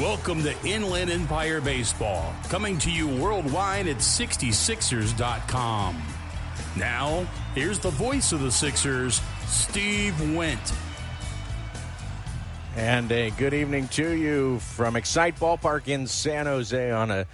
Welcome to Inland Empire Baseball, coming to you worldwide at 66ers.com. Now, here's the voice of the Sixers, Steve Wendt. And a good evening to you from Excite Ballpark in San Jose on a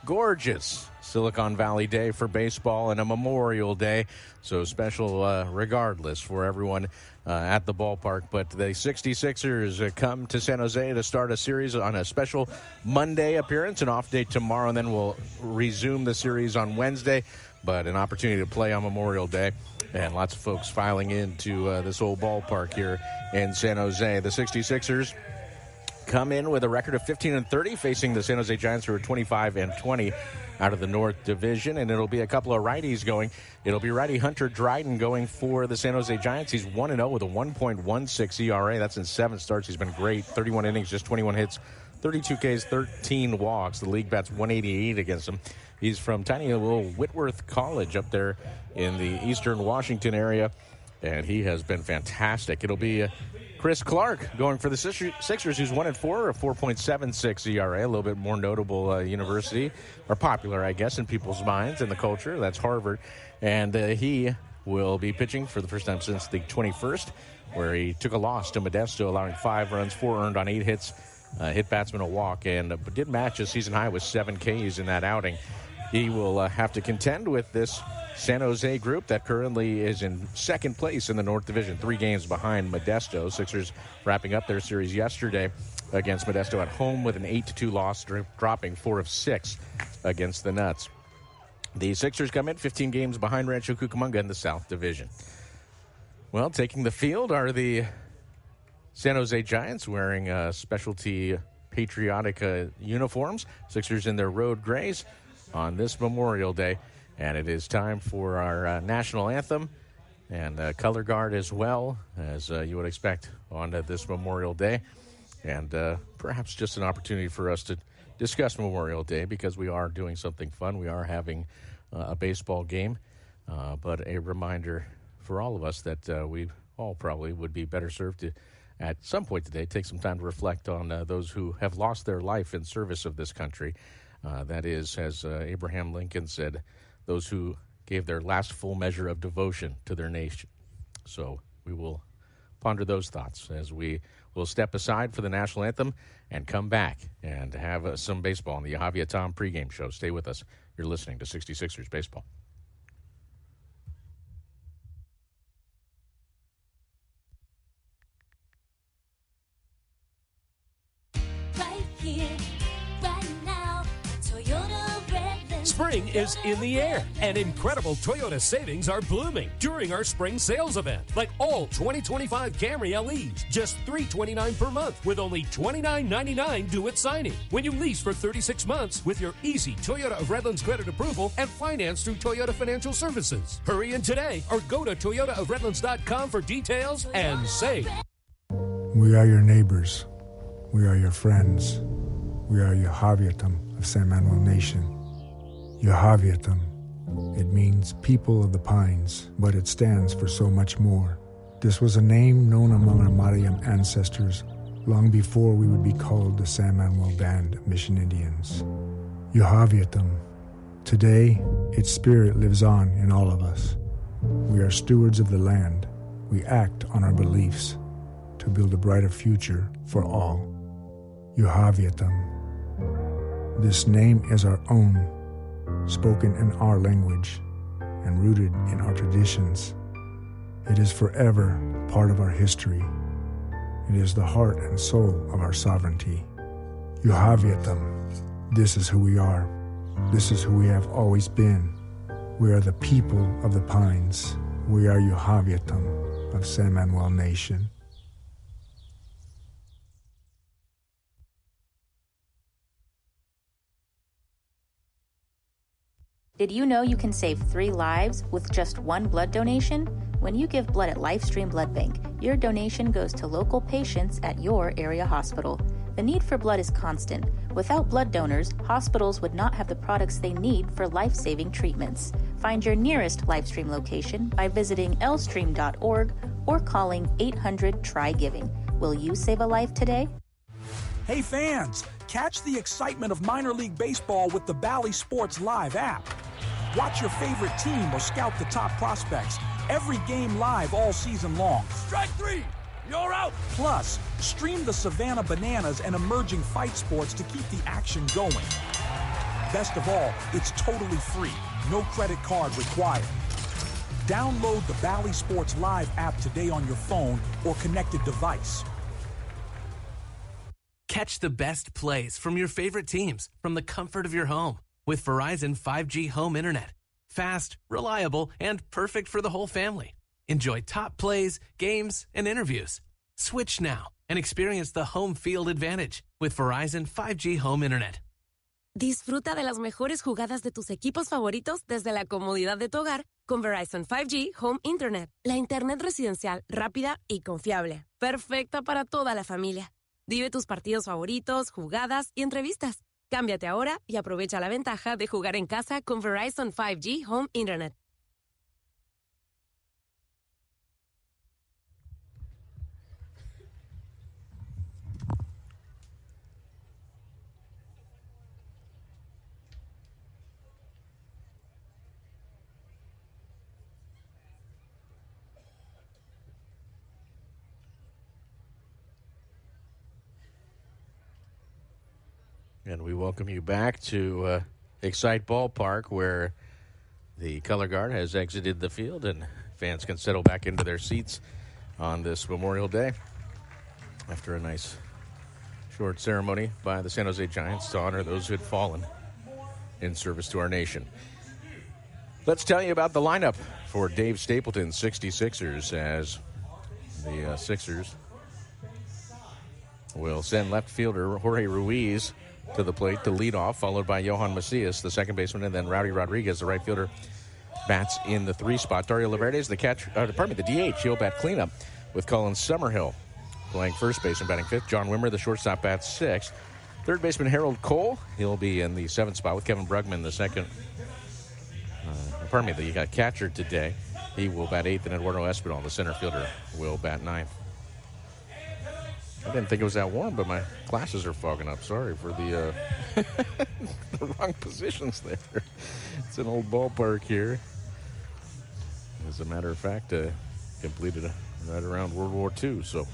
gorgeous Silicon Valley day for baseball and a Memorial Day. So special regardless for everyone at the ballpark. But the 66ers come to San Jose to start a series on a special Monday appearance, an off day tomorrow, and then we'll resume the series on Wednesday. But an opportunity to play on Memorial Day. And lots of folks filing into this old ballpark here in San Jose. The 66ers come in with a record of 15-30, facing the San Jose Giants, who are 25-20 out of the North Division. And it'll be a couple of righties going. It'll be righty Hunter Dryden going for the San Jose Giants. He's 1-0 with a 1.16 ERA. That's in 7 starts. He's been great. 31 innings, just 21 hits, 32 Ks, 13 walks. The league bats 188 against him. He's from tiny little Whitworth College up there in the eastern Washington area, and he has been fantastic. It'll be Chris Clark going for the Sixers, who's 1-4, a 4.76 ERA, a little bit more notable university, or popular, I guess, in people's minds and the culture. That's Harvard. And he will be pitching for the first time since the 21st, where he took a loss to Modesto, allowing 5 runs, 4 earned on 8 hits, hit batsman a walk, and did match a season high with 7 Ks in that outing. He will have to contend with this San Jose group that currently is in second place in the North Division, 3 games behind Modesto. Sixers wrapping up their series yesterday against Modesto at home with an 8-2 loss, dropping 4 of 6 against the Nuts. The Sixers come in 15 games behind Rancho Cucamonga in the South Division. Well, taking the field are the San Jose Giants wearing specialty patriotic uniforms. Sixers in their road grays on this Memorial Day. And it is time for our national anthem and color guard as well, as you would expect on this Memorial Day. And perhaps just an opportunity for us to discuss Memorial Day, because we are doing something fun. We are having a baseball game, but a reminder for all of us that we all probably would be better served to, at some point today, take some time to reflect on those who have lost their life in service of this country. That is, as Abraham Lincoln said, those who gave their last full measure of devotion to their nation. So we will ponder those thoughts as we will step aside for the national anthem and come back and have some baseball on the Javier Tom pregame show. Stay with us. You're listening to 66ers Baseball. Spring is in the air, and incredible Toyota savings are blooming during our spring sales event. Like all 2025 Camry LEs, just $329 per month with only $29.99 due at signing. When you lease for 36 months with your easy Toyota of Redlands credit approval and finance through Toyota Financial Services. Hurry in today or go to toyotaofredlands.com for details and save. We are your neighbors. We are your friends. We are your Javiatam of San Manuel Nation. Yahaviatam. It means people of the pines, but it stands for so much more. This was a name known among our Mariam ancestors long before we would be called the San Manuel Band of Mission Indians. Yahaviatam. Today, its spirit lives on in all of us. We are stewards of the land. We act on our beliefs to build a brighter future for all. Yahaviatam. This name is our own, spoken in our language and rooted in our traditions. It is forever part of our history. It is the heart and soul of our sovereignty. Yahaviatam. This is who we are. This is who we have always been. We are the people of the pines. We are Yahaviatam of San Manuel Nation. Did you know you can save 3 lives with just 1 blood donation? When you give blood at LifeStream Blood Bank, your donation goes to local patients at your area hospital. The need for blood is constant. Without blood donors, hospitals would not have the products they need for life-saving treatments. Find your nearest LifeStream location by visiting lstream.org or calling 800-TRY-GIVING. Will you save a life today? Hey fans, Catch the excitement of minor league baseball with the Bally Sports Live app. Watch your favorite team or scout the top prospects. Every game live all season long. Strike three! You're out! Plus, stream the Savannah Bananas and emerging fight sports to keep the action going. Best of all, it's totally free. No credit card required. Download the Bally Sports Live app today on your phone or connected device. Catch the best plays from your favorite teams from the comfort of your home with Verizon 5G Home Internet. Fast, reliable, and perfect for the whole family. Enjoy top plays, games, and interviews. Switch now and experience the home field advantage with Verizon 5G Home Internet. Disfruta de las mejores jugadas de tus equipos favoritos desde la comodidad de tu hogar con Verizon 5G Home Internet. La internet residencial rápida y confiable. Perfecta para toda la familia. Vive tus partidos favoritos, jugadas y entrevistas. Cámbiate ahora y aprovecha la ventaja de jugar en casa con Verizon 5G Home Internet. And we welcome you back to Excite Ballpark, where the color guard has exited the field and fans can settle back into their seats on this Memorial Day after a nice short ceremony by the San Jose Giants to honor those who had fallen in service to our nation. Let's tell you about the lineup for Dave Stapleton's 66ers, as the Sixers will send left fielder Jorge Ruiz to the plate to lead off, followed by Johan Macias, the second baseman, and then Rowdy Rodriguez, the right fielder, bats in the 3 spot. Dario Laverde is the DH. He'll bat cleanup with Colin Summerhill playing first base and batting 5th. John Wimmer, the shortstop, bats 6th. Third baseman Harold Cole, he'll be in the 7th spot with Kevin Brugman, the second. The catcher today. He will bat 8th, and Eduardo Espinal, the center fielder, will bat 9th. I didn't think it was that warm, but my glasses are fogging up. Sorry for the the wrong positions there. It's an old ballpark here. As a matter of fact, completed right around World War II. So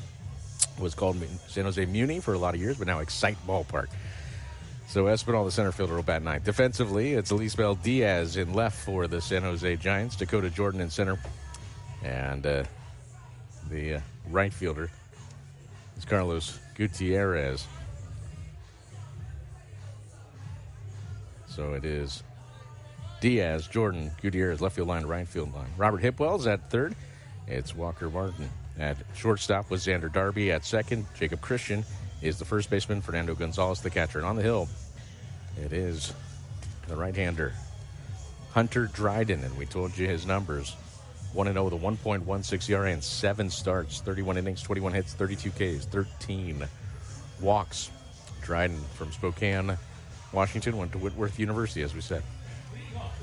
it was called San Jose Muni for a lot of years, but now Excite Ballpark. So Espinal, the center fielder, will bat 9th. Defensively, it's Elisabel Diaz in left for the San Jose Giants. Dakota Jordan in center. And the right fielder is Carlos Gutierrez. So it is Diaz, Jordan, Gutierrez, left field line, right field line. Robert Hipwell's at third. It's Walker Martin. At shortstop was Xander Darby. At second, Jacob Christian is the first baseman. Fernando Gonzalez, the catcher. And on the hill, it is the right-hander, Hunter Dryden. And we told you his numbers. 1-0 with a 1.16 ERA and 7 starts, 31 innings, 21 hits, 32 Ks, 13 walks. Dryden from Spokane, Washington, went to Whitworth University, as we said.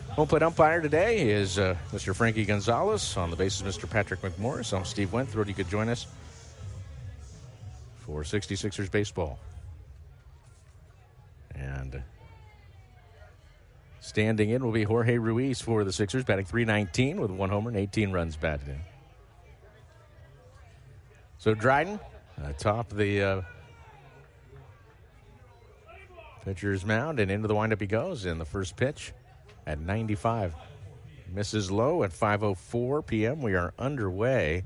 Home plate umpire today is Mr. Frankie Gonzalez. On the bases, Mr. Patrick McMorris. I'm Steve Wenthrop. You could join us for 66ers baseball. And standing in will be Jorge Ruiz for the Sixers, batting .319 with 1 homer and 18 runs batted in. So Dryden atop the pitcher's mound, and into the windup he goes. In the first pitch at 95. Misses low at 5:04 p.m. We are underway.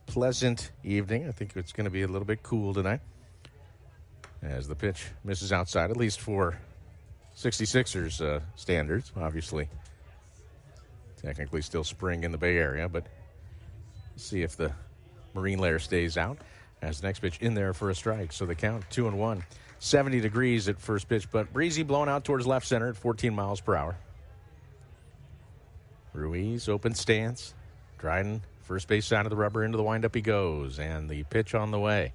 Pleasant evening. I think it's going to be a little bit cool tonight as the pitch misses outside, at least for 66ers standards. Obviously, technically still spring in the Bay Area, but see if the marine layer stays out as the next pitch in there for a strike. So the count 2-1. 70 degrees at first pitch, but breezy blowing out towards left center at 14 miles per hour. Ruiz, open stance. Dryden, first base side of the rubber, into the windup he goes. And the pitch on the way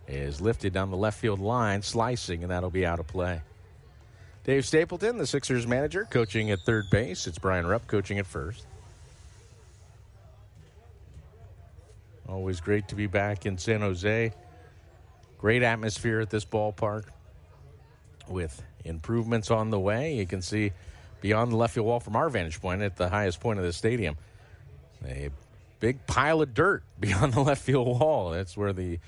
is lifted down the left field line, slicing, and that'll be out of play. Dave Stapleton, the Sixers manager, coaching at third base. It's Brian Rupp coaching at first. Always great to be back in San Jose. Great atmosphere at this ballpark. with improvements on the way. You can see beyond the left field wall from our vantage point at the highest point of the stadium, a big pile of dirt beyond the left field wall. That's where the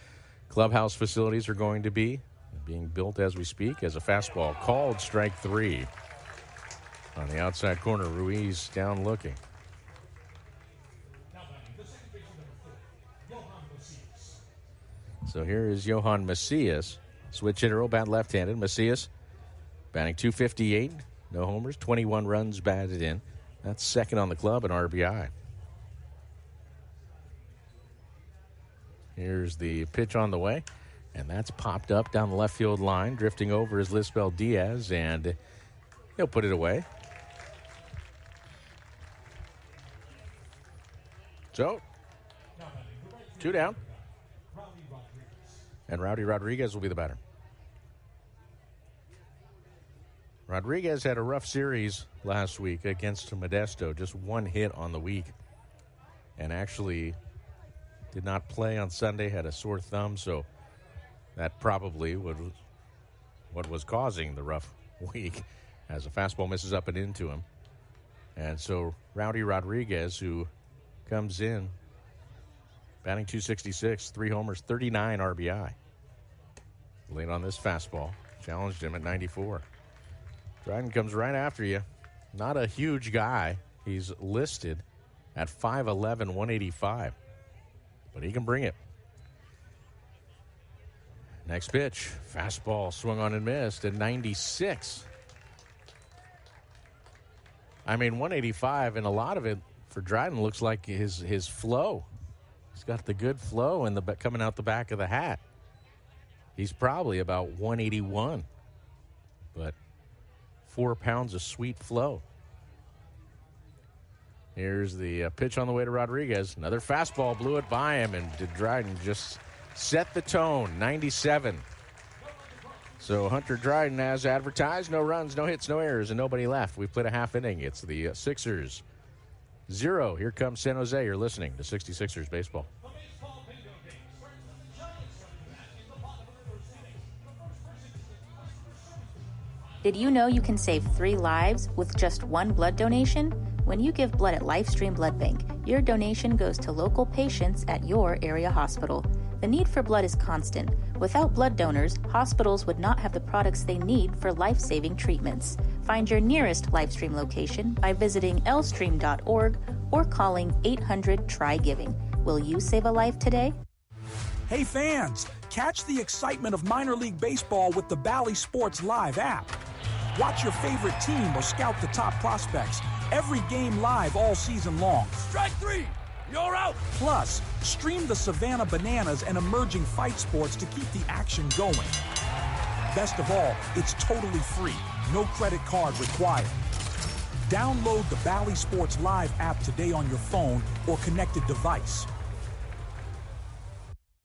clubhouse facilities are going to be, being built as we speak, as a fastball called strike 3. On the outside corner, Ruiz down looking. So here is Johan Macias. Switch hitter, bat left-handed. Macias batting .258. No homers, 21 runs batted in. That's second on the club in RBI. Here's the pitch on the way, and that's popped up down the left field line. Drifting over is Lisbel Diaz, and he'll put it away. So, 2 down. And Rowdy Rodriguez will be the batter. Rodriguez had a rough series last week against Modesto, just 1 hit on the week, and actually did not play on Sunday, had a sore thumb, so that probably was what was causing the rough week, as a fastball misses up and into him. And so Rowdy Rodriguez, who comes in batting .266, 3 homers, 39 RBI. Late on this fastball, challenged him at 94. Dryden comes right after you. Not a huge guy. He's listed at 5'11", 185. But he can bring it. Next pitch, fastball swung on and missed at 96. I mean, 185, and a lot of it for Dryden looks like his flow. He's got the good flow and coming out the back of the hat. He's probably about 181, but 4 pounds of sweet flow. Here's the pitch on the way to Rodriguez. Another fastball blew it by him, and Dryden just set the tone, 97. So Hunter Dryden, as advertised, no runs, no hits, no errors, and nobody left. We played a half inning. It's the Sixers 0. Here comes San Jose. You're listening to 66ers Baseball. Did you know you can save 3 lives with just 1 blood donation? When you give blood at LifeStream Blood Bank, your donation goes to local patients at your area hospital. The need for blood is constant. Without blood donors, hospitals would not have the products they need for life-saving treatments. Find your nearest LifeStream location by visiting lstream.org or calling 800-TRY-GIVING. Will you save a life today? Hey fans, catch the excitement of minor league baseball with the Bally Sports Live app. Watch your favorite team or scout the top prospects. Every game live all season long. Strike 3! You're out! Plus, stream the Savannah Bananas and emerging fight sports to keep the action going. Best of all, it's totally free. No credit card required. Download the Bally Sports Live app today on your phone or connected device.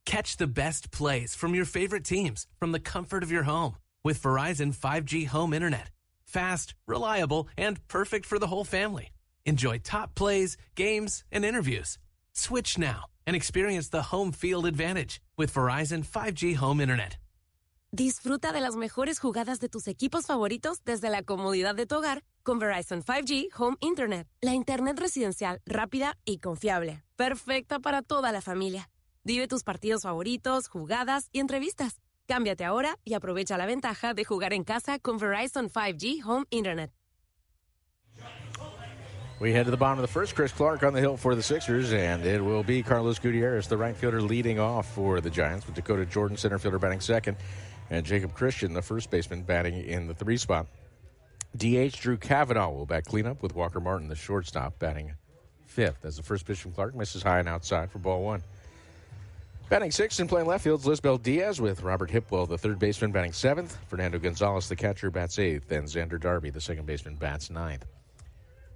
Catch the best plays from your favorite teams from the comfort of your home with Verizon 5G home internet. Fast, reliable, and perfect for the whole family. Enjoy top plays, games, and interviews. Switch now and experience the home field advantage with Verizon 5G home internet. Disfruta de las mejores jugadas de tus equipos favoritos desde la comodidad de tu hogar con Verizon 5G Home Internet. La internet residencial rápida y confiable. Perfecta para toda la familia. Vive tus partidos favoritos, jugadas y entrevistas. Cámbiate ahora y aprovecha la ventaja de jugar en casa con Verizon 5G Home Internet. We head to the bottom of the first. Chris Clark on the hill for the Sixers, and it will be Carlos Gutierrez, the right fielder, leading off for the Giants, with Dakota Jordan, center fielder, batting second, and Jacob Christian, the first baseman, batting in the 3 spot. DH Drew Kavanaugh will bat cleanup, with Walker Martin, the shortstop, batting 5th. As the first pitch from Clark misses high and outside for ball 1. Batting 6th and playing left field is Lisbel Diaz, with Robert Hipwell, the third baseman, batting 7th. Fernando Gonzalez, the catcher, bats 8th, and Xander Darby, the second baseman, bats 9th.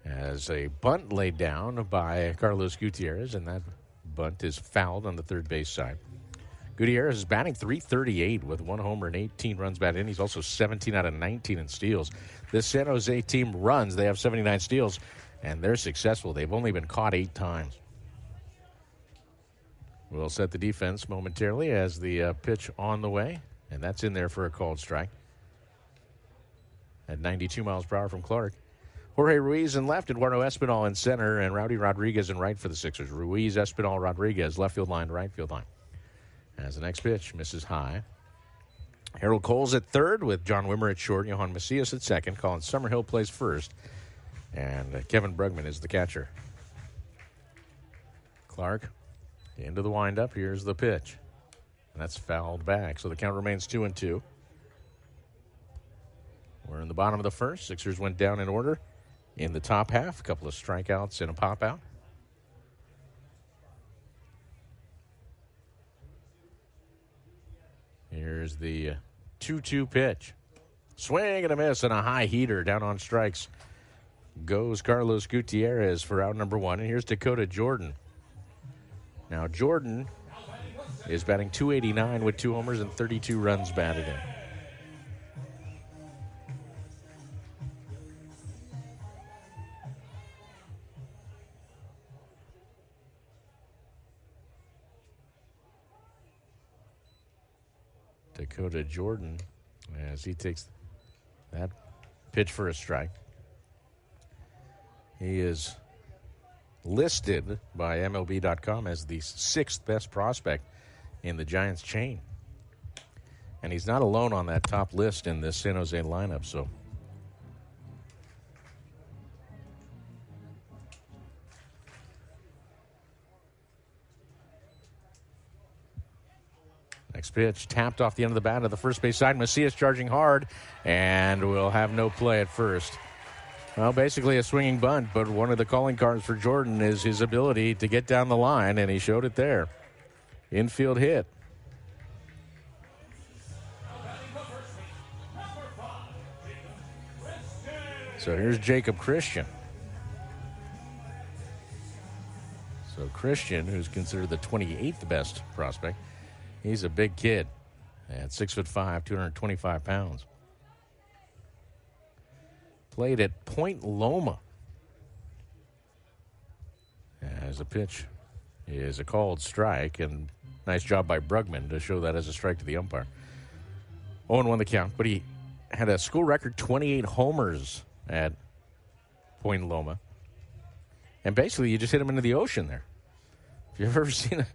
As a bunt laid down by Carlos Gutierrez, and that bunt is fouled on the third base side. Gutierrez is batting .338 with 1 homer and 18 runs batted in. He's also 17 out of 19 in steals. This San Jose team runs. They have 79 steals, and they're successful. They've only been caught 8 times. We'll set the defense momentarily as the pitch on the way, and that's in there for a called strike. at 92 miles per hour from Clark. Jorge Ruiz in left, Eduardo Espinal in center, and Rowdy Rodriguez in right for the Sixers. Ruiz, Espinal, Rodriguez, left field line to right field line. As the next pitch misses high. Harold Coles at third with John Wimmer at short, Johan Macias at second. Colin Summerhill plays first, and Kevin Brugman is the catcher. Clark into the windup. Here's the pitch. And that's fouled back, so the count remains 2-2. We're in the bottom of the first. Sixers went down in order in the top half. A couple of strikeouts and a pop-out. Here's the 2-2 pitch. Swing and a miss and a high heater down on strikes. Goes Carlos Gutierrez for out number one. And here's Dakota Jordan. Now Jordan is batting .289 with 2 homers and 32 runs batted in. Dakota Jordan, as he takes that pitch for a strike. He is listed by MLB.com as the 6th best prospect in the Giants chain. And he's not alone on that top list in this San Jose lineup, so. Next pitch, tapped off the end of the bat to the first base side. Macias charging hard, and will have no play at first. Well, basically a swinging bunt, but one of the calling cards for Jordan is his ability to get down the line, and he showed it there. Infield hit. So here's Jacob Christian. So Christian, who's considered the 28th best prospect, he's a big kid at 6'5", 225 pounds. Played at Point Loma. As a pitch is a called strike, and nice job by Brugman to show that as a strike to the umpire. 0-1 the count, but he had a school record 28 homers at Point Loma. And basically, you just hit him into the ocean there. If you've ever seen it,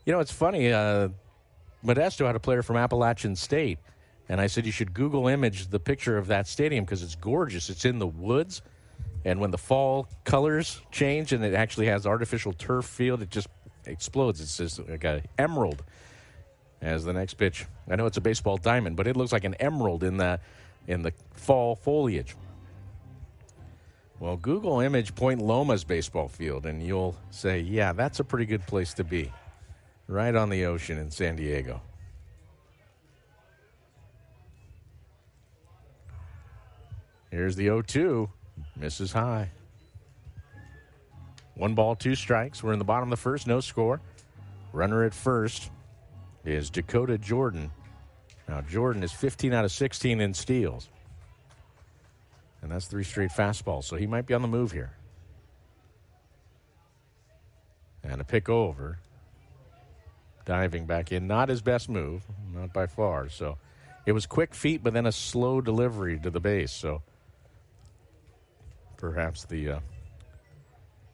it's funny. Modesto had a player from Appalachian State, and I said you should Google image the picture of that stadium because it's gorgeous. It's in the woods, and when the fall colors change and it actually has artificial turf field, it just explodes. It's just like an emerald. As the next pitch, I know it's a baseball diamond, but it looks like an emerald in the fall foliage. Well, Google image Point Loma's baseball field, and you'll say, yeah, that's a pretty good place to be. Right on the ocean in San Diego. Here's the 0-2. Misses high. 1 ball, 2 strikes. We're in the bottom of the first. No score. Runner at first is Dakota Jordan. Now, Jordan is 15 out of 16 in steals. And that's 3 straight fastballs. So he might be on the move here. And a pick over. Diving back in. Not his best move. Not by far. So it was quick feet, but then a slow delivery to the base. So perhaps the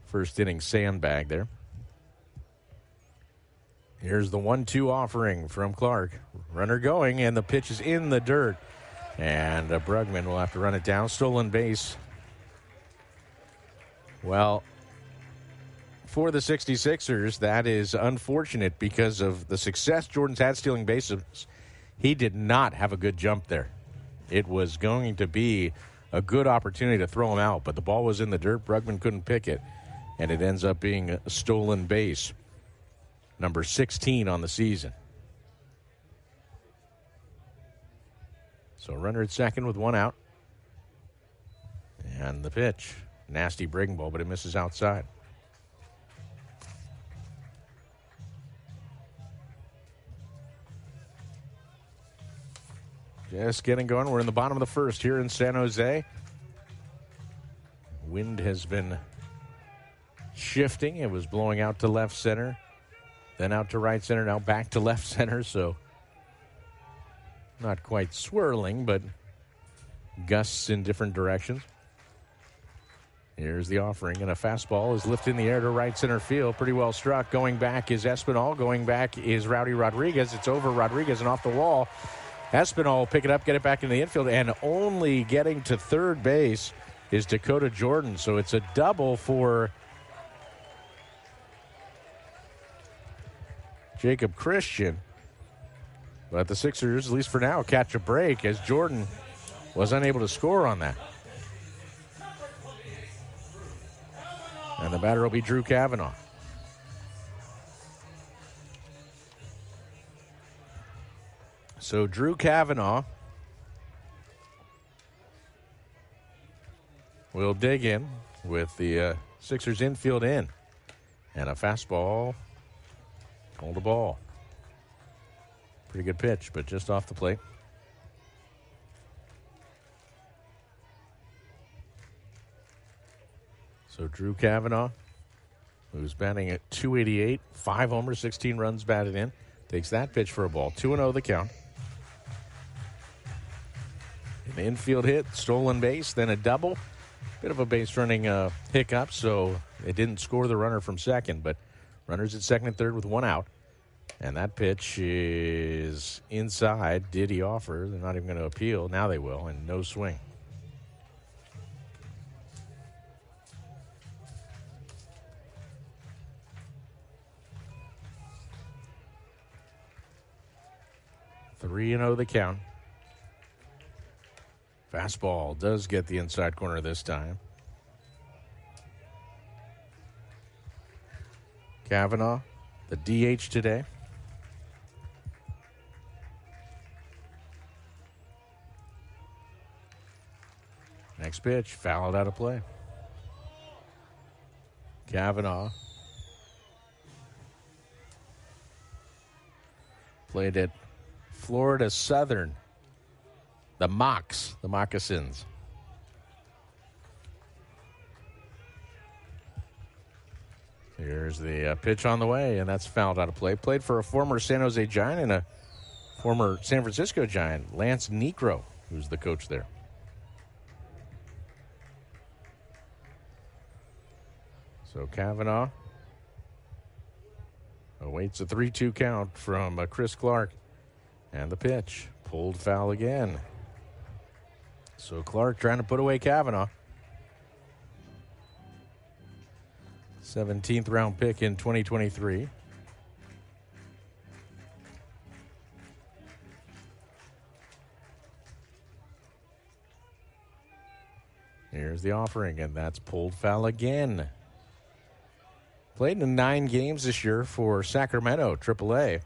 first inning sandbag there. Here's the 1-2 offering from Clark. Runner going, and the pitch is in the dirt. And Brugman will have to run it down. Stolen base. Well, for the 66ers, that is unfortunate because of the success Jordan's had stealing bases. He did not have a good jump there. It was going to be a good opportunity to throw him out, but the ball was in the dirt. Brugman couldn't pick it, and it ends up being a stolen base. Number 16 on the season. So runner at second with 1 out. And the pitch. Nasty breaking ball, but it misses outside. Just getting going. We're in the bottom of the first here in San Jose. Wind has been shifting. It was blowing out to left center, then out to right center, now back to left center. So not quite swirling, but gusts in different directions. Here's the offering, and a fastball is lifted in the air to right center field. Pretty well struck. Going back is Espinal. Going back is Rowdy Rodriguez. It's over Rodriguez and off the wall. Espinal will pick it up, get it back in the infield, and only getting to third base is Dakota Jordan. So it's a double for Jacob Christian. But the Sixers, at least for now, catch a break as Jordan was unable to score on that. And the batter will be Drew Kavanaugh. So Drew Kavanaugh will dig in with the Sixers infield in. And a fastball, hold the ball. Pretty good pitch, but just off the plate. So Drew Kavanaugh, who's batting at .288, 5 homers, 16 runs batted in, takes that pitch for a ball. 2-0 the count. An infield hit, stolen base, then a double. Bit of a base running hiccup, so it didn't score the runner from second, but runners at second and third with 1 out. And that pitch is inside. Did he offer? They're not even going to appeal. Now they will, and no swing. Three and 0 the count. Fastball does get the inside corner this time. Kavanaugh, the DH today. Next pitch, fouled out of play. Kavanaugh played at Florida Southern. The Mocs, the Moccasins. Here's the pitch on the way, and that's fouled out of play. Played for a former San Jose Giant and a former San Francisco Giant, Lance Niekro, who's the coach there. So Kavanaugh awaits a 3-2 count from Chris Clark. And the pitch, pulled foul again. So Clark trying to put away Kavanaugh. 17th round pick in 2023. Here's the offering, and that's pulled foul again. Played in 9 games this year for Sacramento, AAA,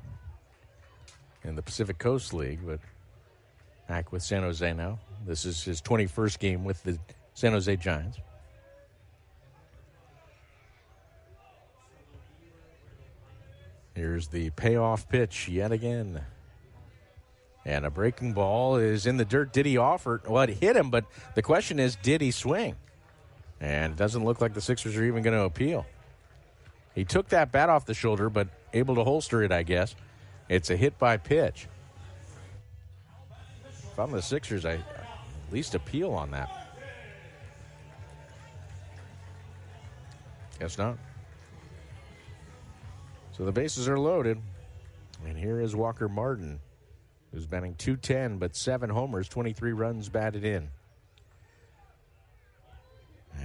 in the Pacific Coast League, but back with San Jose now. This is his 21st game with the San Jose Giants. Here's the payoff pitch yet again. And a breaking ball is in the dirt. Did he offer? Well, it hit him, but the question is, did he swing? And it doesn't look like the Sixers are even going to appeal. He took that bat off the shoulder, but able to holster it, I guess. It's a hit by pitch. If I'm the Sixers, I at least appeal on that. Guess not. So the bases are loaded. And here is Walker Martin, who's batting .210, but 7 homers, 23 runs batted in.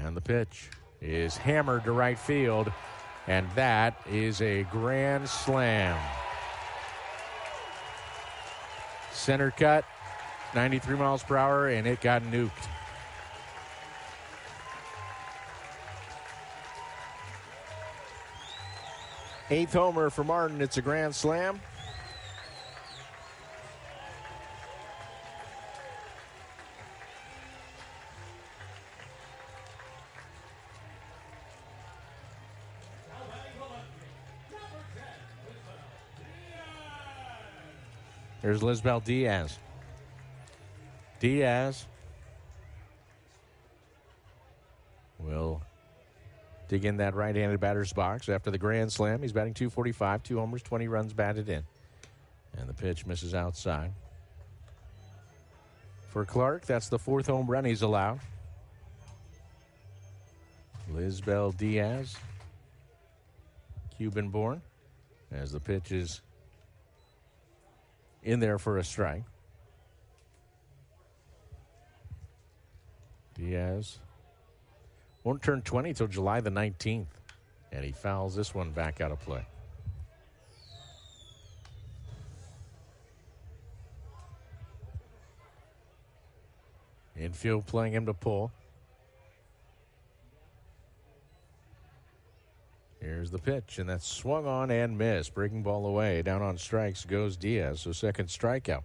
And the pitch is hammered to right field, and that is a grand slam. Center cut, 93 miles per hour, and it got nuked. Eighth homer for Martin. It's a grand slam. Here's Lisbel Diaz. Diaz will dig in that right-handed batter's box after the grand slam. He's batting .245, 2 homers, 20 runs batted in. And the pitch misses outside. for Clark. That's the 4th home run he's allowed. Lisbel Diaz, Cuban-born, as the pitch is in there for a strike. Diaz won't turn 20 till July the 19th, and he fouls this one back out of play. Infield playing him to pull. Here's the pitch, and that's swung on and missed. Breaking ball away. Down on strikes goes Diaz, so second strikeout.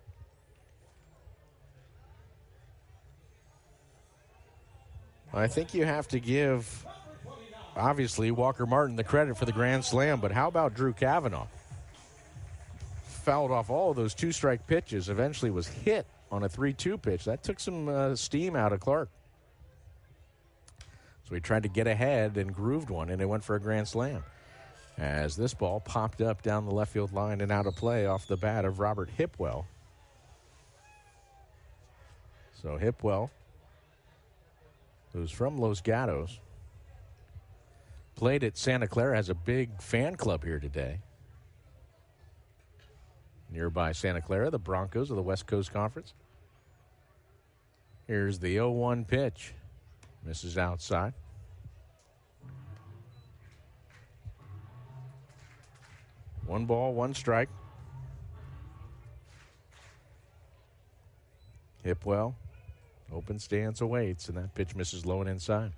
I think you have to give, obviously, Walker Martin the credit for the grand slam, but how about Drew Cavanaugh? Fouled off all of those 2-strike pitches, eventually was hit on a 3-2 pitch. That took some steam out of Clark. So he tried to get ahead and grooved one, and it went for a grand slam. As this ball popped up down the left field line and out of play off the bat of Robert Hipwell. So Hipwell, who's from Los Gatos, played at Santa Clara, has a big fan club here today. Nearby Santa Clara, the Broncos of the West Coast Conference. Here's the 0-1 pitch. Misses outside. One ball, one strike. Hipwell, open stance awaits, and that pitch misses low and inside.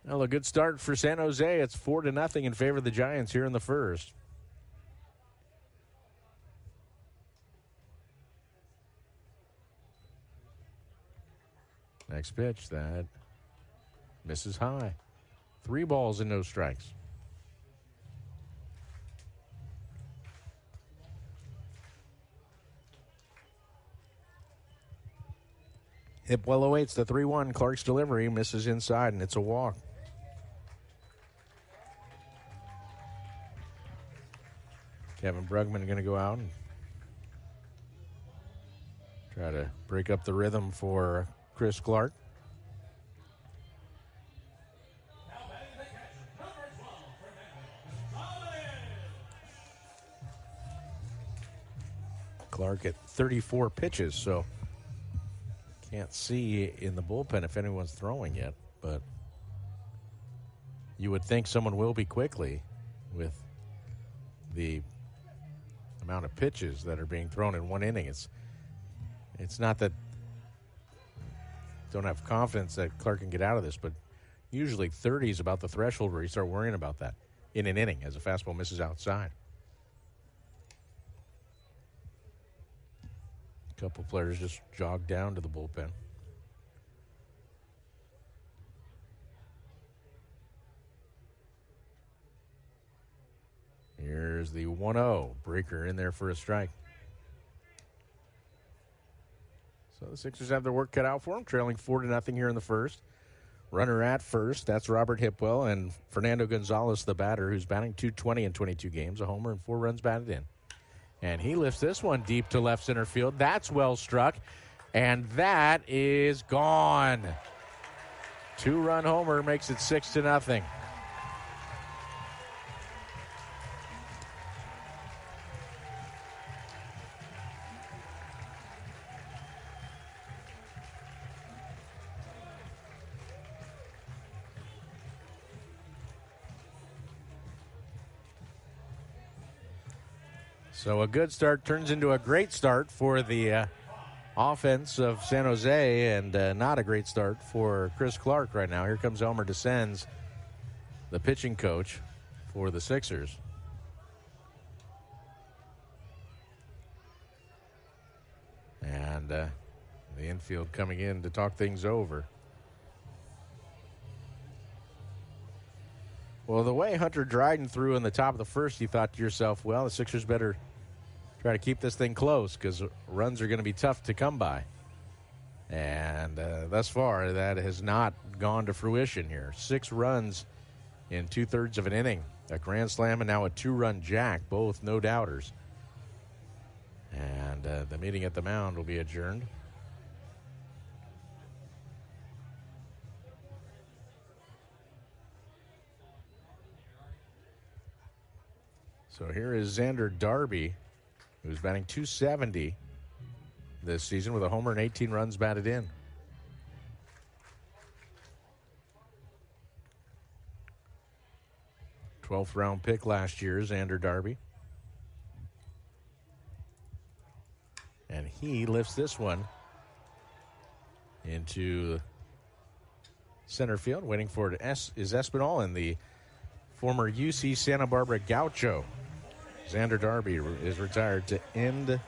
Well, a good start for San Jose. It's 4-0 in favor of the Giants here in the first. Next pitch, that misses high. 3 balls and no strikes. Hipwell awaits the 3-1. Clark's delivery misses inside, and it's a walk. Kevin Brugman going to go out and try to break up the rhythm for Chris Clark. Clark at 34 pitches, so can't see in the bullpen if anyone's throwing yet, but you would think someone will be quickly with the amount of pitches that are being thrown in one inning. It's not that don't have confidence that Clark can get out of this, but usually 30 is about the threshold where you start worrying about that in an inning as a fastball misses outside. A couple players just jogged down to the bullpen. Here's the 1-0. Breaker in there for a strike. So the Sixers have their work cut out for them, trailing 4-0 here in the first. Runner at first, that's Robert Hipwell, and Fernando Gonzalez, the batter, who's batting .220 in 22 games, a homer and 4 runs batted in. And he lifts this one deep to left center field. That's well struck, and that is gone. 2-run homer makes it 6-0. So a good start turns into a great start for the offense of San Jose, and not a great start for Chris Clark right now. Here comes Elmer Descends, the pitching coach for the Sixers. And the infield coming in to talk things over. Well, the way Hunter Dryden threw in the top of the first, you thought to yourself, well, the Sixers better try to keep this thing close because runs are going to be tough to come by. And thus far, that has not gone to fruition here. 6 runs in 2/3 of an inning. A grand slam and now a 2-run jack, both no doubters. And the meeting at the mound will be adjourned. So here is Xander Darby, who's batting .270 this season with a homer and 18 runs batted in. Twelfth round pick last year, Xander Darby. And he lifts this one into center field. Waiting for it is Espinal and the former UC Santa Barbara Gaucho. Xander Darby is retired to end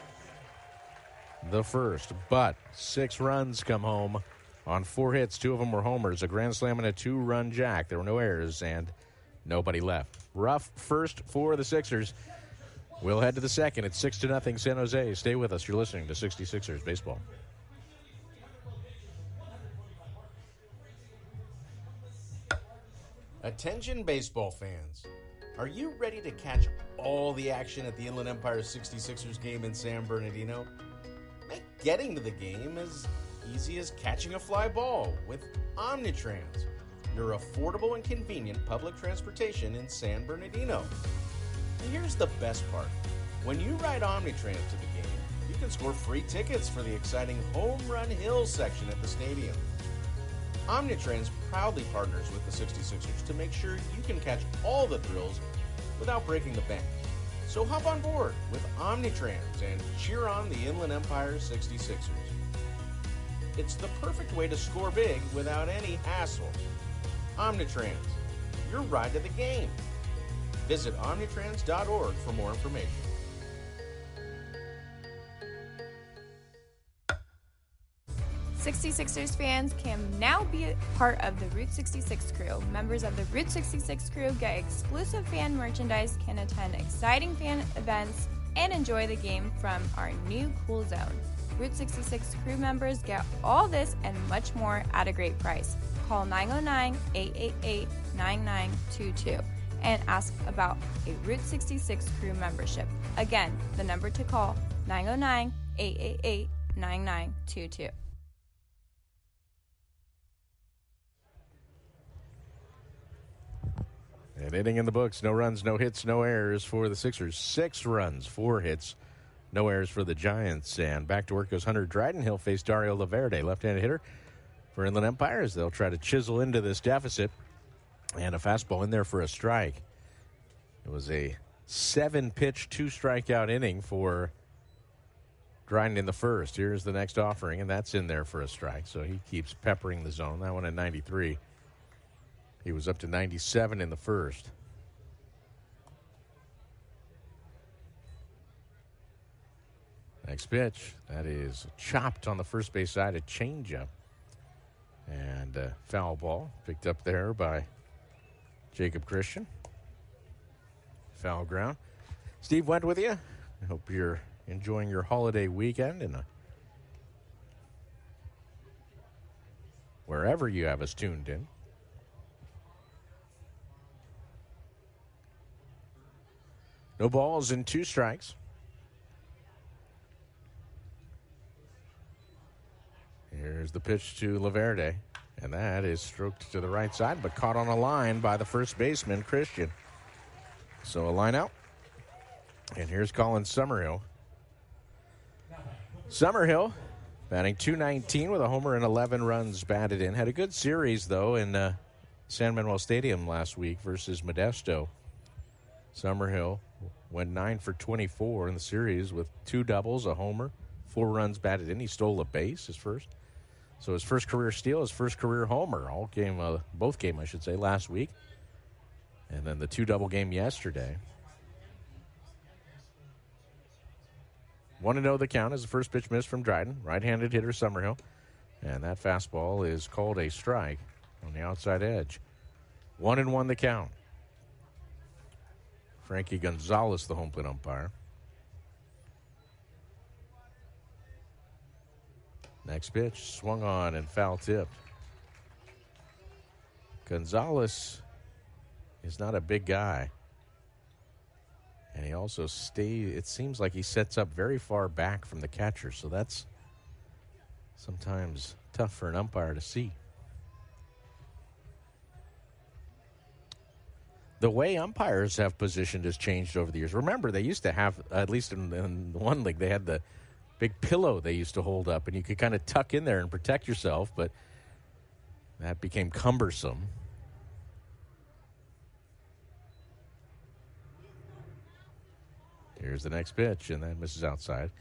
the first. But 6 runs come home on 4 hits. 2 of them were homers, a grand slam and a 2-run jack. There were no errors and nobody left. Rough first for the Sixers. We'll head to the second. It's 6-0 San Jose. Stay with us. You're listening to 66ers Baseball. Attention baseball fans. Are you ready to catch all the action at the Inland Empire 66ers game in San Bernardino? Make getting to the game as easy as catching a fly ball with Omnitrans, your affordable and convenient public transportation in San Bernardino. And here's the best part. When you ride Omnitrans to the game, you can score free tickets for the exciting Home Run Hill section at the stadium. Omnitrans proudly partners with the 66ers to make sure you can catch all the thrills without breaking the bank. So hop on board with Omnitrans and cheer on the Inland Empire 66ers. It's the perfect way to score big without any hassle. Omnitrans, your ride to the game. Visit omnitrans.org for more information. 66ers fans can now be a part of the Route 66 crew. Members of the Route 66 crew get exclusive fan merchandise, can attend exciting fan events, and enjoy the game from our new cool zone. Route 66 crew members get all this and much more at a great price. Call 909-888-9922 and ask about a Route 66 crew membership. Again, the number to call, 909-888-9922. An inning in the books. No runs, no hits, no errors for the Sixers. 6 runs, 4 hits, no errors for the Giants. And back to work goes Hunter Dryden. He'll face Dario Laverde, left-handed hitter for Inland Empire, as they'll try to chisel into this deficit. And a fastball in there for a strike. It was a 7-pitch, 2-strikeout inning for Dryden in the first. Here's the next offering, and that's in there for a strike. So he keeps peppering the zone. That one at 93. He was up to 97 in the first. Next pitch, that is chopped on the first base side, a changeup. And foul ball picked up there by Jacob Christian. Foul ground. Steve went with you. I hope you're enjoying your holiday weekend and wherever you have us tuned in. No balls and 2 strikes. Here's the pitch to Laverde, and that is stroked to the right side, but caught on a line by the first baseman, Christian. So a line out, and here's Colin Summerhill. Summerhill batting .219 with a homer and 11 runs batted in. Had a good series, though, in San Manuel Stadium last week versus Modesto. Summerhill went 9 for 24 in the series with 2 doubles, a homer, 4 runs batted in. He stole a base, his first. So his first career steal, his first career homer. Both game, I should say, last week. And then the 2-double game yesterday. 1-0 the count as the first pitch missed from Dryden. Right-handed hitter Summerhill. And that fastball is called a strike on the outside edge. 1-1 the count. Frankie Gonzalez, the home plate umpire. Next pitch, swung on and foul tipped. Gonzalez is not a big guy. And he also it seems like he sets up very far back from the catcher, so that's sometimes tough for an umpire to see. the way umpires have positioned has changed over the years. Remember, they used to have, at least in one league, they had the big pillow they used to hold up, and you could kind of tuck in there and protect yourself, but that became cumbersome. Here's the next pitch, and that misses outside.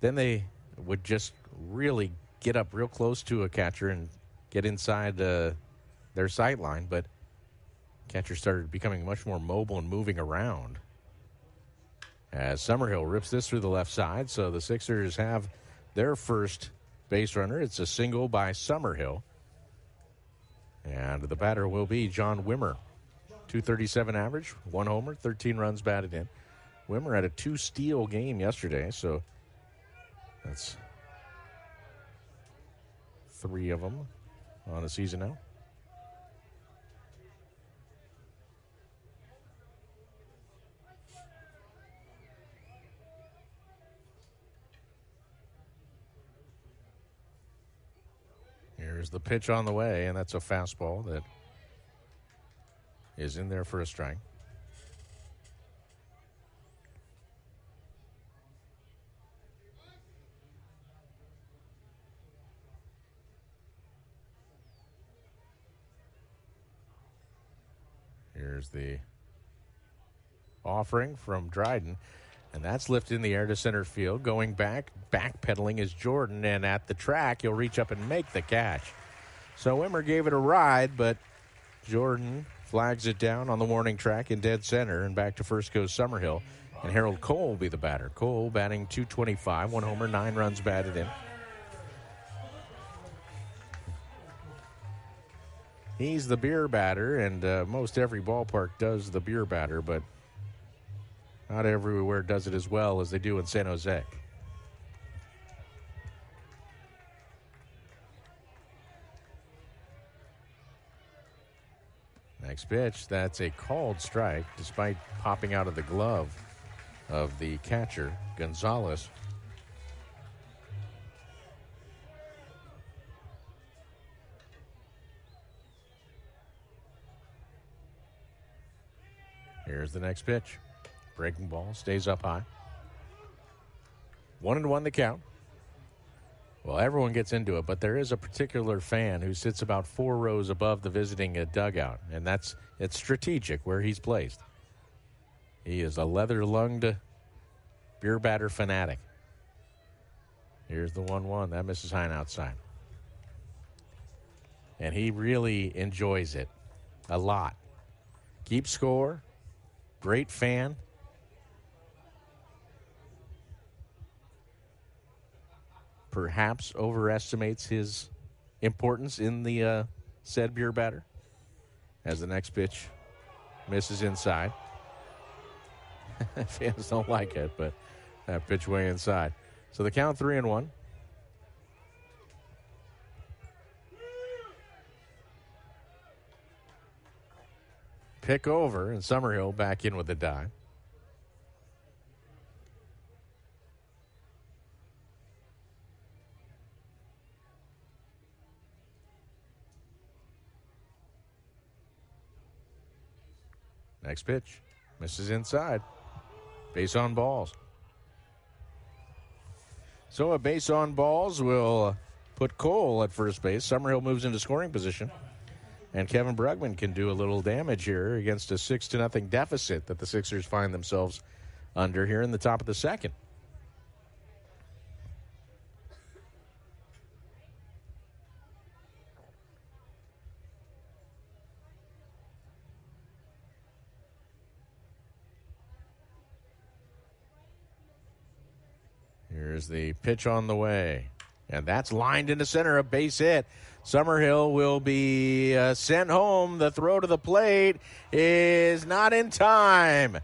Then they would just really get up real close to a catcher and get inside their sight line, but catcher started becoming much more mobile and moving around. As Summerhill rips this through the left side, so the Sixers have their first base runner. It's a single by Summerhill. And the batter will be John Wimmer. .237 average, 1 homer, 13 runs batted in. Wimmer had a 2-steal game yesterday, so that's 3 of them on the season now. Here's the pitch on the way, and that's a fastball that is in there for a strike. Here's the offering from Dryden, and that's lifted in the air to center field. Going backpedaling is Jordan, and at the track, he'll reach up and make the catch. So Wimmer gave it a ride, but Jordan flags it down on the warning track in dead center, and back to first goes Summerhill, and Harold Cole will be the batter. Cole batting .225, 1 homer, 9 runs batted in. He's the beer batter, and most every ballpark does the beer batter, but not everywhere does it as well as they do in San Jose. Next pitch, that's a called strike, despite popping out of the glove of the catcher, Gonzalez. Here's the next pitch. Breaking ball, stays up high. 1-1 the count. Well, everyone gets into it, but there is a particular fan who sits about 4 rows above the visiting dugout, and it's strategic where he's placed. He is a leather-lunged beer batter fanatic. Here's the 1-1. That misses high and outside. And he really enjoys it a lot. Keeps score. Great fan. Perhaps overestimates his importance in the said beer batter. As the next pitch misses inside. Fans don't like it, but that pitch way inside. So the count 3-1. Pick over, and Summerhill back in with the dive. Next pitch. Misses inside. Base on balls. So a base on balls will put Cole at first base. Summerhill moves into scoring position. And Kevin Brugman can do a little damage here against a 6-0 deficit that the Sixers find themselves under here in the top of the second. Here's the pitch on the way. And that's lined into center, a base hit. Summerhill will be sent home. The throw to the plate is not in time.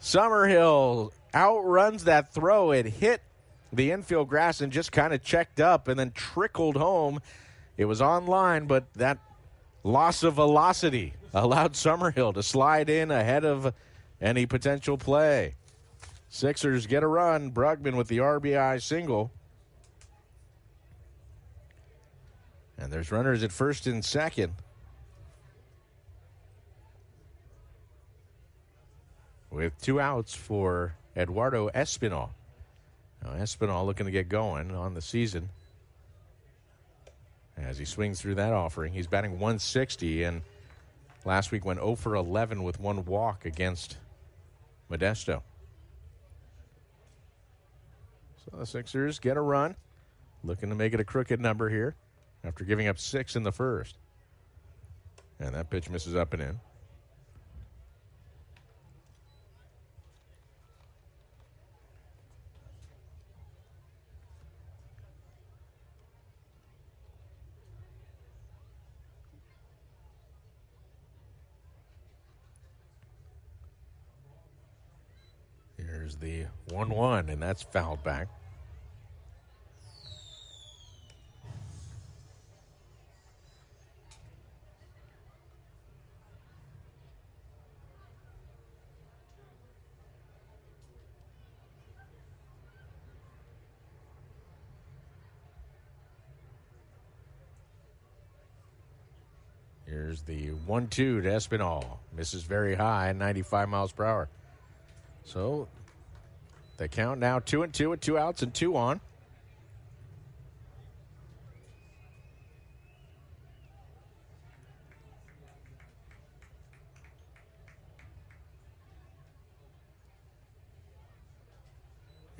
Summerhill outruns that throw. It hit the infield grass and just kind of checked up and then trickled home. It was on line, but that loss of velocity allowed Summerhill to slide in ahead of any potential play. Sixers get a run. Brugman with the RBI single. And there's runners at first and second. with 2 outs for Eduardo Espinal. Now, Espinal looking to get going on the season as he swings through that offering. He's batting 160, and last week went 0 for 11 with 1 walk against Modesto. So the Sixers get a run, looking to make it a crooked number here after giving up 6 in the first. And that pitch misses up and in. Here's the 1-1, and that's fouled back. Here's the 1-2 to Espinal. Misses very high, 95 miles per hour. So the count now 2-2 with 2 outs and 2 on.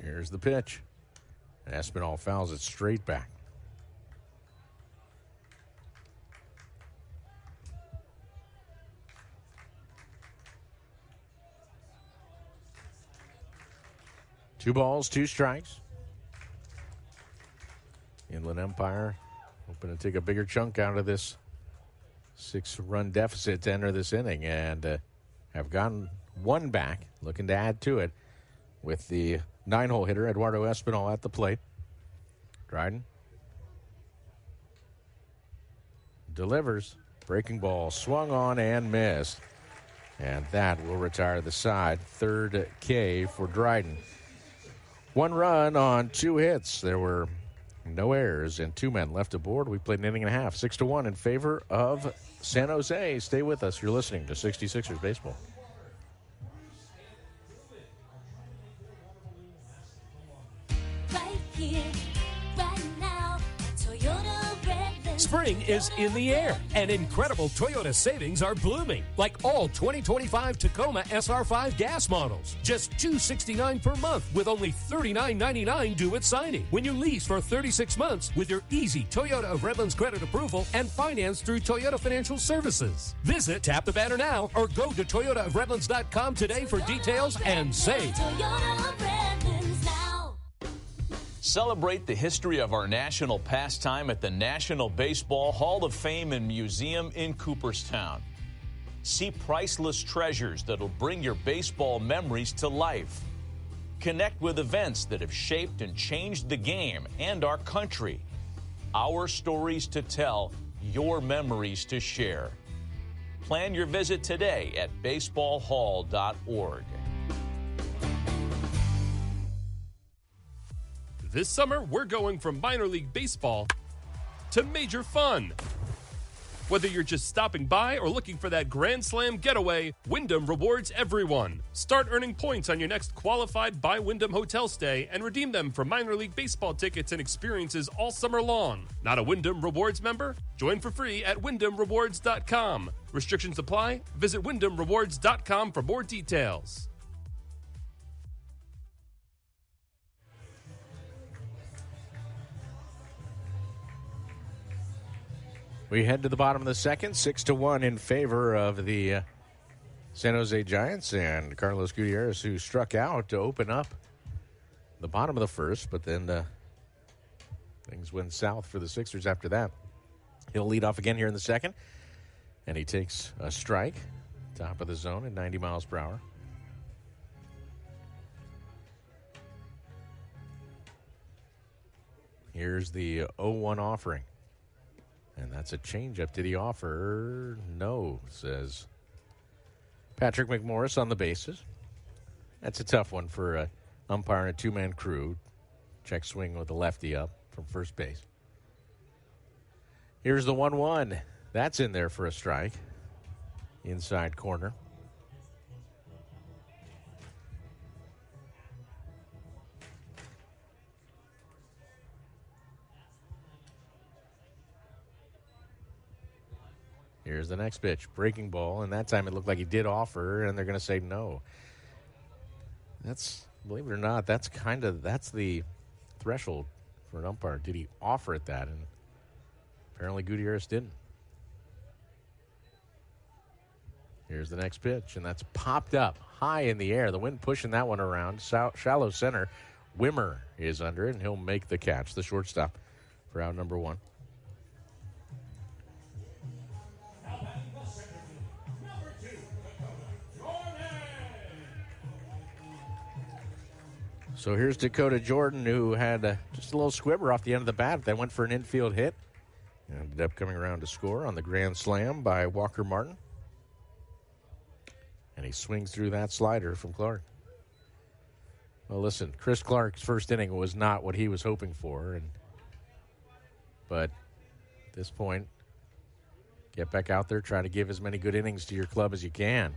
Here's the pitch. Espinal fouls it straight back. Two balls, 2 strikes. Inland Empire hoping to take a bigger chunk out of this 6-run deficit to enter this inning, and have gotten 1 back, looking to add to it with the 9-hole hitter Eduardo Espinal at the plate. Dryden delivers. Breaking ball swung on and missed, and that will retire the side. 3rd K for Dryden. 1 run on 2 hits. There were no errors and 2 men left aboard. We played an inning and a half, 6-1 in favor of San Jose. Stay with us. You're listening to 66ers Baseball. Right here, right now, Toyota Redlands. Spring is in the air, and incredible Toyota savings are blooming, like all 2025 Tacoma SR5 gas models. Just $269 per month with only $39.99 due at signing. When you lease for 36 months with your easy Toyota of Redlands credit approval and finance through Toyota Financial Services. Visit Tap the Banner now or go to toyotaofredlands.com today for details and save. Toyota of Redlands now. Celebrate the history of our national pastime at the National Baseball Hall of Fame and Museum in Cooperstown. See priceless treasures that'll bring your baseball memories to life. Connect with events that have shaped and changed the game and our country. Our stories to tell, your memories to share. Plan your visit today at baseballhall.org. This summer, we're going from minor league baseball to major fun. Whether you're just stopping by or looking for that Grand Slam getaway, Wyndham rewards everyone. Start earning points on your next qualified by Wyndham hotel stay and redeem them for minor league baseball tickets and experiences all summer long. Not a Wyndham Rewards member? Join for free at WyndhamRewards.com. Restrictions apply. Visit WyndhamRewards.com for more details. We head to the bottom of the second, 6-1 in favor of the San Jose Giants, and Carlos Gutierrez, who struck out to open up the bottom of the first, but then things went south for the Sixers after that. He'll lead off again here in the second, and he takes a strike, top of the zone at 90 miles per hour. Here's the 0-1 offering. And that's a changeup. Did he offer? No, says Patrick McMorris on the bases. That's a tough one for an umpire and a 2-man crew. Check swing with the lefty up from first base. Here's the 1-1. That's in there for a strike. Inside corner. Here's the next pitch, breaking ball, and that time it looked like he did offer, and they're going to say no. That's, believe it or not, that's the threshold for an umpire. Did he offer at that? And apparently Gutierrez didn't. Here's the next pitch, and that's popped up high in the air. The wind pushing that one around. Shallow center. Wimmer is under it, and he'll make the catch, the shortstop, for out number 1. So here's Dakota Jordan, who had just a little squibber off the end of the bat. They went for an infield hit. Ended up coming around to score on the grand slam by Walker Martin. And he swings through that slider from Clark. Well, listen, Chris Clark's first inning was not what he was hoping for. But at this point, get back out there, try to give as many good innings to your club as you can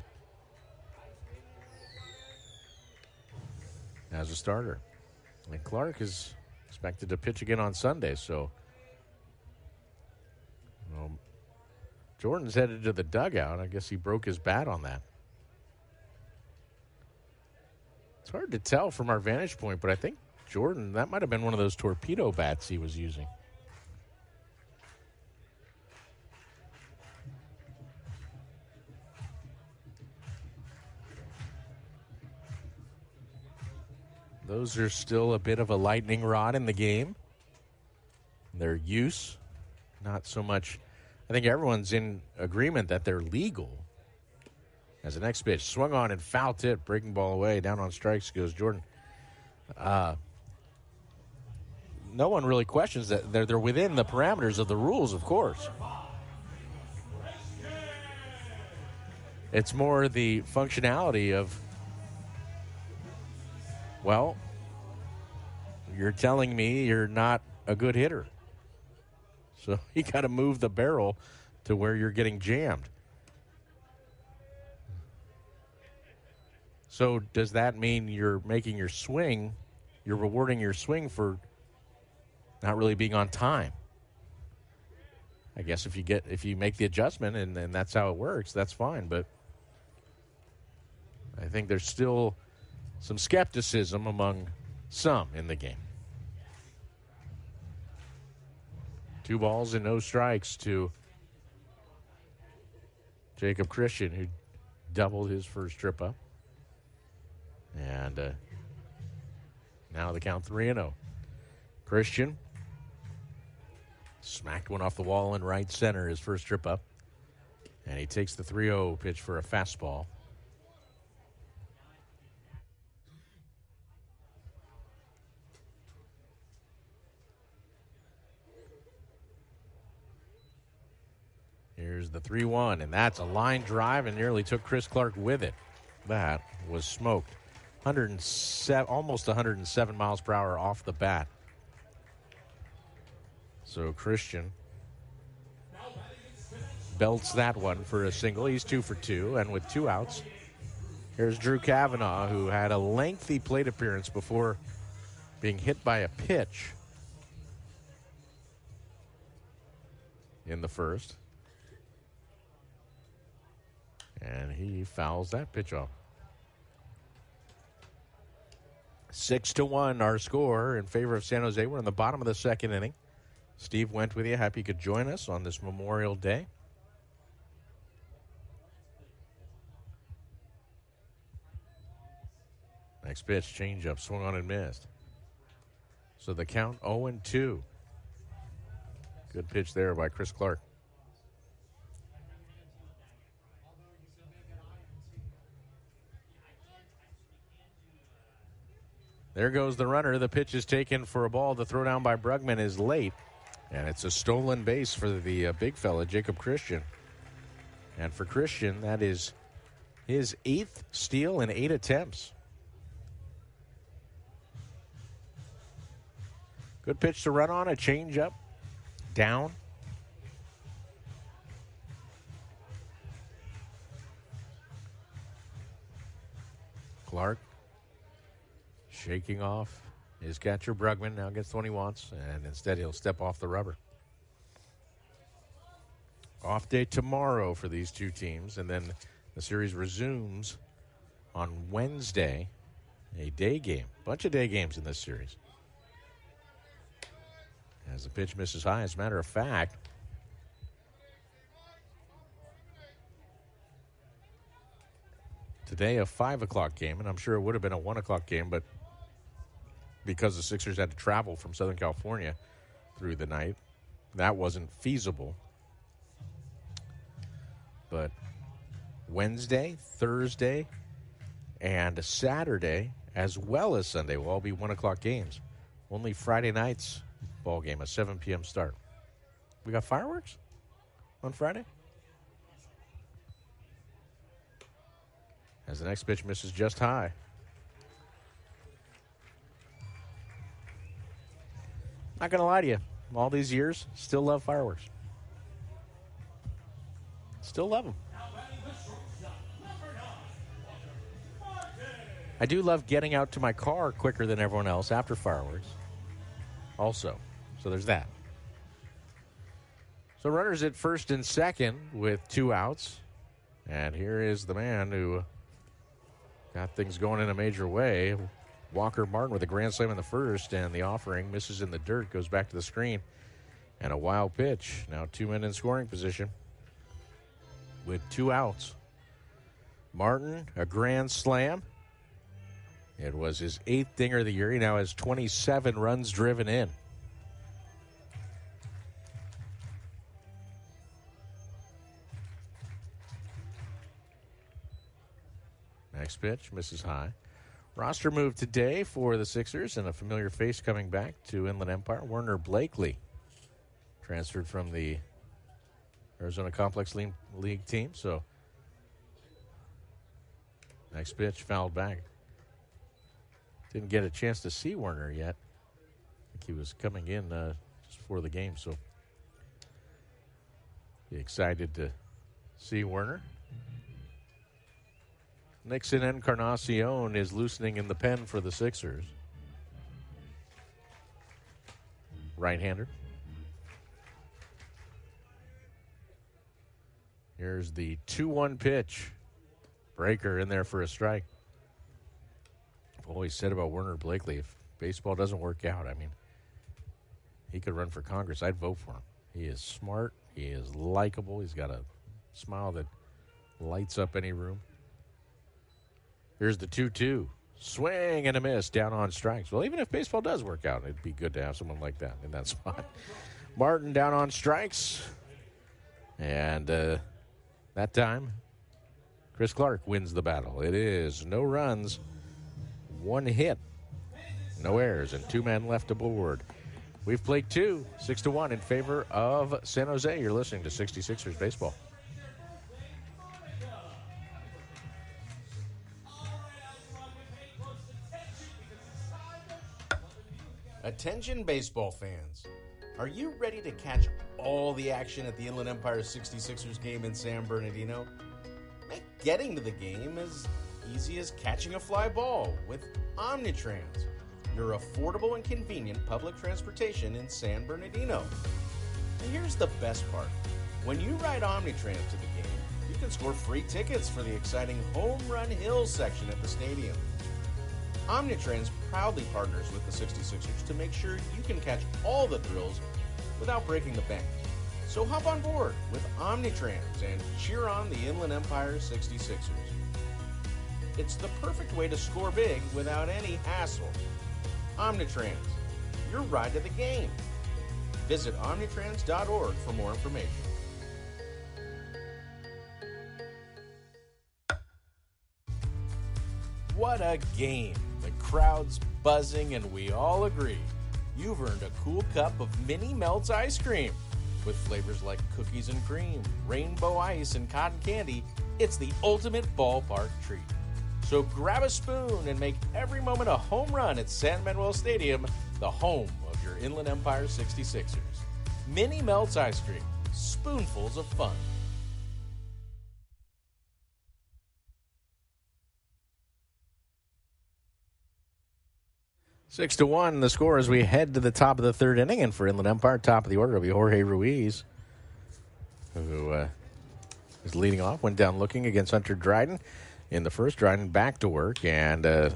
as a starter. And Clark is expected to pitch again on Sunday, so Jordan's headed to the dugout. I guess he broke his bat on that. It's hard to tell from our vantage point, but I think Jordan, that might have been one of those torpedo bats he was using. Those are still a bit of a lightning rod in the game. Their use, not so much. I think everyone's in agreement that they're legal. As the next pitch swung on and foul tip, breaking ball away. Down on strikes goes Jordan. No one really questions that they're within the parameters of the rules, of course. It's more the functionality of, well, you're telling me you're not a good hitter. So you got to move the barrel to where you're getting jammed. So does that mean you're making your swing, you're rewarding your swing for not really being on time? I guess if you make the adjustment and that's how it works, that's fine. But I think there's still some skepticism among some in the game. 2 balls and no strikes to Jacob Christian, who doubled his first trip up. And now the count 3-0. Christian smacked one off the wall in right center, his first trip up. And he takes the 3-0 pitch for a fastball. Here's the 3-1, and that's a line drive and nearly took Chris Clark with it. That was smoked. Almost 107 miles per hour off the bat. So Christian belts that one for a single. He's 2 for 2, and with 2 outs, here's Drew Cavanaugh, who had a lengthy plate appearance before being hit by a pitch in the first. And he fouls that pitch off. 6-1 our score in favor of San Jose. We're in the bottom of the second inning. Steve went with you. Happy you could join us on this Memorial Day. Next pitch, changeup, swung on and missed. So the count 0-2. Good pitch there by Chris Clark. There goes the runner. The pitch is taken for a ball. The throw down by Brugman is late. And it's a stolen base for the big fella, Jacob Christian. And for Christian, that is his 8th steal in 8 attempts. Good pitch to run on, a changeup. Down. Clark shaking off his catcher, Brugman. Now gets the one he wants, and instead he'll step off the rubber. Off day tomorrow for these two teams, and then the series resumes on Wednesday, a day game. Bunch of day games in this series. As the pitch misses high, as a matter of fact, today a 5 o'clock game, and I'm sure it would have been a 1 o'clock game, but because the Sixers had to travel from Southern California through the night, that wasn't feasible. But Wednesday, Thursday, and Saturday, as well as Sunday, will all be 1 o'clock games. Only Friday night's ball game, a 7 p.m. start. We got fireworks on Friday? As the next pitch misses just high. Not going to lie to you. All these years, still love fireworks. Still love them. I do love getting out to my car quicker than everyone else after fireworks. Also. So there's that. So runners at first and second with 2 outs. And here is the man who got things going in a major way. Walker Martin with a grand slam in the first, and the offering misses in the dirt, goes back to the screen. And a wild pitch. Now 2 men in scoring position with 2 outs. Martin, a grand slam. It was his 8th dinger of the year. He now has 27 runs driven in. Next pitch, misses high. Roster move today for the Sixers, and a familiar face coming back to Inland Empire. Werner Blakely, transferred from the Arizona Complex League team. So, next pitch, fouled back. Didn't get a chance to see Werner yet. I think he was coming in just before the game, so be excited to see Werner. Nixon Encarnacion is loosening in the pen for the Sixers. Right-hander. Here's the 2-1 pitch. Breaker in there for a strike. I've always said about Werner Blakely, if baseball doesn't work out, I mean, he could run for Congress. I'd vote for him. He is smart. He is likable. He's got a smile that lights up any room. Here's the 2-2. Swing and a miss down on strikes. Well, even if baseball does work out, it'd be good to have someone like that in that spot. Martin down on strikes. And that time, Chris Clark wins the battle. It is no runs, 1 hit, no errors, and 2 men left aboard. We've played 2, 6-1 in favor of San Jose. You're listening to 66ers Baseball. Attention baseball fans. Are you ready to catch all the action at the Inland Empire 66ers game in San Bernardino? Make getting to the game as easy as catching a fly ball with Omnitrans, your affordable and convenient public transportation in San Bernardino. And here's the best part. When you ride Omnitrans to the game, you can score free tickets for the exciting Home Run Hills section at the stadium. Omnitrans proudly partners with the 66ers to make sure you can catch all the thrills without breaking the bank. So hop on board with Omnitrans and cheer on the Inland Empire 66ers. It's the perfect way to score big without any hassle. Omnitrans, your ride to the game. Visit omnitrans.org for more information. What a game. The crowd's buzzing and we all agree. You've earned a cool cup of Mini Melts ice cream. With flavors like cookies and cream, rainbow ice, and cotton candy, it's the ultimate ballpark treat. So grab a spoon and make every moment a home run at San Manuel Stadium, the home of your Inland Empire 66ers. Mini Melts ice cream, spoonfuls of fun. 6-1, the score as we head to the top of the third inning. And for Inland Empire, top of the order will be Jorge Ruiz. who is leading off, went down looking against Hunter Dryden in the first. Dryden back to work, and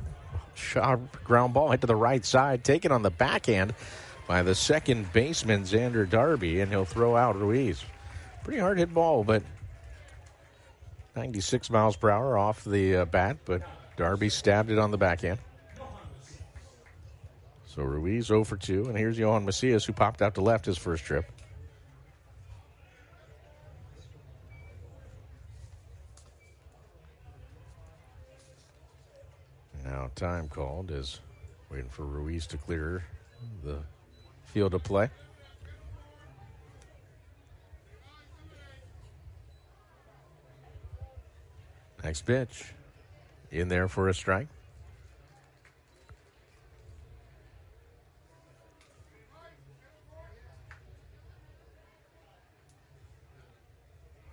sharp ground ball hit to the right side, taken on the backhand by the second baseman, Xander Darby, and he'll throw out Ruiz. Pretty hard hit ball, but 96 miles per hour off the bat, but Darby stabbed it on the backhand. So Ruiz 0 for 2, and here's Yohan Macias, who popped out to left his first trip. Now time called is waiting for Ruiz to clear the field of play. Next pitch. In there for a strike.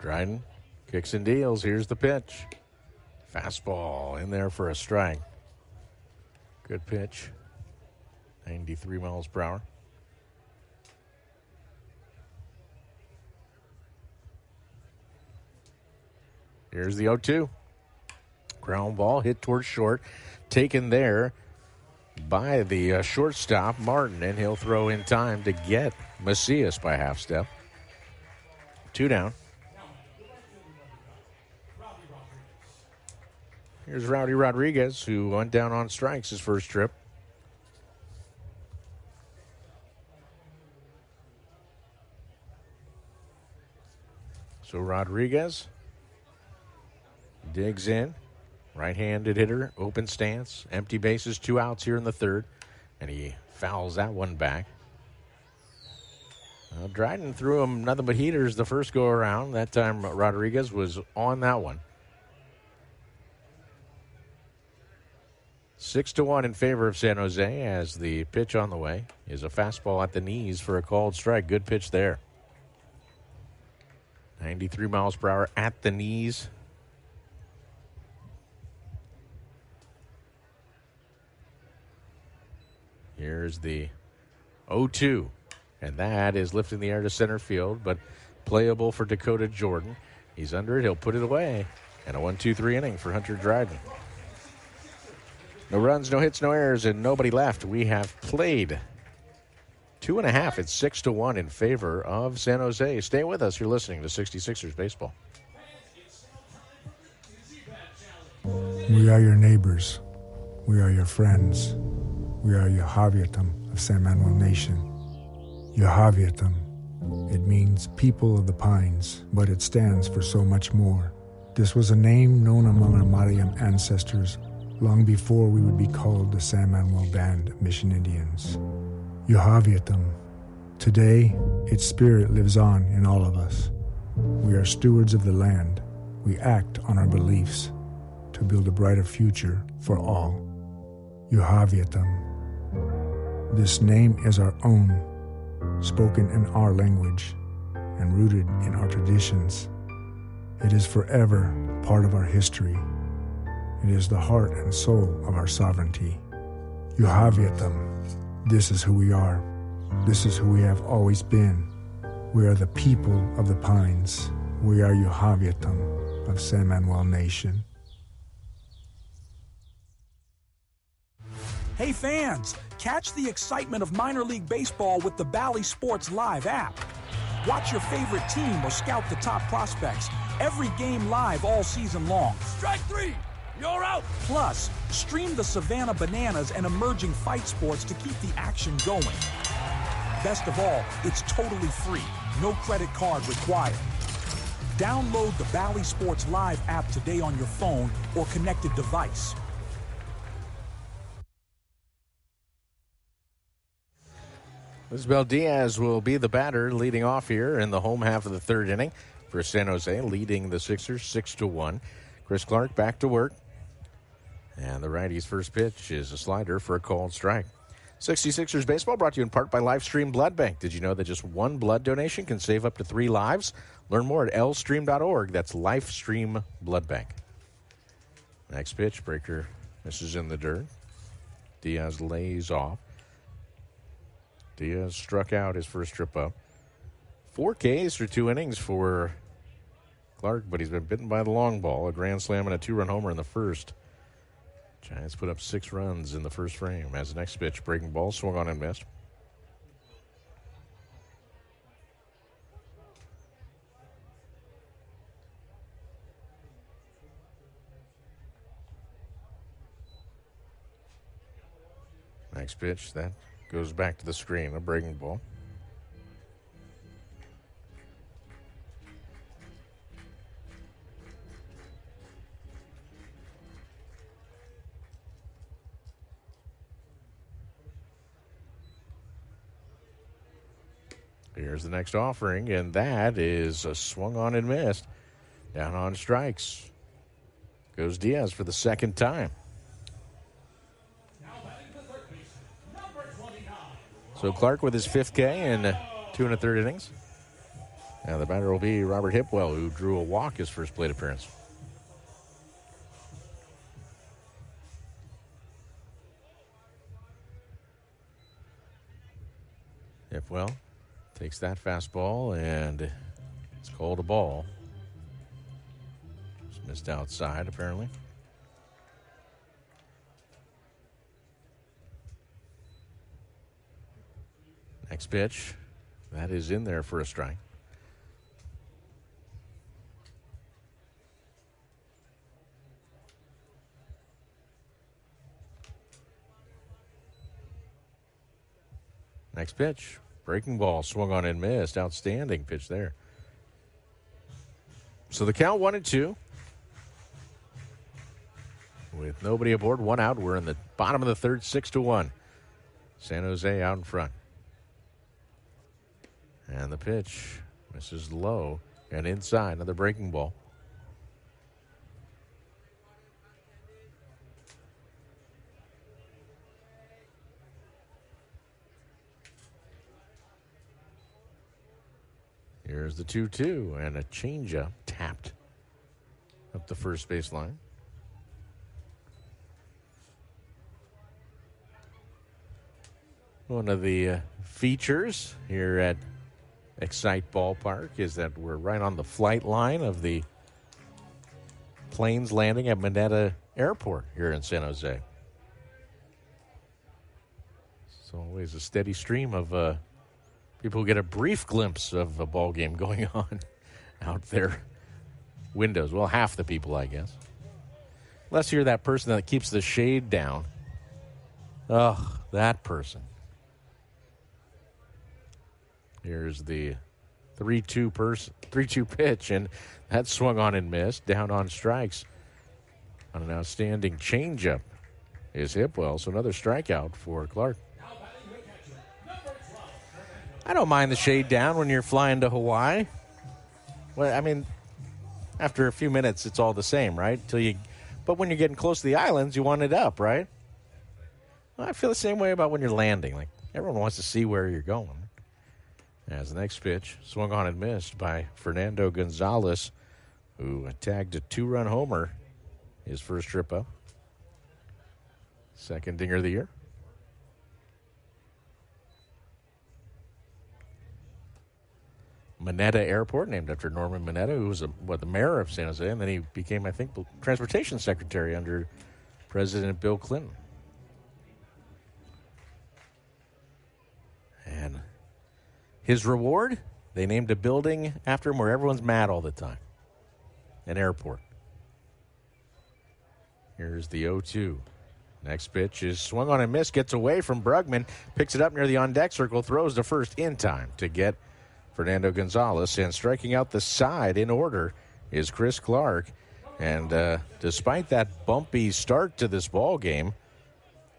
Dryden kicks and deals. Here's the pitch. Fastball in there for a strike. Good pitch. 93 miles per hour. Here's the 0-2. Ground ball hit towards short. Taken there by the shortstop, Martin, and he'll throw in time to get Macias by half step. 2 down. Here's Rowdy Rodriguez, who went down on strikes his first trip. So Rodriguez digs in. Right-handed hitter, open stance, empty bases, 2 outs here in the third, and he fouls that one back. Dryden threw him nothing but heaters the first go-around. That time Rodriguez was on that one. 6-1 in favor of San Jose as the pitch on the way is a fastball at the knees for a called strike. Good pitch there. 93 miles per hour at the knees. Here's the 0-2, and that is lifting the air to center field, but playable for Dakota Jordan. He's under it. He'll put it away, and a 1-2-3 inning for Hunter Dryden. No runs, no hits, no errors, and nobody left. We have played 2.5. It's 6-1 in favor of San Jose. Stay with us. You're listening to 66ers Baseball. We are your neighbors. We are your friends. We are Yahaviatam of San Manuel Nation. Yahaviatam. It means people of the pines, but it stands for so much more. This was a name known among our Mariam ancestors long before we would be called the San Manuel Band of Mission Indians. Yahaviatam. Today, its spirit lives on in all of us. We are stewards of the land. We act on our beliefs to build a brighter future for all. Yahaviatam. This name is our own, spoken in our language and rooted in our traditions. It is forever part of our history. It is the heart and soul of our sovereignty. Yahaviatam. This is who we are. This is who we have always been. We are the people of the pines. We are Yahaviatam of San Manuel Nation. Hey fans, catch the excitement of minor league baseball with the Bally Sports Live app. Watch your favorite team or scout the top prospects. Every game live all season long. Strike 3! You're out! Plus, stream the Savannah Bananas and emerging fight sports to keep the action going. Best of all, it's totally free. No credit card required. Download the Bally Sports Live app today on your phone or connected device. Isabel Diaz will be the batter leading off here in the home half of the third inning for San Jose, leading the Sixers 6-1. Chris Clark back to work. And the righty's first pitch is a slider for a called strike. 66ers Baseball brought to you in part by Lifestream Blood Bank. Did you know that just one blood donation can save up to 3 lives? Learn more at lstream.org. That's Lifestream Blood Bank. Next pitch, breaker. This is in the dirt. Diaz lays off. Diaz struck out his first trip up. 4 Ks for 2 innings for Clark, but he's been bitten by the long ball. A grand slam and a 2-run homer in the first. Giants put up 6 runs in the first frame. As the next pitch, breaking ball, swung on and missed. Next pitch, that goes back to the screen, a breaking ball. Here's the next offering, and that is a swung on and missed. Down on strikes. Goes Diaz for the second time. So Clark with his 5th K in 2 1/3 innings. Now the batter will be Robert Hipwell, who drew a walk his first plate appearance. Hipwell takes that fastball, and it's called a ball. Just missed outside, apparently. Next pitch, that is in there for a strike. Next pitch, breaking ball, swung on and missed. Outstanding pitch there. So the count 1-2. With nobody aboard, 1 out. We're in the bottom of the third, 6-1. San Jose out in front. And the pitch misses low and inside. Another breaking ball. Here's the 2-2 and a changeup tapped up the first base line. One of the features here at Excite Ballpark is that we're right on the flight line of the planes landing at Mineta Airport here in San Jose. It's always a steady stream of people who get a brief glimpse of a ball game going on out their windows. Well, half the people, I guess. Unless you're that person that keeps the shade down. Ugh, that person. Here's the 3-2 pitch, and that swung on and missed. Down on strikes on an outstanding changeup is Hipwell. So another strikeout for Clark. I don't mind the shade down when you're flying to Hawaii. Well, I mean, after a few minutes, it's all the same, right? But when you're getting close to the islands, you want it up, right? Well, I feel the same way about when you're landing. Like, everyone wants to see where you're going. As the next pitch, swung on and missed by Fernando Gonzalez, who tagged a 2-run homer his first trip up. Second dinger of the year. Mineta Airport, named after Norman Mineta, who was the mayor of San Jose, and then he became, I think, transportation secretary under President Bill Clinton. And his reward, they named a building after him where everyone's mad all the time. An airport. Here's the 0-2. Next pitch is swung on and missed, gets away from Brugman, picks it up near the on-deck circle, throws to first in time to get Fernando Gonzalez, and striking out the side in order is Chris Clark. And despite that bumpy start to this ball game,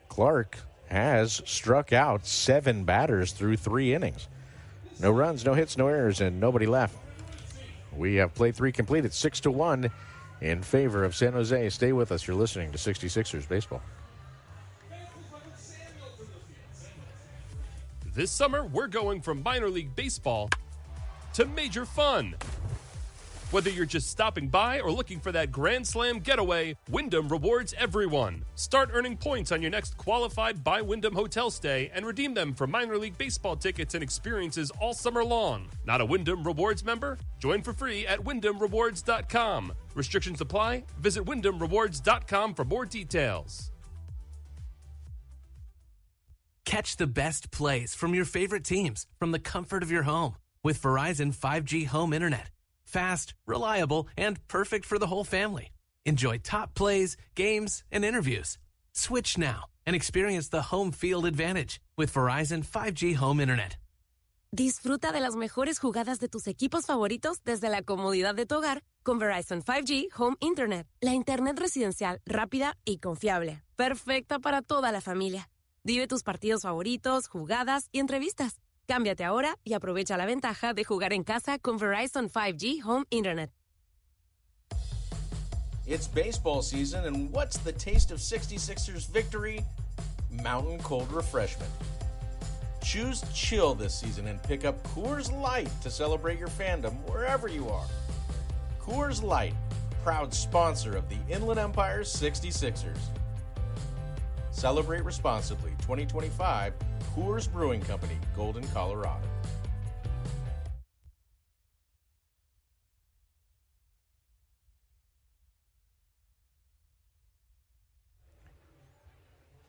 Clark has struck out 7 batters through 3 innings. No runs, no hits, no errors, and nobody left. We have play 3 complete. It's 6-1 in favor of San Jose. Stay with us. You're listening to 66ers Baseball. This summer, we're going from minor league baseball to major fun. Whether you're just stopping by or looking for that Grand Slam getaway, Wyndham rewards everyone. Start earning points on your next qualified by Wyndham hotel stay and redeem them for minor league baseball tickets and experiences all summer long. Not a Wyndham Rewards member? Join for free at WyndhamRewards.com. Restrictions apply. Visit WyndhamRewards.com for more details. Catch the best plays from your favorite teams from the comfort of your home with Verizon 5G home internet. Fast, reliable, and perfect for the whole family. Enjoy top plays, games, and interviews. Switch now and experience the home field advantage with Verizon 5G home internet. Disfruta de las mejores jugadas de tus equipos favoritos desde la comodidad de tu hogar con Verizon 5G Home Internet. La internet residencial rápida y confiable. Perfecta para toda la familia. Vive tus partidos favoritos, jugadas y entrevistas. Cámbiate ahora y aprovecha la ventaja de jugar en casa con Verizon 5G Home Internet. It's baseball season, and what's the taste of 66ers victory? Mountain cold refreshment. Choose chill this season and pick up Coors Light to celebrate your fandom wherever you are. Coors Light, proud sponsor of the Inland Empire 66ers. Celebrate responsibly. 2025 Coors Brewing Company, Golden, Colorado.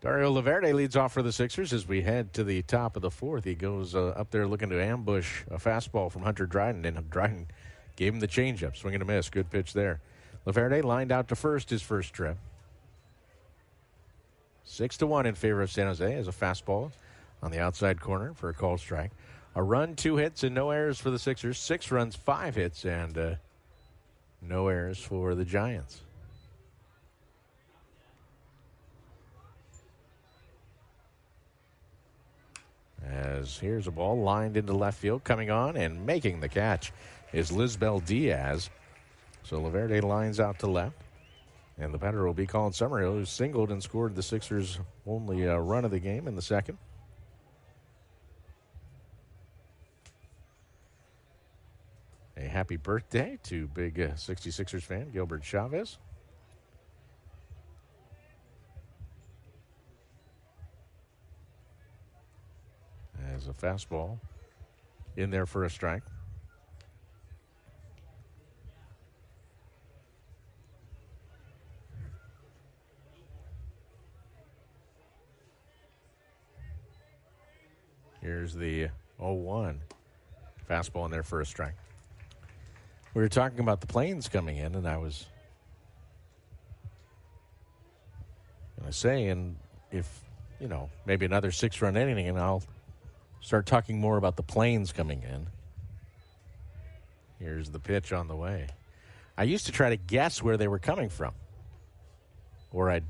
Dario Laverde leads off for the Sixers as we head to the top of the fourth. He goes up there looking to ambush a fastball from Hunter Dryden, and Dryden gave him the changeup. Swing and a miss. Good pitch there. Laverde lined out to first his first trip. 6-1 in favor of San Jose as a fastball on the outside corner for a called strike. A run, 2 hits, and no errors for the Sixers. 6 runs, 5 hits, and no errors for the Giants. As here's a ball lined into left field. Coming on and making the catch is Lisbel Diaz. So Laverde lines out to left. And the batter will be Colin Summerhill, who singled and scored the Sixers' only run of the game in the second. A happy birthday to big 66ers fan Gilbert Chavez. As a fastball in there for a strike. Here's the 0-1. Fastball in there for a strike. We were talking about the planes coming in, and I was going to say, and if, maybe another 6-run inning, and I'll start talking more about the planes coming in. Here's the pitch on the way. I used to try to guess where they were coming from. Or I'd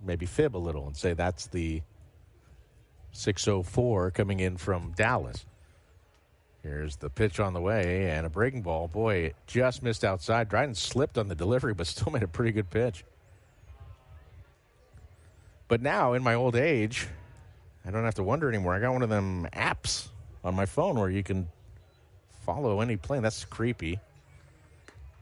maybe fib a little and say that's the 604 coming in from Dallas. Here's the pitch on the way and a breaking ball. Boy, it just missed outside. Dryden slipped on the delivery, but still made a pretty good pitch. But now, in my old age, I don't have to wonder anymore. I got one of them apps on my phone where you can follow any plane. That's creepy.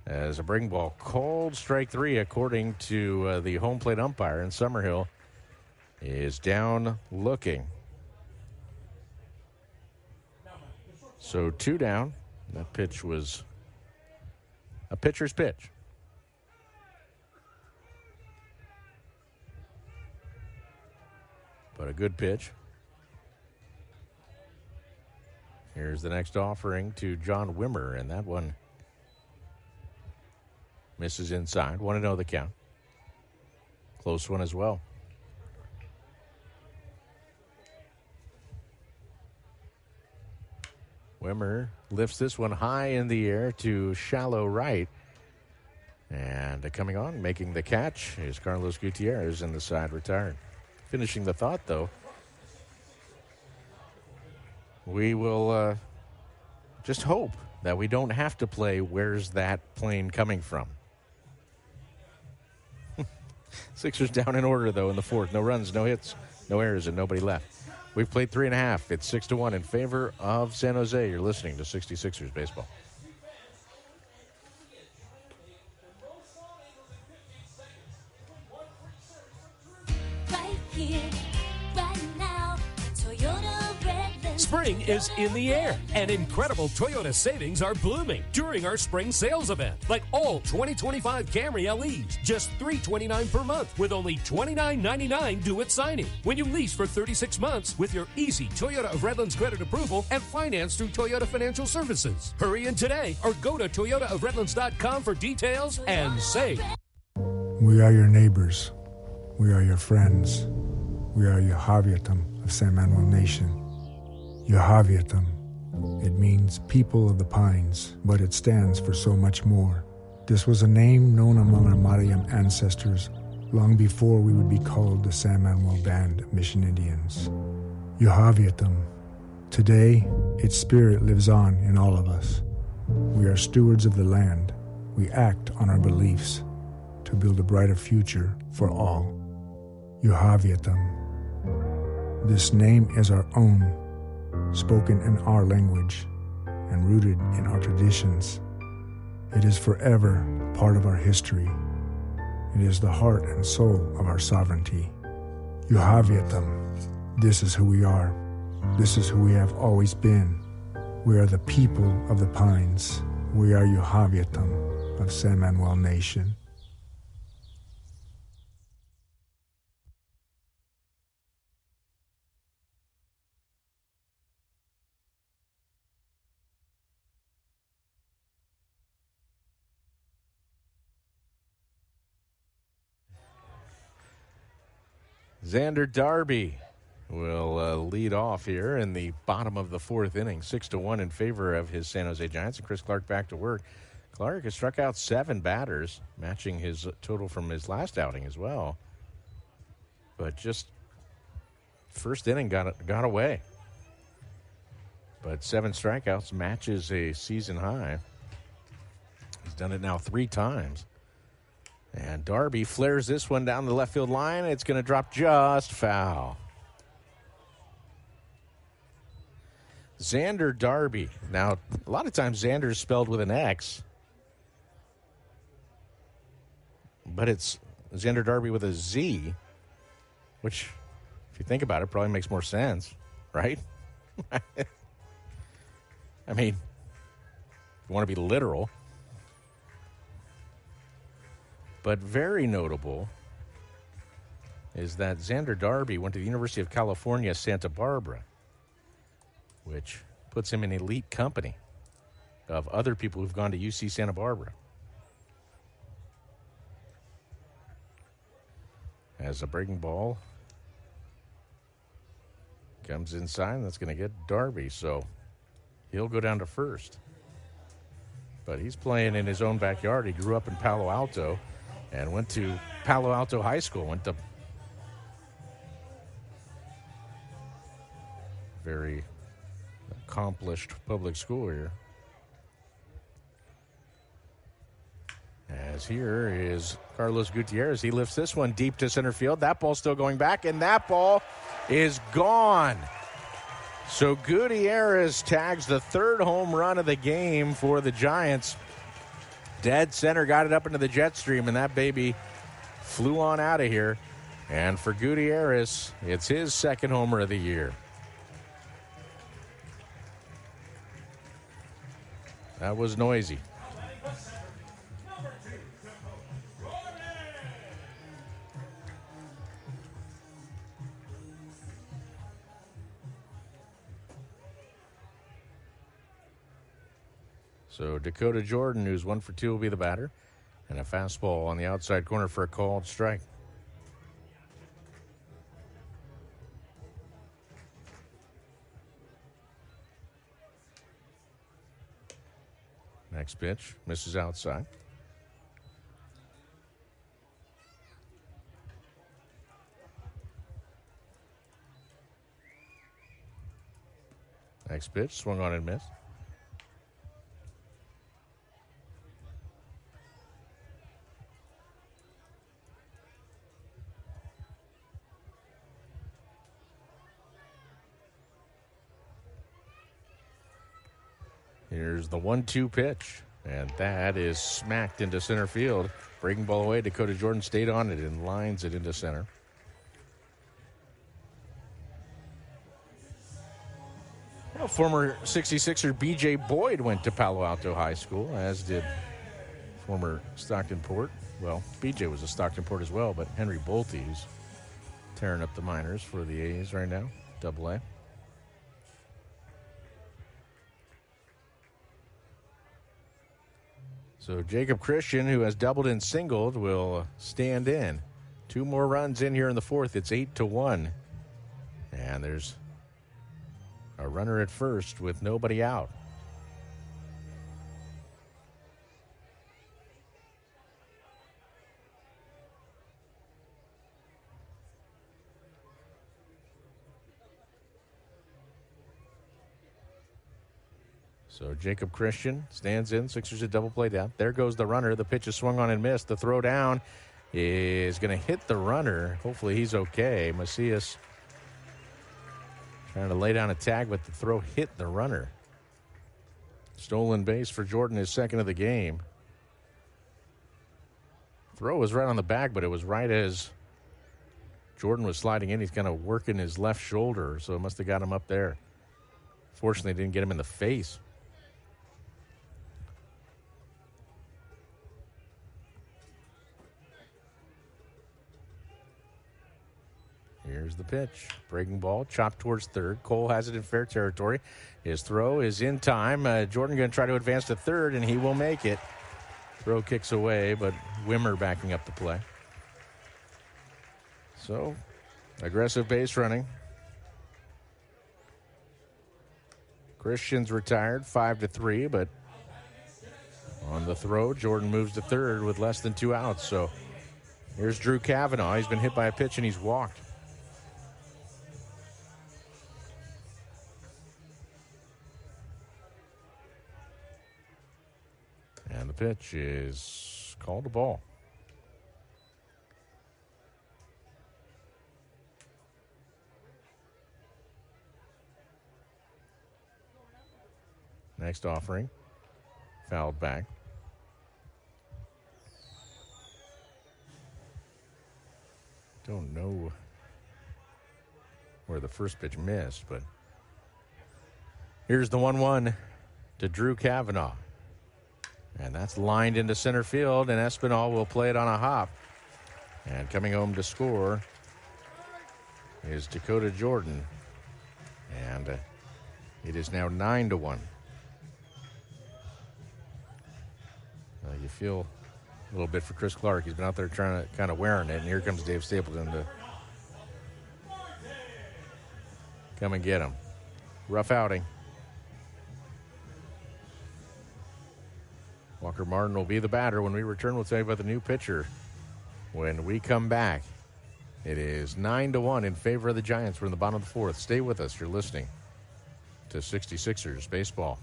As a breaking ball, called strike 3 according to the home plate umpire, and Summerhill is down looking. So 2 down. That pitch was a pitcher's pitch. But a good pitch. Here's the next offering to John Wimmer, and that one misses inside. 1-0 the count. Close one as well. Wimmer lifts this one high in the air to shallow right. And coming on, making the catch is Carlos Gutierrez, in the side retired. Finishing the thought, though, we will just hope that we don't have to play Where's That Plane Coming From? Sixers down in order, though, in the fourth. No runs, no hits, no errors, and nobody left. We've played 3.5. It's 6-1 in favor of San Jose. You're listening to 66ers Baseball. Spring is in the air, and incredible Toyota savings are blooming during our spring sales event. Like all 2025 Camry LEs, just $329 per month with only $29.99 due at signing. When you lease for 36 months with your easy Toyota of Redlands credit approval and finance through Toyota Financial Services. Hurry in today or go to toyotaofredlands.com for details and save. We are your neighbors. We are your friends. We are Yahaviatam of San Manuel Nation. Yahaviatam. It means people of the pines, but it stands for so much more. This was a name known among our Mariam ancestors long before we would be called the San Manuel Band of Mission Indians. Yahaviatam. Today, its spirit lives on in all of us. We are stewards of the land. We act on our beliefs to build a brighter future for all. Yahaviatam. This name is our own, spoken in our language and rooted in our traditions. It is forever part of our history. It is the heart and soul of our sovereignty. Yahaviatam. This is who we are. This is who we have always been. We are the people of the pines. We are Yahaviatam of San Manuel Nation. Xander Darby will lead off here in the bottom of the fourth inning, 6-1 in favor of his San Jose Giants. And Chris Clark back to work. Clark has struck out 7 batters, matching his total from his last outing as well. But just first inning got away. But 7 strikeouts matches a season high. He's done it now 3 times. And Darby flares this one down the left field line. It's going to drop just foul. Xander Darby. Now, a lot of times Xander is spelled with an X. But it's Xander Darby with a Z, which, if you think about it, probably makes more sense, right? I mean, if you want to be literal. But very notable is that Xander Darby went to the University of California, Santa Barbara, which puts him in elite company of other people who've gone to UC Santa Barbara. As a breaking ball comes inside, that's going to get Darby, so he'll go down to first. But he's playing in his own backyard. He grew up in Palo Alto and went to Palo Alto High School, went to very accomplished public school here. As here is Carlos Gutierrez. He lifts this one deep to center field. That ball's still going back, and that ball is gone. So Gutierrez tags the 3rd home run of the game for the Giants. Dead center got it up into the jet stream, and that baby flew on out of here. And for Gutierrez, it's his 2nd homer of the year. That was noisy. So Dakota Jordan, who's 1 for 2, will be the batter. And a fastball on the outside corner for a called strike. Next pitch, misses outside. Next pitch, swung on and missed. Here's the 1-2 pitch, and that is smacked into center field. Breaking ball away. Dakota Jordan stayed on it and lines it into center. former 66er B.J. Boyd went to Palo Alto High School, as did former Stockton Port. Well, B.J. was a Stockton Port as well, but Henry Bolte, who's tearing up the minors for the A's right now, Double-A. So Jacob Christian, who has doubled and singled, will stand in. 2 more runs in here in the fourth. It's 8-1. And there's a runner at first with nobody out. So Jacob Christian stands in. Sixers a double play down. There goes the runner. The pitch is swung on and missed. The throw down is going to hit the runner. Hopefully he's okay. Macias trying to lay down a tag, but the throw hit the runner. Stolen base for Jordan, his second of the game. Throw was right on the bag, but it was right as Jordan was sliding in. He's kind of working his left shoulder, so it must have got him up there. Fortunately, didn't get him in the face. Here's the pitch. Breaking ball, chopped towards third. Cole has it in fair territory. His throw is in time. Jordan going to try to advance to third, and he will make it. Throw kicks away, but Wimmer backing up the play. So, aggressive base running. Christian's retired, 5-3, but on the throw, Jordan moves to third with less than 2 outs. So, here's Drew Kavanaugh. He's been hit by a pitch, and he's walked. And the pitch is called a ball. Next offering, fouled back. Don't know where the first pitch missed, but here's the 1-1 to Drew Kavanaugh. And that's lined into center field, and Espinal will play it on a hop. And coming home to score is Dakota Jordan. And it is now 9-1. You feel a little bit for Chris Clark. He's been out there trying to kind of wearing it, and here comes Dave Stapleton to come and get him. Rough outing. Walker Martin will be the batter. When we return, we'll tell you about the new pitcher. When we come back, it is 9-1 in favor of the Giants. We're in the bottom of the fourth. Stay with us. You're listening to 66ers Baseball.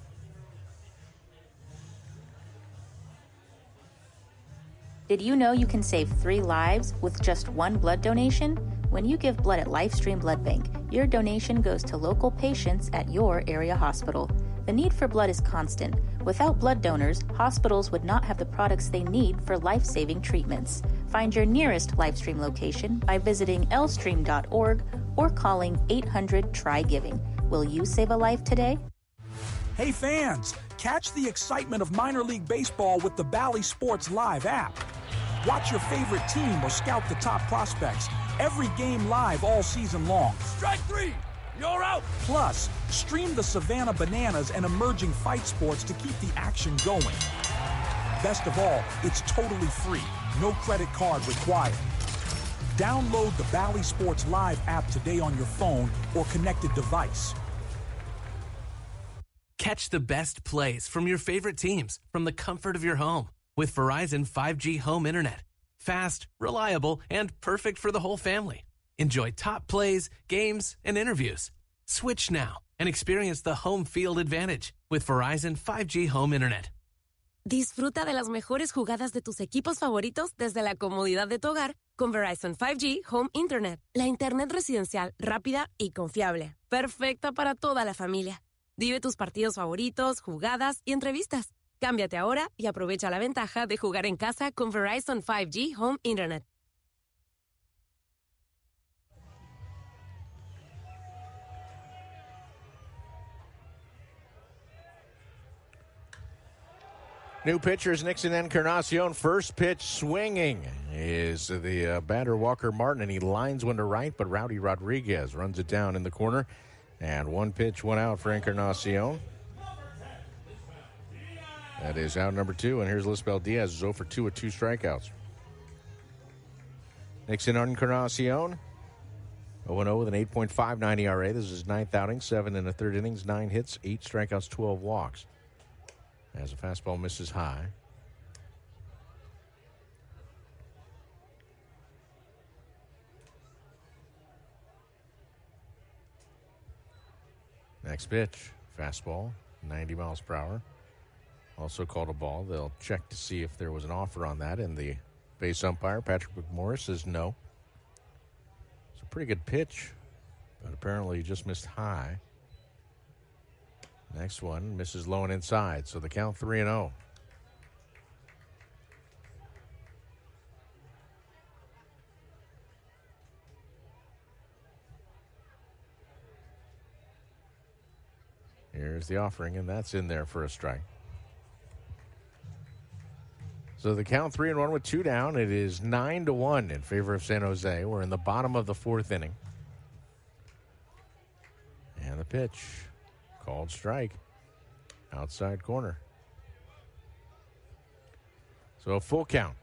Did you know you can save 3 lives with just 1 blood donation? When you give blood at LifeStream Blood Bank, your donation goes to local patients at your area hospital. The need for blood is constant. Without blood donors, hospitals would not have the products they need for life-saving treatments. Find your nearest LifeStream location by visiting lstream.org or calling 800-TRY-GIVING. Will you save a life today? Hey fans, catch the excitement of minor league baseball with the Bally Sports Live app. Watch your favorite team or scout the top prospects. Every game live all season long. Strike 3! You're out! Plus, stream the Savannah Bananas and emerging fight sports to keep the action going. Best of all, it's totally free. No credit card required. Download the Bally Sports Live app today on your phone or connected device. Catch the best plays from your favorite teams from the comfort of your home with Verizon 5G Home Internet. Fast, reliable, and perfect for the whole family. Enjoy top plays, games, and interviews. Switch now and experience the home field advantage with Verizon 5G Home Internet. Disfruta de las mejores jugadas de tus equipos favoritos desde la comodidad de tu hogar con Verizon 5G Home Internet. La internet residencial rápida y confiable. Perfecta para toda la familia. Vive tus partidos favoritos, jugadas y entrevistas. Cámbiate ahora y aprovecha la ventaja de jugar en casa con Verizon 5G Home Internet. New pitchers, Nixon Encarnacion. First pitch swinging is the batter Walker Martin, and he lines one to right, but Rowdy Rodriguez runs it down in the corner. And one pitch, one out for Encarnacion. That is out number 2, and here's Lisbel Diaz, 0 for 2 with 2 strikeouts. Nixon Encarnacion, 0-0 with an 8.59 ERA. This is his 9th outing, 7 in the 3rd innings, 9 hits, 8 strikeouts, 12 walks. As a fastball misses high. Next pitch, fastball, 90 miles per hour. Also called a ball. They'll check to see if there was an offer on that, and the base umpire, Patrick McMorris, says no. It's a pretty good pitch, but apparently he just missed high. Next one misses low and inside, so the count 3-0. Here's the offering, and that's in there for a strike. So the count 3-1 with 2 down. It is 9-1 in favor of San Jose. We're in the bottom of the 4th inning. And the pitch, called strike, outside corner. So a full count.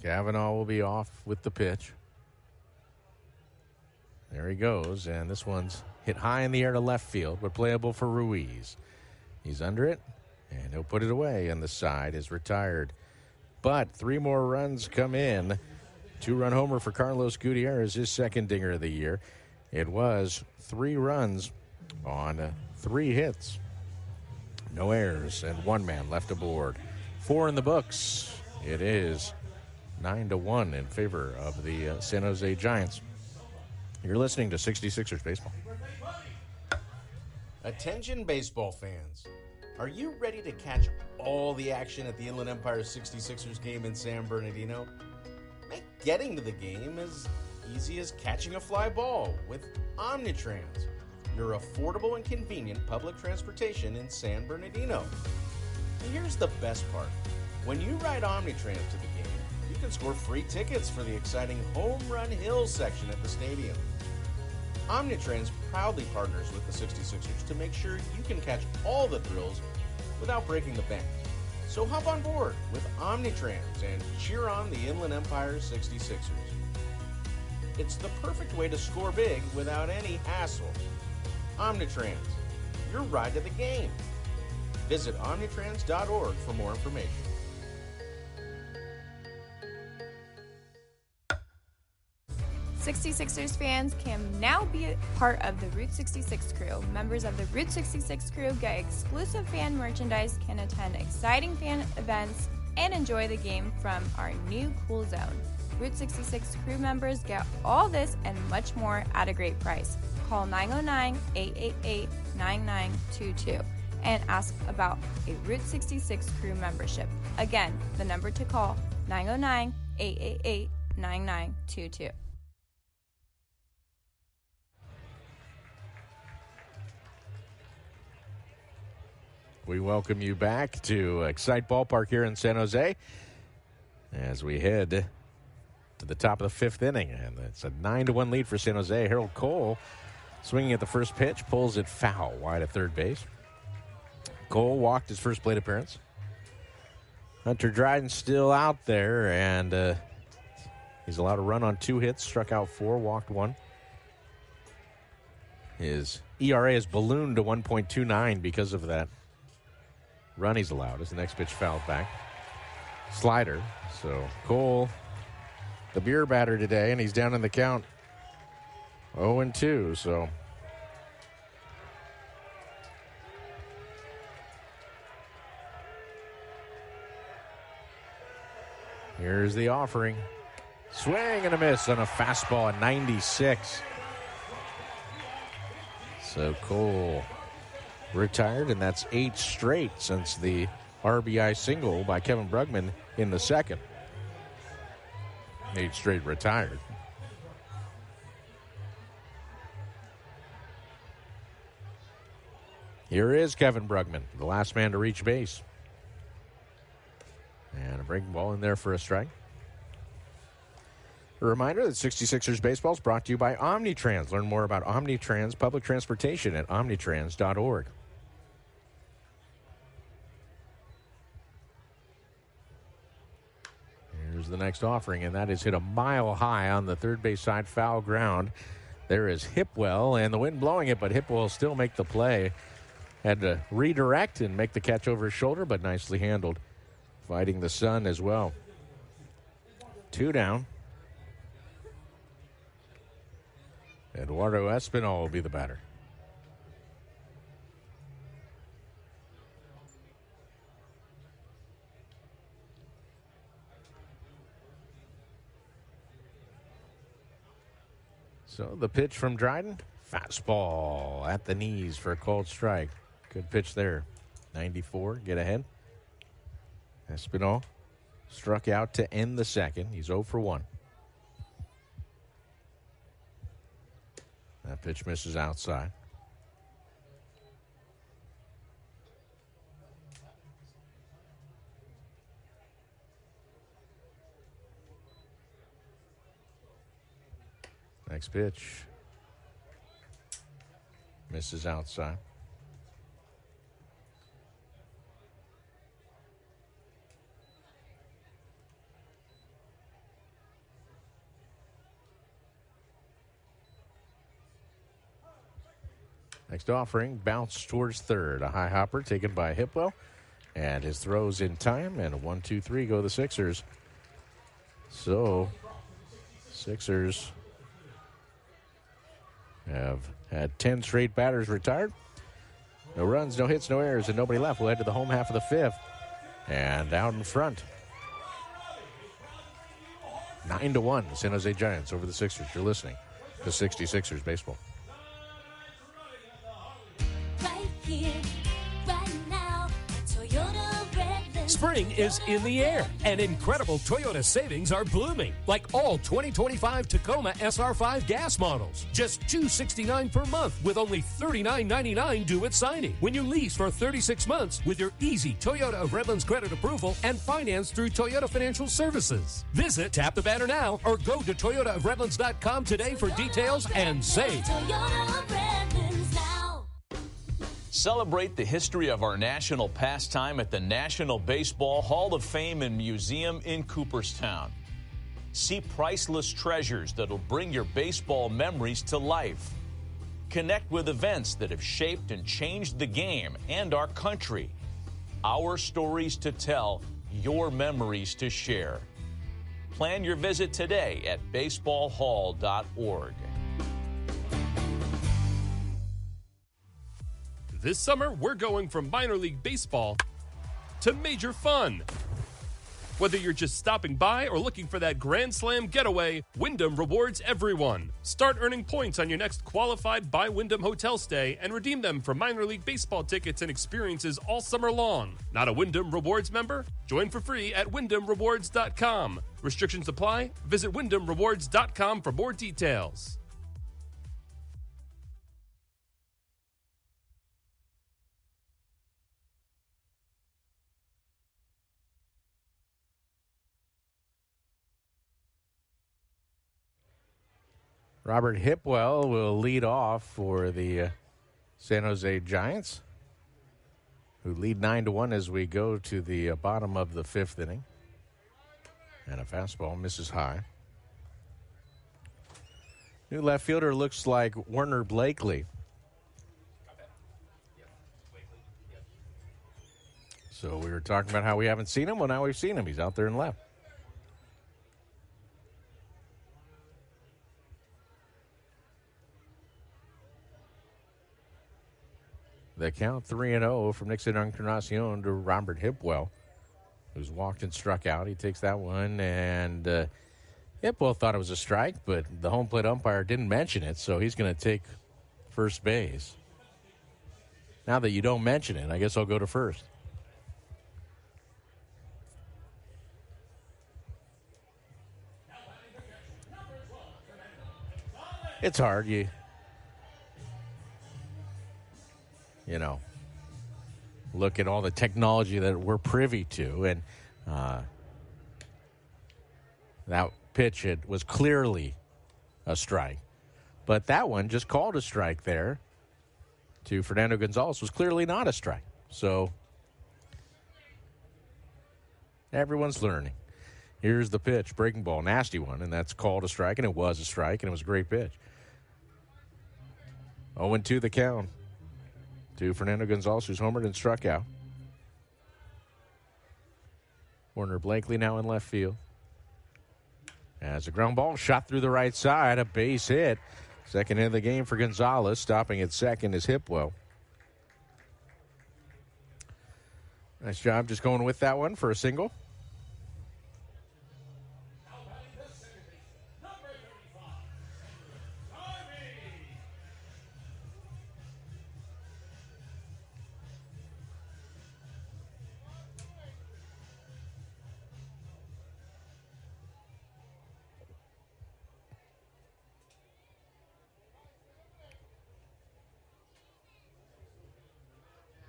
Cavanaugh will be off with the pitch. There he goes, and this one's hit high in the air to left field, but playable for Ruiz. He's under it, and he'll put it away, and the side is retired. But 3 more runs come in. 2-run homer for Carlos Gutierrez, his 2nd dinger of the year. It was 3 runs on 3 hits. No errors, and 1 man left aboard. 4 in the books. It is 9-1 in favor of the San Jose Giants. You're listening to 66ers Baseball. Attention baseball fans. Are you ready to catch all the action at the Inland Empire 66ers game in San Bernardino? Make getting to the game as easy as catching a fly ball with Omnitrans, your affordable and convenient public transportation in San Bernardino. And here's the best part. When you ride Omnitrans to the game, you can score free tickets for the exciting Home Run Hills section at the stadium. Omnitrans proudly partners with the 66ers to make sure you can catch all the thrills without breaking the bank. So hop on board with Omnitrans and cheer on the Inland Empire 66ers. It's the perfect way to score big without any hassle. Omnitrans, your ride to the game. Visit omnitrans.org for more information. '66ers fans can now be part of the Route 66 crew. Members of the Route 66 crew get exclusive fan merchandise, can attend exciting fan events, and enjoy the game from our new cool zone. Route 66 crew members get all this and much more at a great price. Call 909-888-9922 and ask about a Route 66 crew membership. Again, the number to call, 909-888-9922. We welcome you back to Excite Ballpark here in San Jose as we head to the top of the 5th inning. And it's a 9-1 lead for San Jose. Harold Cole swinging at the first pitch, pulls it foul wide at third base. Cole walked his first plate appearance. Hunter Dryden still out there, and he's allowed to run on 2 hits, struck out 4, walked 1. His ERA has ballooned to 1.29 because of that run he's allowed. As the next pitch fouled back. Slider. So Cole, the beer batter today, and he's down in the count 0-2. So here's the offering. Swing and a miss on a fastball at 96. So Cole retired, and that's 8 straight since the RBI single by Kevin Brugman in the 2nd. 8 straight retired. Here is Kevin Brugman, the last man to reach base. And a breaking ball in there for a strike. A reminder that 66ers baseball is brought to you by Omnitrans. Learn more about Omnitrans public transportation at omnitrans.org. Here's the next offering, and that is hit a mile high on the third base side, foul ground. There is Hipwell, and the wind blowing it, but Hipwell will still make the play. Had to redirect and make the catch over his shoulder, but nicely handled. Fighting the sun as well. 2 down. Eduardo Espinal will be the batter. So the pitch from Dryden, fastball at the knees for a called strike. Good pitch there. 94, get ahead. Espinal struck out to end the second. He's 0 for 1. That pitch misses outside. Next pitch. Misses outside. Next offering, bounce towards third. A high hopper taken by Hipwell. And his throw's in time. And a 1-2-3 go the Sixers. So, Sixers have had 10 straight batters retired. No runs, no hits, no errors, and nobody left. We'll head to the home half of the fifth. And out in front. 9-1, the San Jose Giants over the Sixers. You're listening to 66ers baseball. Right here, right now, Toyota Redlands. Spring is in the air, and incredible Toyota savings are blooming, like all 2025 Tacoma SR5 gas models. Just $269 per month with only $39.99 due at signing. When you lease for 36 months with your easy Toyota of Redlands credit approval and finance through Toyota Financial Services. Visit Tap the Banner now or go to toyotaofredlands.com today for details and save. Toyota of Redlands now. Celebrate the history of our national pastime at the National Baseball Hall of Fame and Museum in Cooperstown. See priceless treasures that'll bring your baseball memories to life. Connect with events that have shaped and changed the game and our country. Our stories to tell, your memories to share. Plan your visit today at baseballhall.org. This summer, we're going from minor league baseball to major fun. Whether you're just stopping by or looking for that Grand Slam getaway, Wyndham rewards everyone. Start earning points on your next qualified by Wyndham hotel stay and redeem them for minor league baseball tickets and experiences all summer long. Not a Wyndham Rewards member? Join for free at WyndhamRewards.com. Restrictions apply. Visit WyndhamRewards.com for more details. Robert Hipwell will lead off for the San Jose Giants, who lead 9-1 as we go to the bottom of the fifth inning. And a fastball misses high. New left fielder looks like Werner Blakely. So we were talking about how we haven't seen him. Well, now we've seen him. He's out there in left. The count 3-0 from Nixon Encarnacion to Robert Hipwell, who's walked and struck out. He takes that one, and Hipwell thought it was a strike, but the home plate umpire didn't mention it, so he's going to take first base. Now that you don't mention it, I guess I'll go to first. It's hard. You know, look at all the technology that we're privy to, and that pitch, it was clearly a strike. But that one just called a strike there to Fernando Gonzalez was clearly not a strike. So everyone's learning. Here's the pitch, breaking ball, nasty one, and that's called a strike, and it was a strike, and it was a great pitch. 0-2 the count to Fernando Gonzalez, who's homered and struck out. Warner Blakely now in left field. As a ground ball shot through the right side, a base hit. Second hit of the game for Gonzalez. Stopping at second is Hipwell. Nice job just going with that one for a single.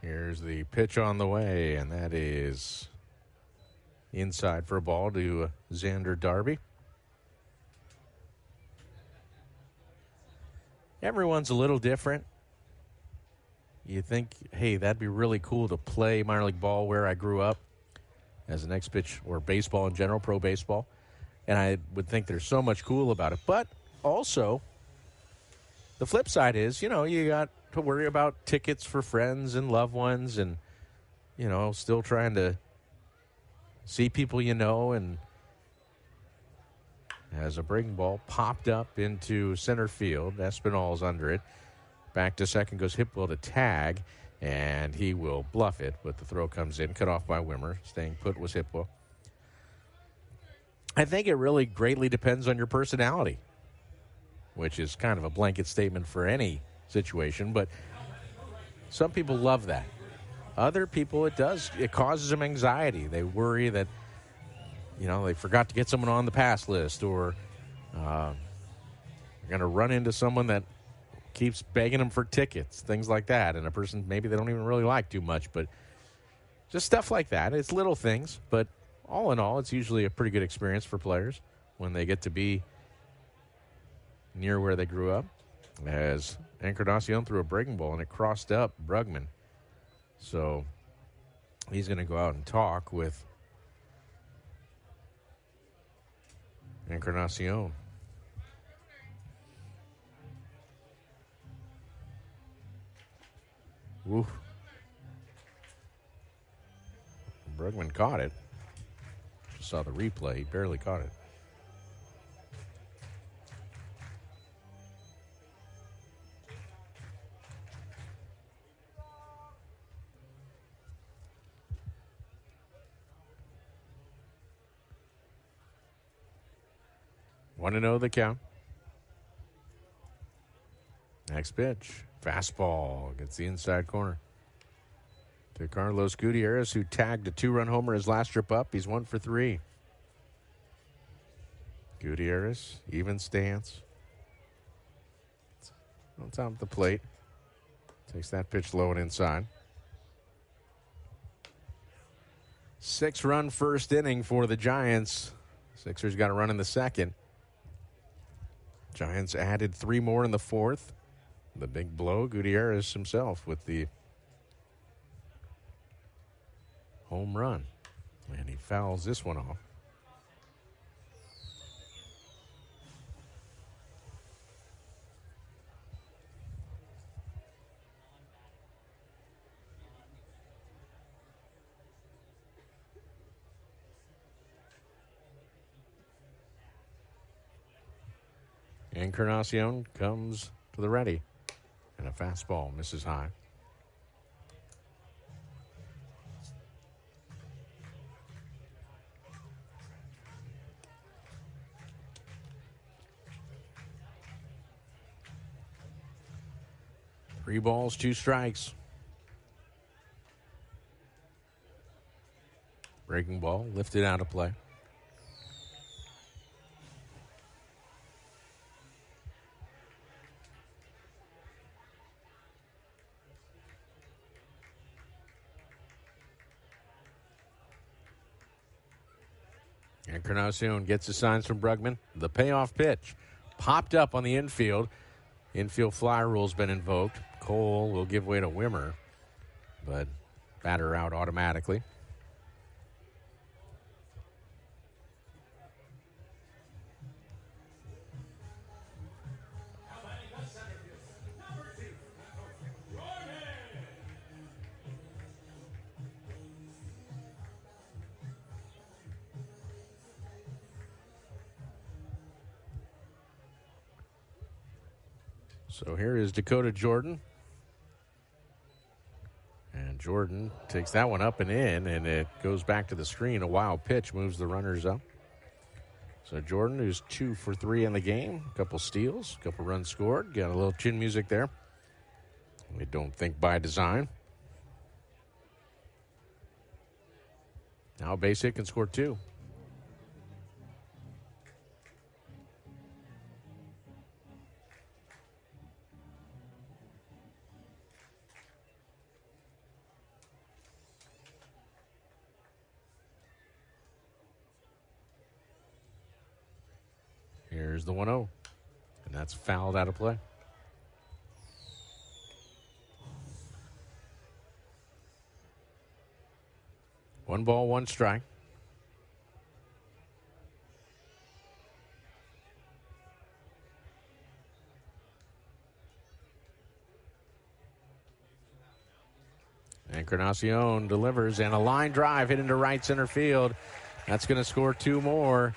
Here's the pitch on the way, and that is inside for a ball to Xander Darby. Everyone's a little different. You think, hey, that'd be really cool to play minor league ball where I grew up as an ex-pitch, or baseball in general, pro baseball. And I would think there's so much cool about it. But also, the flip side is, you got to worry about tickets for friends and loved ones and, still trying to see people and as a breaking ball popped up into center field. Espinal's under it. Back to second goes Hipwell to tag, and he will bluff it, but the throw comes in, cut off by Wimmer. Staying put was Hipwell. I think it really greatly depends on your personality, which is kind of a blanket statement for any situation, but some people love that. Other people, it causes them anxiety. They worry that, they forgot to get someone on the pass list, or they're going to run into someone that keeps begging them for tickets, things like that, and a person maybe they don't even really like too much, but just stuff like that. It's little things, but all in all, it's usually a pretty good experience for players when they get to be near where they grew up. As Encarnacion threw a breaking ball, and it crossed up Brugman. So he's going to go out and talk with Encarnacion. Woo. Brugman caught it. Just saw the replay. He barely caught it. Want to know the count? Next pitch. Fastball. Gets the inside corner. To Carlos Gutierrez, who tagged a 2-run homer his last trip up. He's 1 for 3. Gutierrez, even stance. On top of the plate. Takes that pitch low and inside. 6-run first inning for the Giants. Sixers got a run in the second. Giants added 3 more in the fourth. The big blow, Gutierrez himself with the home run. And he fouls this one off. Encarnacion comes to the ready. And a fastball misses high. Three balls, 2 strikes. Breaking ball, lifted out of play. Encarnacion gets the signs from Brugman. The payoff pitch popped up on the infield. Infield fly rule's been invoked. Cole will give way to Wimmer, but batter out automatically. So here is Dakota Jordan. And Jordan takes that one up and in, and it goes back to the screen. A wild pitch moves the runners up. So Jordan, who's 2 for 3 in the game, a couple steals, a couple runs scored. Got a little chin music there. We don't think by design. Now a base hit can score 2. Here's the 1-0, and that's fouled out of play. One ball, one strike. Encarnacion delivers, and a line drive hit into right center field. That's going to score 2 more.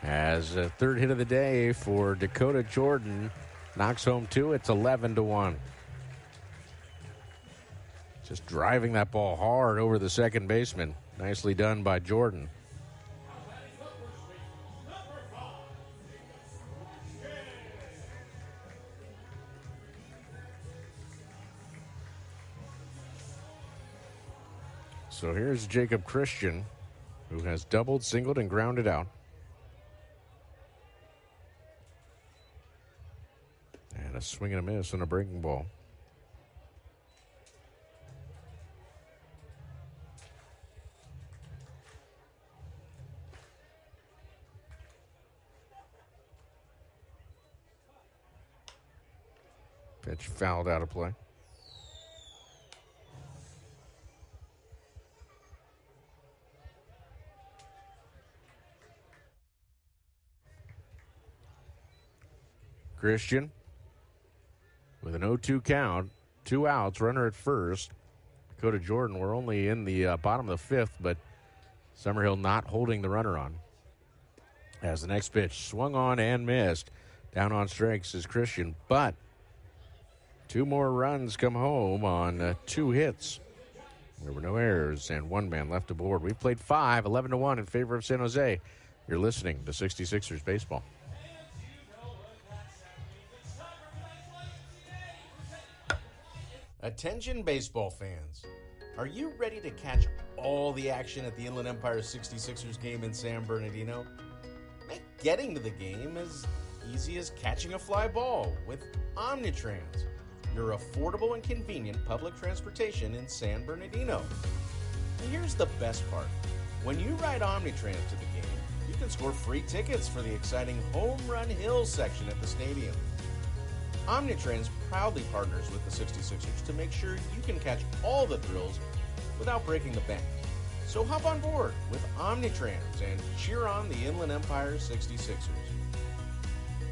As a third hit of the day for Dakota Jordan, knocks home 2. It's 11-1. Just driving that ball hard over the second baseman. Nicely done by Jordan. So here's Jacob Christian, who has doubled, singled, and grounded out. And a swing and a miss on a breaking ball. Pitch fouled out of play. Christian with an 0-2 count, 2 outs, runner at first. Dakota Jordan, we're only in the bottom of the 5th, but Summerhill not holding the runner on. As the next pitch swung on and missed. Down on strikes is Christian, but 2 more runs come home on 2 hits. There were no errors and 1 man left aboard. We played 5, 11-1 in favor of San Jose. You're listening to 66ers Baseball. Attention baseball fans. Are you ready to catch all the action at the Inland Empire 66ers game in San Bernardino? Make getting to the game as easy as catching a fly ball with Omnitrans, your affordable and convenient public transportation in San Bernardino. And here's the best part. When you ride Omnitrans to the game, you can score free tickets for the exciting Home Run Hills section at the stadium. Omnitrans proudly partners with the 66ers to make sure you can catch all the thrills without breaking the bank. So hop on board with Omnitrans and cheer on the Inland Empire 66ers.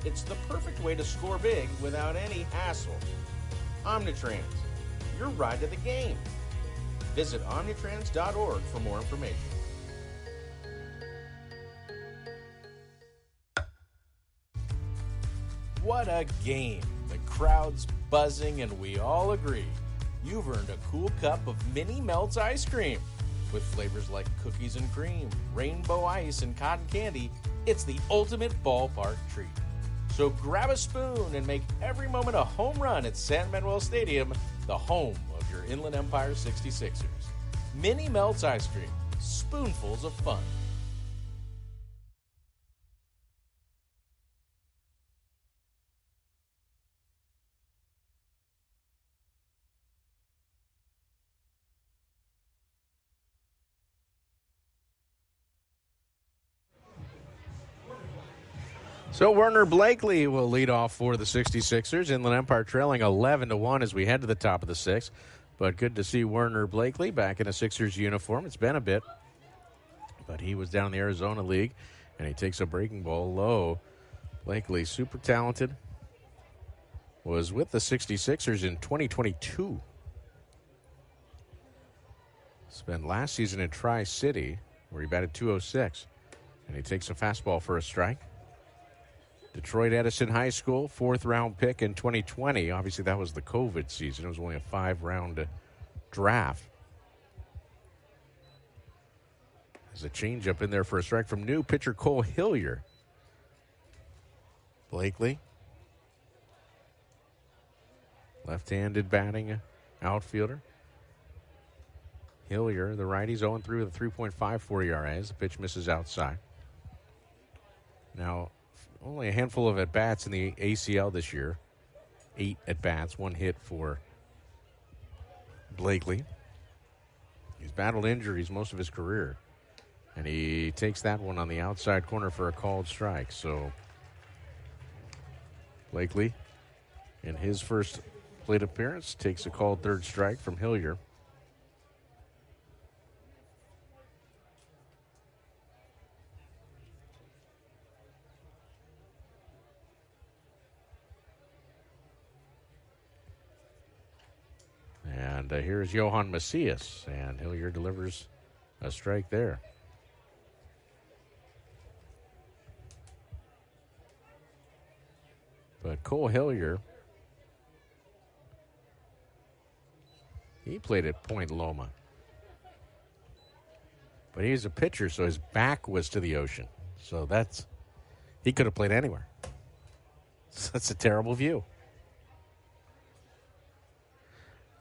It's the perfect way to score big without any hassle. Omnitrans, your ride to the game. Visit omnitrans.org for more information. What a game. The crowd's buzzing and we all agree. You've earned a cool cup of Mini Melts ice cream. With flavors like cookies and cream, rainbow ice, and cotton candy, it's the ultimate ballpark treat. So grab a spoon and make every moment a home run at San Manuel Stadium, the home of your Inland Empire 66ers. Mini Melts ice cream, spoonfuls of fun. So Werner Blakely will lead off for the 66ers. Inland Empire trailing 11-1 as we head to the top of the sixth. But good to see Werner Blakely back in a Sixers uniform. It's been a bit, but he was down in the Arizona League, and he takes a breaking ball low. Blakely, super talented, was with the 66ers in 2022. Spent last season in Tri-City, where he batted .206, and he takes a fastball for a strike. Detroit Edison High School, 4th-round pick in 2020. Obviously, that was the COVID season. It was only a 5-round draft. There's a changeup in there for a strike from new pitcher Cole Hillier. Blakely, left-handed batting outfielder. Hillier, the righty's 0-3 with a 3.54 ERA as the pitch misses outside. Now, only a handful of at-bats in the ACL this year. 8 at-bats, 1 hit for Blakely. He's battled injuries most of his career. And he takes that one on the outside corner for a called strike. So Blakely, in his first plate appearance, takes a called third strike from Hillier. And here's Johan Macias, and Hillier delivers a strike there. But Cole Hillier, he played at Point Loma. But he's a pitcher, so his back was to the ocean. So he could have played anywhere. So that's a terrible view.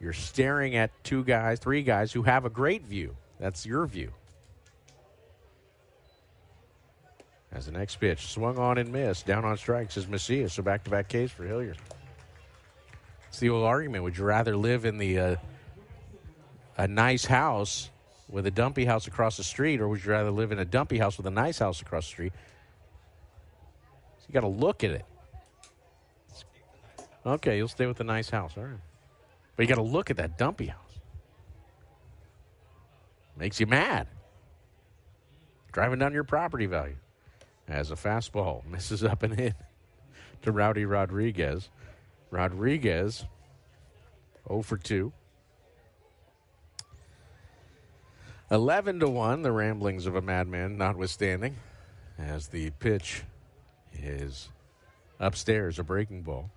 You're staring at 2 guys, 3 guys who have a great view. That's your view. As the next pitch, swung on and missed. Down on strikes is Macias, so back-to-back Ks for Hillier. It's the old argument. Would you rather live in a nice house with a dumpy house across the street, or would you rather live in a dumpy house with a nice house across the street? So you got to look at it. Okay, you'll stay with the nice house. All right. But you got to look at that dumpy house. Makes you mad. Driving down your property value. As a fastball misses up and in to Rowdy Rodriguez. Rodriguez, 0 for 2. 11-1, the ramblings of a madman notwithstanding, as the pitch is upstairs, a breaking ball.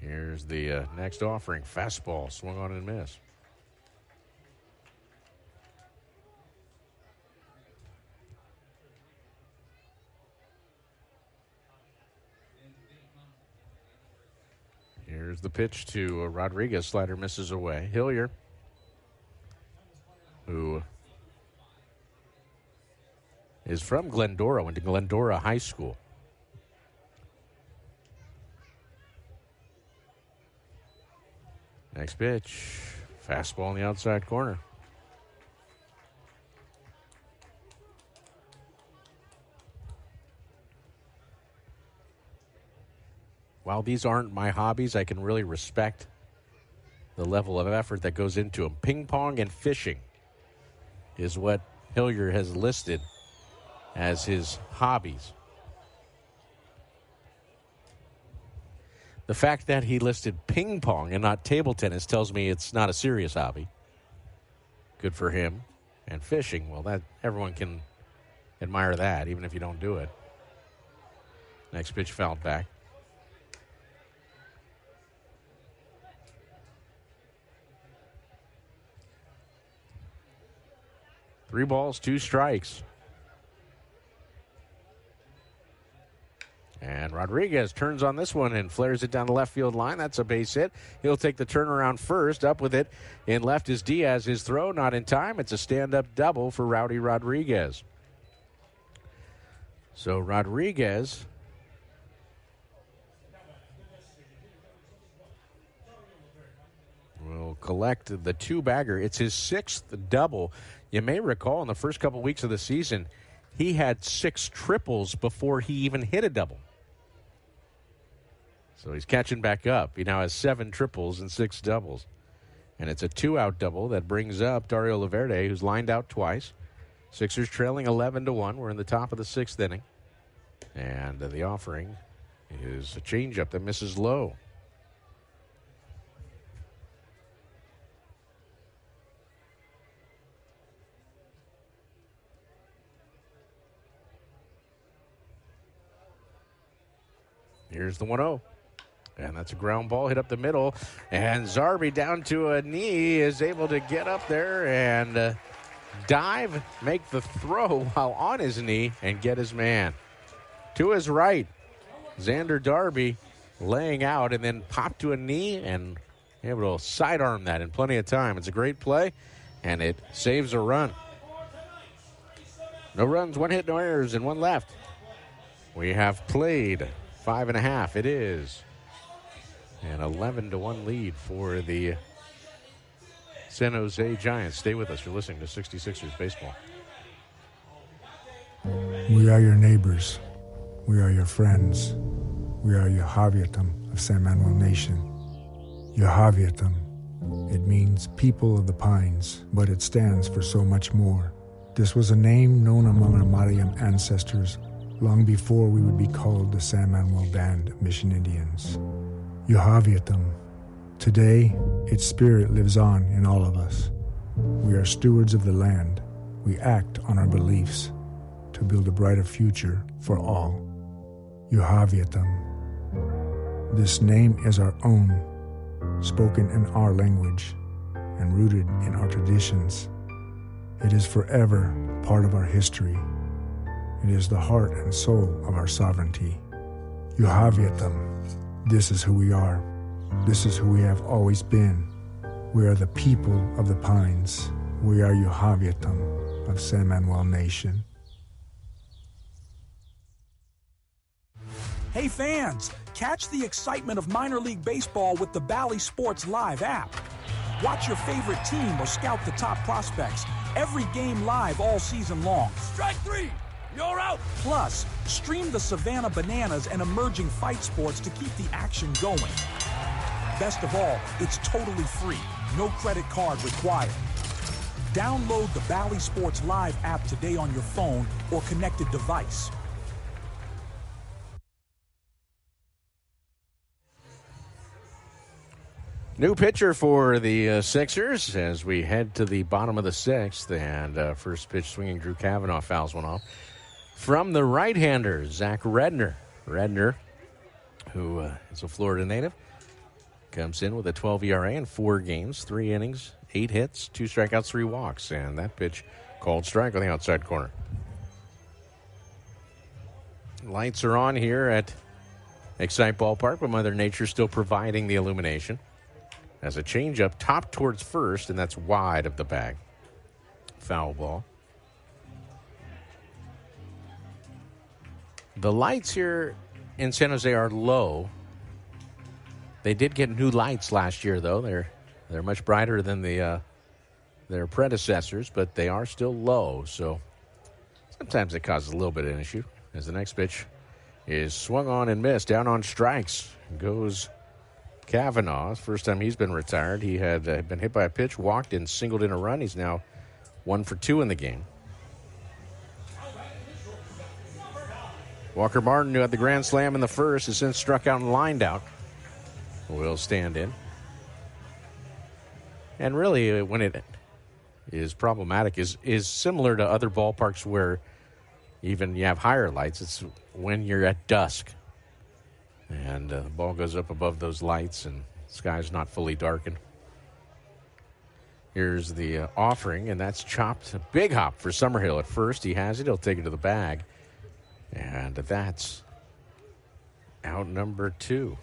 Here's the next offering. Fastball, swung on and miss. Here's the pitch to Rodriguez. Slider misses away. Hillier, who is from Glendora, went to Glendora High School. Next pitch, fastball on the outside corner. While these aren't my hobbies, I can really respect the level of effort that goes into them. Ping pong and fishing is what Hillier has listed as his hobbies. The fact that he listed ping pong and not table tennis tells me it's not a serious hobby. Good for him. And fishing, well, that everyone can admire that, even if you don't do it. Next pitch fouled back. Three balls, 2 strikes. And Rodriguez turns on this one and flares it down the left field line. That's a base hit. He'll take the turnaround first. Up with it in left is Diaz. His throw not in time. It's a stand-up double for Rowdy Rodriguez. So Rodriguez will collect the two-bagger. It's his 6th double. You may recall in the first couple weeks of the season, he had 6 triples before he even hit a double. So he's catching back up. He now has 7 triples and 6 doubles. And it's a 2-out double that brings up Dario Laverde, who's lined out twice. Sixers trailing 11-1. We're in the top of the 6th inning. And the offering is a changeup that misses low. Here's the 1-0. And that's a ground ball hit up the middle. And Zarbi down to a knee is able to get up there and dive, make the throw while on his knee and get his man. To his right, Xander Darby laying out and then pop to a knee and able to sidearm that in plenty of time. It's a great play, and it saves a run. No runs, 1 hit, no errors, and 1 left. We have played 5.5. It is an 11-1 lead for the San Jose Giants. Stay with us. You're listening to 66ers Baseball. We are your neighbors. We are your friends. We are Yahaviatam of San Manuel Nation. Yahaviatam. It means people of the pines, but it stands for so much more. This was a name known among our Mariam ancestors long before we would be called the San Manuel Band of Mission Indians. Yahaviatam. Today, its spirit lives on in all of us. We are stewards of the land. We act on our beliefs to build a brighter future for all. Yahaviatam. This name is our own, spoken in our language and rooted in our traditions. It is forever part of our history. It is the heart and soul of our sovereignty. Yahaviatam. This is who we are. This is who we have always been. We are the people of the pines. We are Yahaviatam of San Manuel Nation. Hey fans, catch the excitement of minor league baseball with the Bally Sports Live app. Watch your favorite team or scout the top prospects. Every game live all season long. Strike 3! You're out! Plus, stream the Savannah Bananas and emerging fight sports to keep the action going. Best of all, it's totally free. No credit card required. Download the Bally Sports Live app today on your phone or connected device. New pitcher for the Sixers as we head to the bottom of the 6th. And first pitch swinging, Drew Kavanaugh fouls one off. From the right-hander, Zach Redner. Redner, who is a Florida native, comes in with a 12 ERA in 4 games, 3 innings, 8 hits, 2 strikeouts, 3 walks. And that pitch called strike on the outside corner. Lights are on here at Excite Ballpark, but Mother Nature still providing the illumination. As a changeup, top towards first, and that's wide of the bag. Foul ball. The lights here in San Jose are low. They did get new lights last year, though. They're much brighter than their predecessors, but they are still low. So sometimes it causes a little bit of an issue. As the next pitch is swung on and missed. Down on strikes goes Kavanaugh. First time he's been retired. He had been hit by a pitch, walked, and singled in a run. He's now 1 for 2 in the game. Walker Martin, who had the grand slam in the first, has since struck out and lined out. Will stand in. And really, when it is problematic, is similar to other ballparks where even you have higher lights. It's when you're at dusk. And the ball goes up above those lights and the sky's not fully darkened. Here's the offering, and that's chopped. A big hop for Summerhill at first. He has it. He'll take it to the bag. And that's out number 2.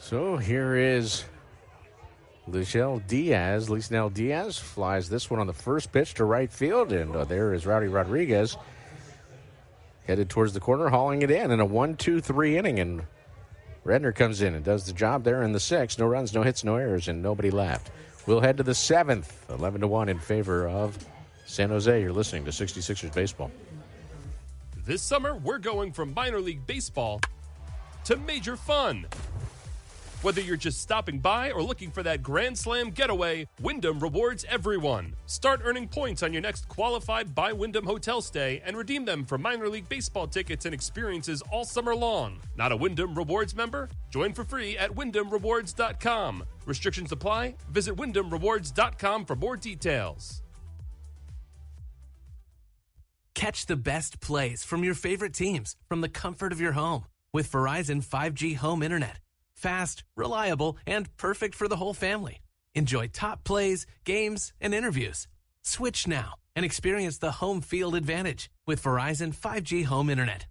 So here is Lisnell Diaz flies this one on the first pitch to right field, and there is Rowdy Rodriguez headed towards the corner, hauling it in a 1-2-3 inning, and Redner comes in and does the job there in the sixth. No runs, no hits, no errors, and nobody left. We'll head to the seventh, 11-1 in favor of San Jose. You're listening to 66ers Baseball. This summer, we're going from minor league baseball to major fun. Whether you're just stopping by or looking for that Grand Slam getaway, Wyndham rewards everyone. Start earning points on your next qualified by Wyndham hotel stay and redeem them for minor league baseball tickets and experiences all summer long. Not a Wyndham Rewards member? Join for free at WyndhamRewards.com. Restrictions apply. Visit WyndhamRewards.com for more details. Catch the best plays from your favorite teams from the comfort of your home with Verizon 5G Home Internet. Fast, reliable, and perfect for the whole family. Enjoy top plays, games, and interviews. Switch now and experience the home field advantage with Verizon 5G Home Internet.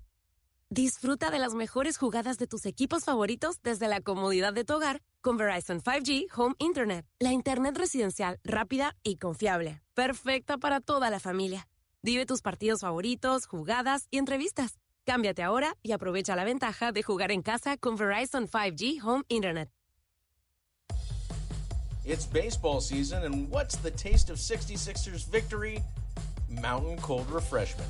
Disfruta de las mejores jugadas de tus equipos favoritos desde la comodidad de tu hogar con Verizon 5G Home Internet. La internet residencial rápida y confiable. Perfecta para toda la familia. Vive tus partidos favoritos, jugadas y entrevistas. Cámbiate ahora y aprovecha la ventaja de jugar en casa con Verizon 5G Home Internet. It's baseball season, and what's the taste of 66ers victory? Mountain Cold Refreshment.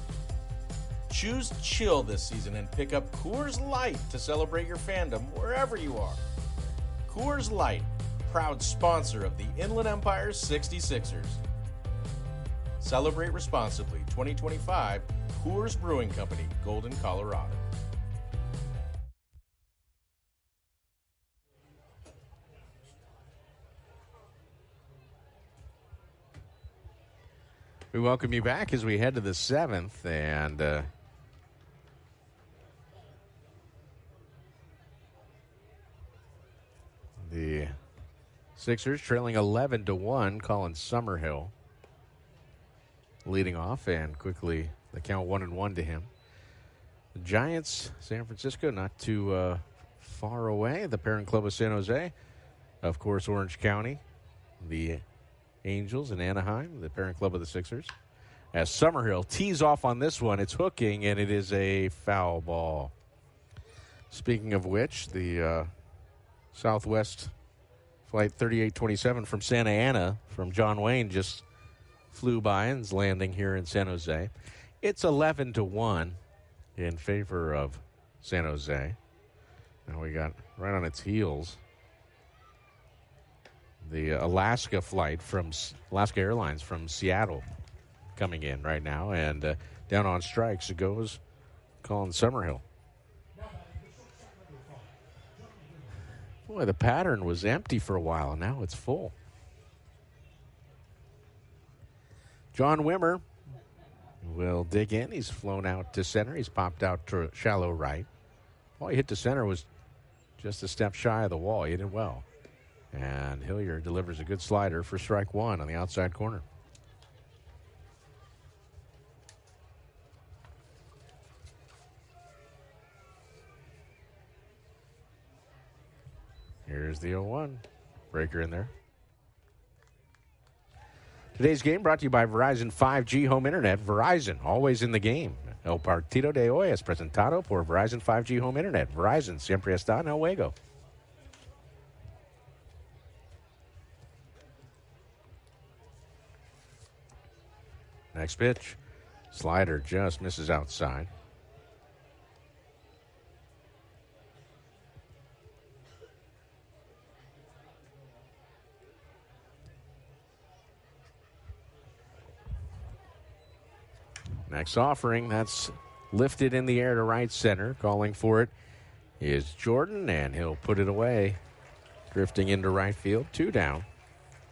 Choose chill this season and pick up Coors Light to celebrate your fandom wherever you are. Coors Light, proud sponsor of the Inland Empire 66ers. Celebrate responsibly. 2025 Coors Brewing Company, Golden, Colorado. We welcome you back as we head to the seventh, and the Sixers trailing 11-1. Colin Summerhill leading off, and quickly the count 1-1 to him. The Giants, San Francisco, not too far away. The parent club of San Jose, of course, Orange County. The Angels in Anaheim, the parent club of the Sixers. As Summerhill tees off on this one, it's hooking, and it is a foul ball. Speaking of which, the Southwest Flight 3827 from Santa Ana from John Wayne just flew by and is landing here in San Jose. It's 11-1 in favor of San Jose. Now we got right on its heels the Alaska flight from Alaska Airlines from Seattle coming in right now, and down on strikes it goes Colin Summerhill. Boy, the pattern was empty for a while, and now it's full. John Wimmer will dig in. He's flown out to center. He's popped out to shallow right. Ball he hit to center was just a step shy of the wall. He hit it well. And Hilliard delivers a good slider for strike one on the outside corner. Here's the 0-1. Breaker in there. Today's game brought to you by Verizon 5G Home Internet. Verizon, always in the game. El partido de hoy es presentado por Verizon 5G Home Internet. Verizon, siempre está en el juego. Next pitch. Slider just misses outside. Next offering, that's lifted in the air to right center. Calling for it is Jordan, and he'll put it away. Drifting into right field. 2 down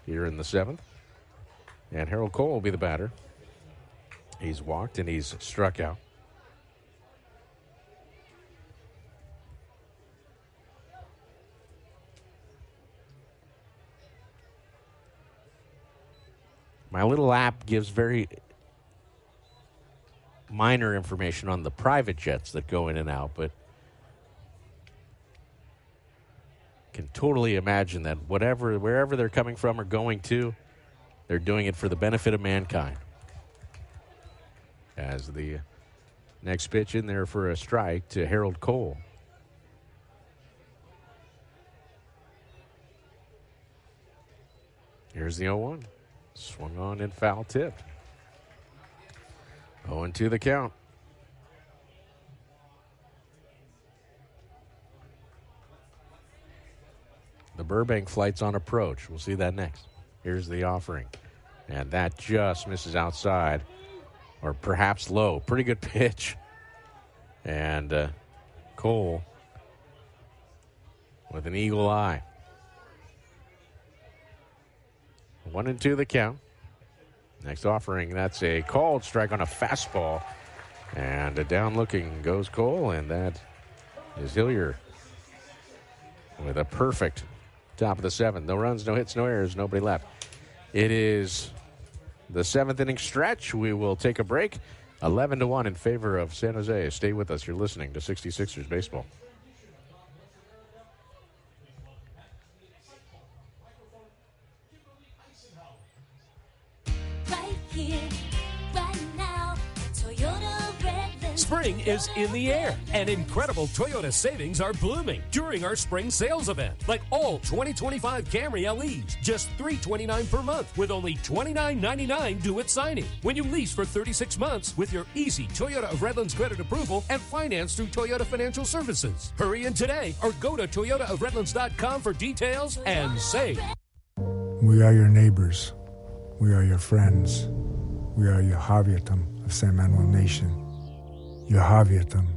here in the 7th. And Harold Cole will be the batter. He's walked and he's struck out. My little app gives very minor information on the private jets that go in and out, but can totally imagine that wherever they're coming from or going to, they're doing it for the benefit of mankind. As the next pitch in there for a strike to Harold Cole. Here's the 0-1. Swung on and foul tipped. 0-2 the count. The Burbank flight's on approach. We'll see that next. Here's the offering. And that just misses outside. Or perhaps low. Pretty good pitch. And Cole with an eagle eye. 1-2 the count. Next offering, that's a called strike on a fastball. And a down looking goes Cole, and that is Hillier with a perfect top of the seventh. No runs, no hits, no errors, nobody left. It is the seventh inning stretch. We will take a break. 11-1 in favor of San Jose. Stay with us. You're listening to 66ers Baseball. Right here, right now, Toyota Redlands. Spring is in the air, and incredible Toyota savings are blooming during our spring sales event. Like all 2025 Camry LEs, just $329 per month with only $29.99 due at signing. When you lease for 36 months with your easy Toyota of Redlands credit approval and finance through Toyota Financial Services. Hurry in today or go to toyotaofredlands.com for details and save. We are your neighbors. We are your friends. We are Yehaviatam of San Manuel Nation. Yehaviatam.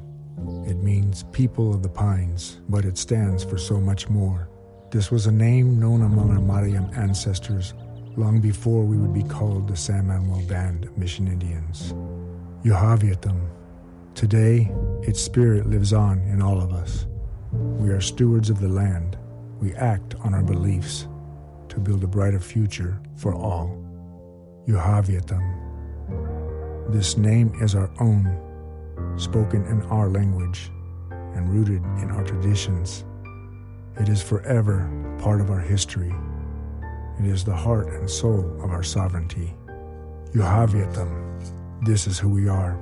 It means people of the pines, but it stands for so much more. This was a name known among our Mariam ancestors long before we would be called the San Manuel Band of Mission Indians. Yehaviatam. Today, its spirit lives on in all of us. We are stewards of the land. We act on our beliefs to build a brighter future for all. Yehaviatam. This name is our own, spoken in our language and rooted in our traditions. It is forever part of our history. It is the heart and soul of our sovereignty. Yehaviatam. This is who we are.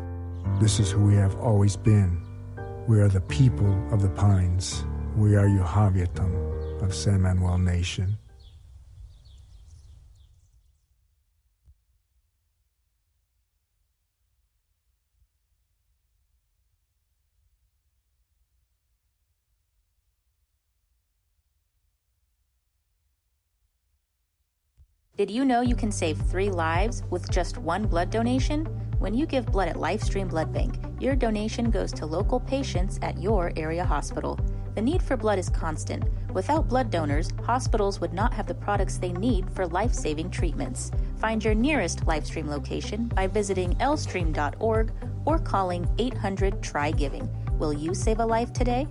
This is who we have always been. We are the people of the pines. We are Yehaviatam of San Manuel Nation. Did you know you can save 3 lives with just 1 blood donation? When you give blood at LifeStream Blood Bank, your donation goes to local patients at your area hospital. The need for blood is constant. Without blood donors, hospitals would not have the products they need for life-saving treatments. Find your nearest LifeStream location by visiting lstream.org or calling 800-TRY-GIVING. Will you save a life today?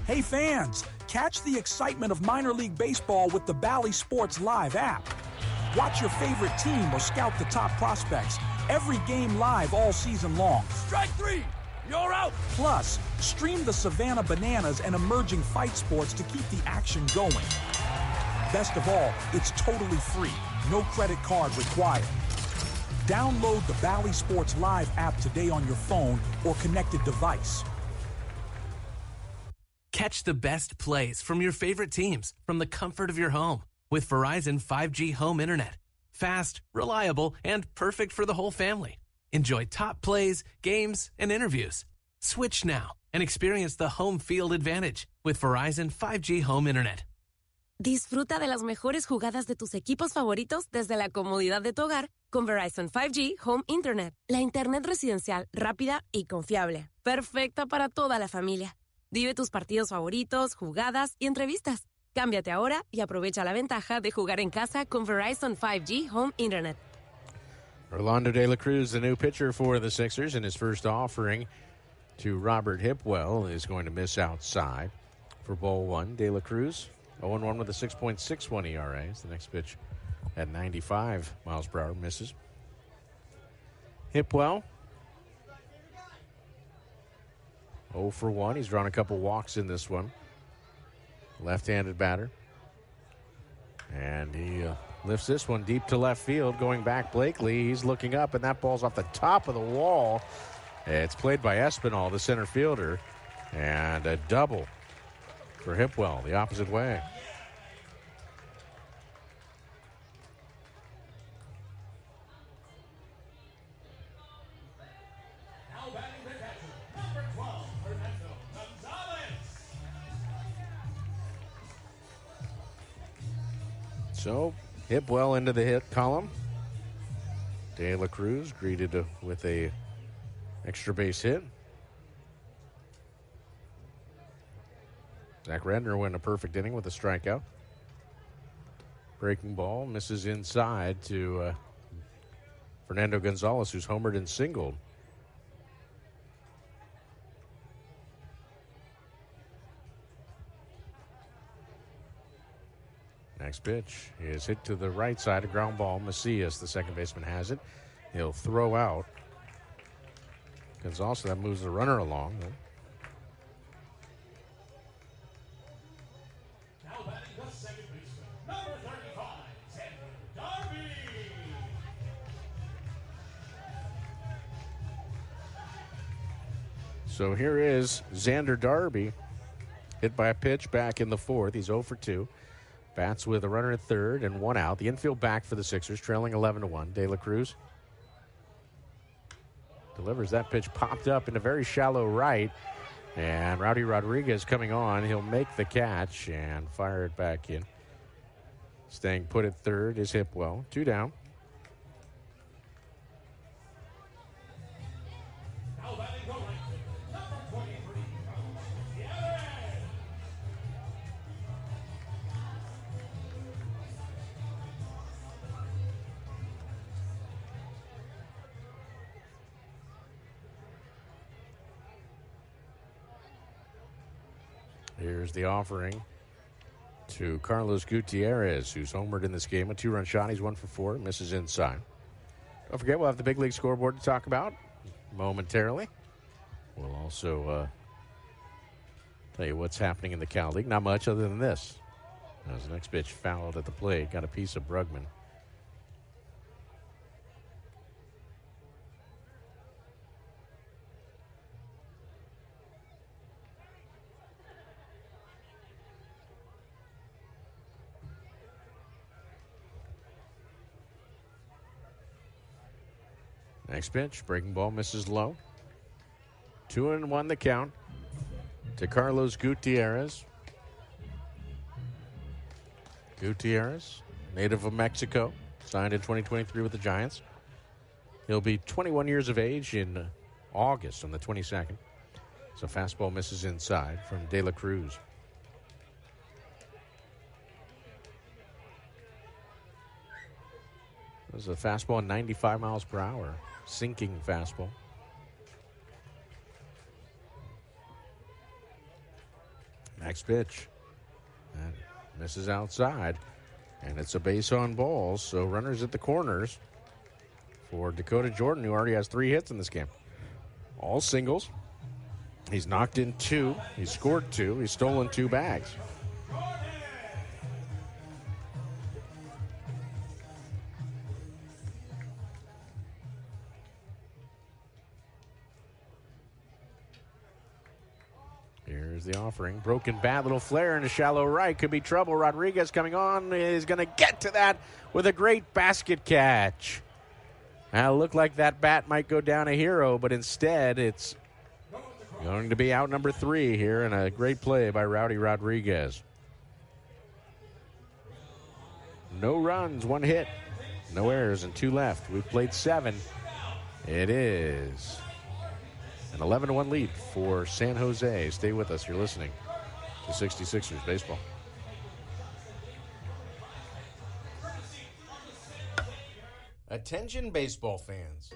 Hey fans, catch the excitement of minor league baseball with the Bally Sports Live app. Watch your favorite team or scout the top prospects. Every game live all season long. Strike 3! You're out! Plus, stream the Savannah Bananas and emerging fight sports to keep the action going. Best of all, it's totally free. No credit card required. Download the Bally Sports Live app today on your phone or connected device. Catch the best plays from your favorite teams from the comfort of your home with Verizon 5G home internet. Fast, reliable, and perfect for the whole family. Enjoy top plays, games, and interviews. Switch now and experience the home field advantage with Verizon 5G home internet. Disfruta de las mejores jugadas de tus equipos favoritos desde la comodidad de tu hogar con Verizon 5G Home Internet. La internet residencial rápida y confiable. Perfecta para toda la familia. Vive tus partidos favoritos, jugadas y entrevistas. Cámbiate ahora y aprovecha la ventaja de jugar en casa con Verizon 5G Home Internet. Orlando De La Cruz, the new pitcher for the Sixers, in his first offering to Robert Hipwell, is going to miss outside for ball 1. De La Cruz, 0-1 with a 6.61 ERA. The next pitch at 95 miles per hour misses. Hipwell, 0 for 1. He's drawn a couple walks in this one. left-handed batter. And he lifts this one deep to left field. Going back, Blakely. He's looking up, and that ball's off the top of the wall. It's played by Espinal, the center fielder. And a double for Hipwell, the opposite way. So, Hipwell into the hit column. De La Cruz greeted with a extra base hit. Zach Redner went a perfect inning with a strikeout. Breaking ball misses inside to Fernando Gonzalez, who's homered and singled. Next pitch is hit to the right side, a ground ball. Macias, the second baseman, has it. He'll throw out Gonzalez. That moves the runner along. Now batting the second baseman, number 35, Xander Darby. So here is Xander Darby, hit by a pitch back in the fourth. He's 0 for 2. Bats with a runner at third and one out. The infield back for the Sixers, trailing 11-1. De La Cruz delivers that pitch, popped up into very shallow right. And Rowdy Rodriguez coming on. He'll make the catch and fire it back in. Staying put at third is Hipwell. 2 down. Here's the offering to Carlos Gutierrez, who's homered in this game. A 2-run shot. He's 1 for 4. Misses inside. Don't forget, we'll have the big league scoreboard to talk about momentarily. We'll also tell you what's happening in the Cal League. Not much other than this. As the next pitch fouled at the plate. Got a piece of Brugman. Next pitch, breaking ball misses low. 2-1 the count to Carlos Gutierrez. Gutierrez, native of Mexico, signed in 2023 with the Giants. He'll be 21 years of age in August on the 22nd. So fastball misses inside from De La Cruz. This is a fastball at 95 miles per hour. Sinking fastball. Next pitch. And misses outside. And it's a base on balls. So runners at the corners for Dakota Jordan, who already has 3 hits in this game. All singles. He's knocked in 2. He's scored 2. He's stolen 2 bags. Here's the offering. Broken bat, little flare into shallow right. Could be trouble. Rodriguez coming on is going to get to that with a great basket catch. Now, it looked like that bat might go down a hero, but instead it's going to be out number 3 here, and a great play by Rowdy Rodriguez. No runs, 1 hit, no errors, and 2 left. We've played 7. It is an 11-1 lead for San Jose. Stay with us. You're listening to 66ers Baseball. Attention baseball fans.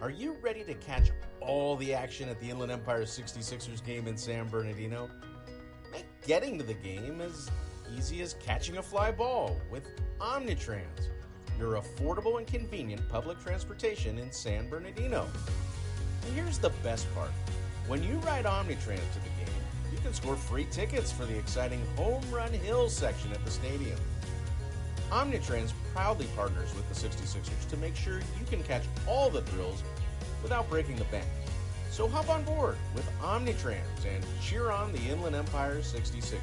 Are you ready to catch all the action at the Inland Empire 66ers game in San Bernardino? Make getting to the game as easy as catching a fly ball with Omnitrans, your affordable and convenient public transportation in San Bernardino. And here's the best part. When you ride Omnitrans to the game, you can score free tickets for the exciting Home Run Hill section at the stadium. Omnitrans proudly partners with the 66ers to make sure you can catch all the thrills without breaking the bank. So hop on board with Omnitrans and cheer on the Inland Empire 66ers.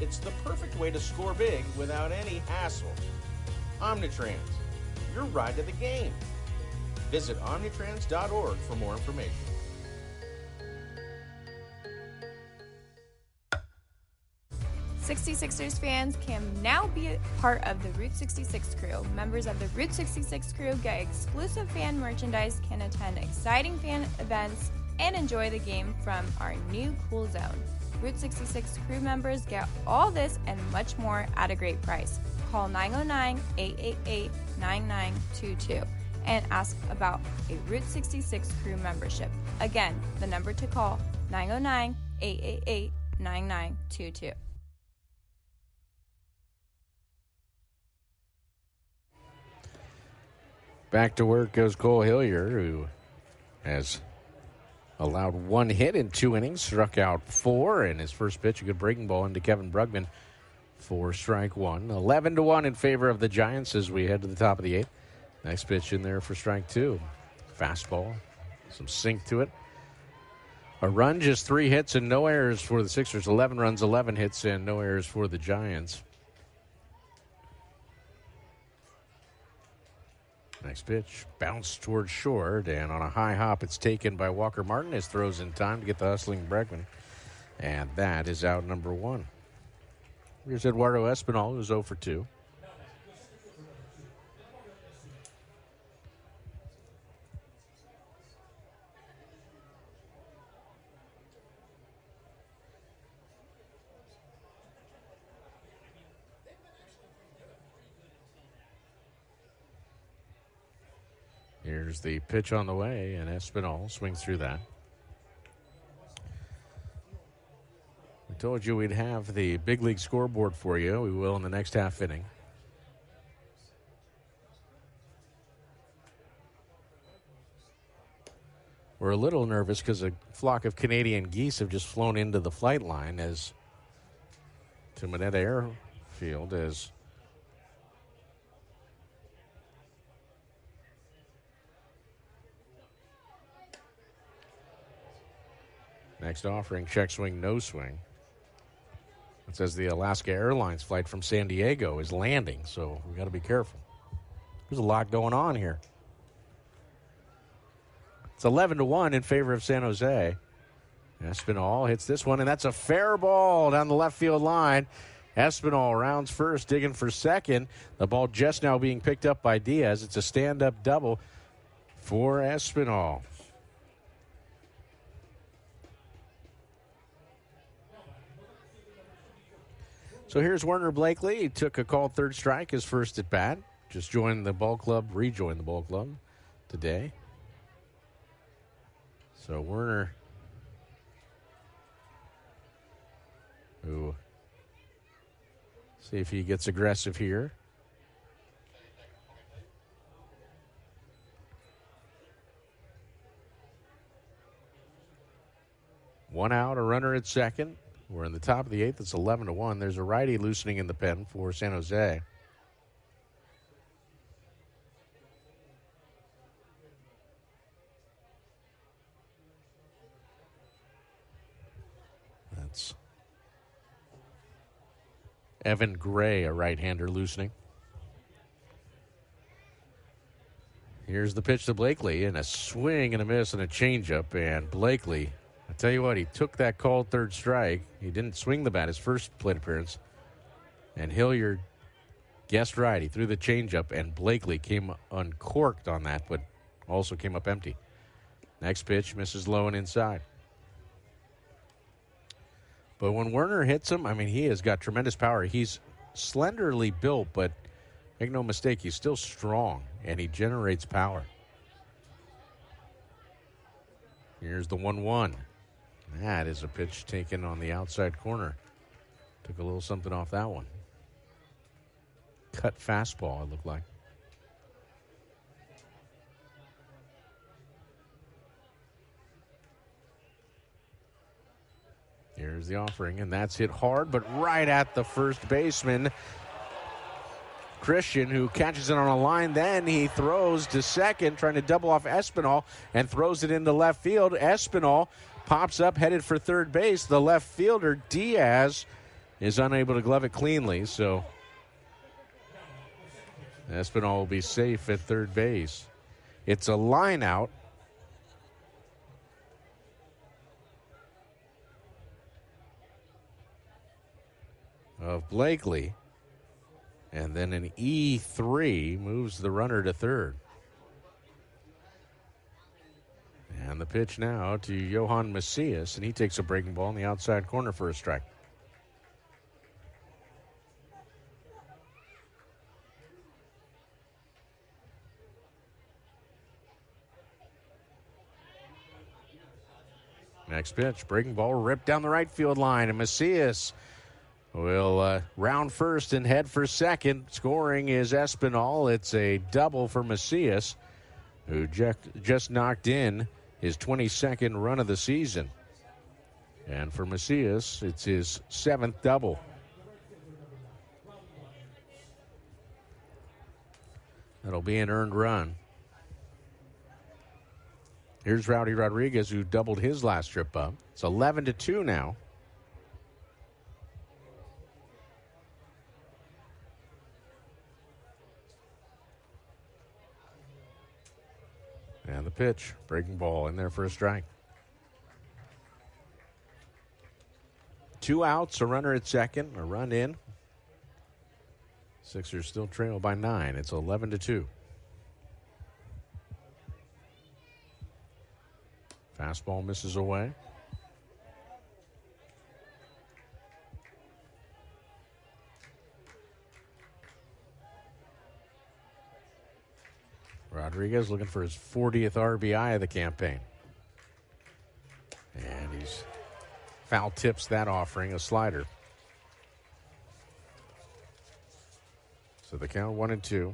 It's the perfect way to score big without any hassle. Omnitrans, your ride to the game. Visit omnitrans.org for more information. '66ers fans can now be a part of the Route 66 crew. Members of the Route 66 crew get exclusive fan merchandise, can attend exciting fan events, and enjoy the game from our new cool zone. Route 66 crew members get all this and much more at a great price. Call 909-888-9922 and ask about a Route 66 crew membership. Again, the number to call, 909-888-9922. Back to work goes Cole Hillier, who has allowed one hit in 2 innings, struck out 4, and his first pitch, a good breaking ball into Kevin Brugman for strike 1. 11-1 in favor of the Giants as we head to the top of the 8th. Next pitch in there for strike 2. Fastball, some sink to it. A run, just 3 hits and no errors for the Sixers. 11 runs, 11 hits, and no errors for the Giants. Next pitch, bounce towards short, and on a high hop, it's taken by Walker Martinez. Throws in time to get the hustling Bregman, and that is out number 1. Here's Eduardo Espinal, who's 0 for 2. Here's the pitch on the way, and Espinal swings through that. I told you we'd have the big league scoreboard for you. We will in the next half inning. We're a little nervous because a flock of Canadian geese have just flown into the flight line as to Minetta Airfield as next offering, check swing, no swing. It says the Alaska Airlines flight from San Diego is landing, so we got to be careful. There's a lot going on here. It's 11-1 in favor of San Jose. Espinal hits this one, and that's a fair ball down the left field line. Espinal rounds first, digging for second. The ball just now being picked up by Diaz. It's a stand-up double for Espinal. So here's Werner Blakely. He took a called third strike, his first at bat. Just joined the ball club, rejoined the ball club today. So Werner, who, see if he gets aggressive here. One out, a runner at second. We're in the top of the 8th. It's 11-1. There's a righty loosening in the pen for San Jose. That's Evan Gray, a right-hander loosening. Here's the pitch to Blakely, and a swing and a miss and a changeup, and Blakely, I tell you what, he took that called third strike. He didn't swing the bat his first plate appearance. And Hilliard guessed right. He threw the changeup, and Blakely came uncorked on that, but also came up empty. Next pitch, misses low and inside. But when Werner hits him, I mean, he has got tremendous power. He's slenderly built, but make no mistake, he's still strong, and he generates power. Here's the 1-1. That is a pitch taken on the outside corner. Took a little something off that one. Cut fastball, it looked like. Here's the offering, and that's hit hard, but right at the first baseman, Christian, who catches it on a line. Then he throws to second, trying to double off Espinal, and throws it into left field. Espinal pops up, headed for third base. The left fielder, Diaz, is unable to glove it cleanly, so Espinal will be safe at third base. It's a line out. Of Blakely. And then an E3 moves the runner to third. And the pitch now to Johan Macias, and he takes a breaking ball in the outside corner for a strike. Next pitch, breaking ball ripped down the right field line, and Macias will round first and head for second. Scoring is Espinal. It's a double for Macias, who just knocked in his 22nd run of the season. And for Macias, it's his 7th double. That'll be an earned run. Here's Rowdy Rodriguez, who doubled his last trip up. It's 11-2 now. And the pitch, breaking ball in there for a strike. 2 outs, a runner at second, a run in. Sixers still trail by 9. It's 11-2. Fastball misses away. Rodriguez looking for his 40th RBI of the campaign. And he's foul tips that offering, a slider. So the count 1-2.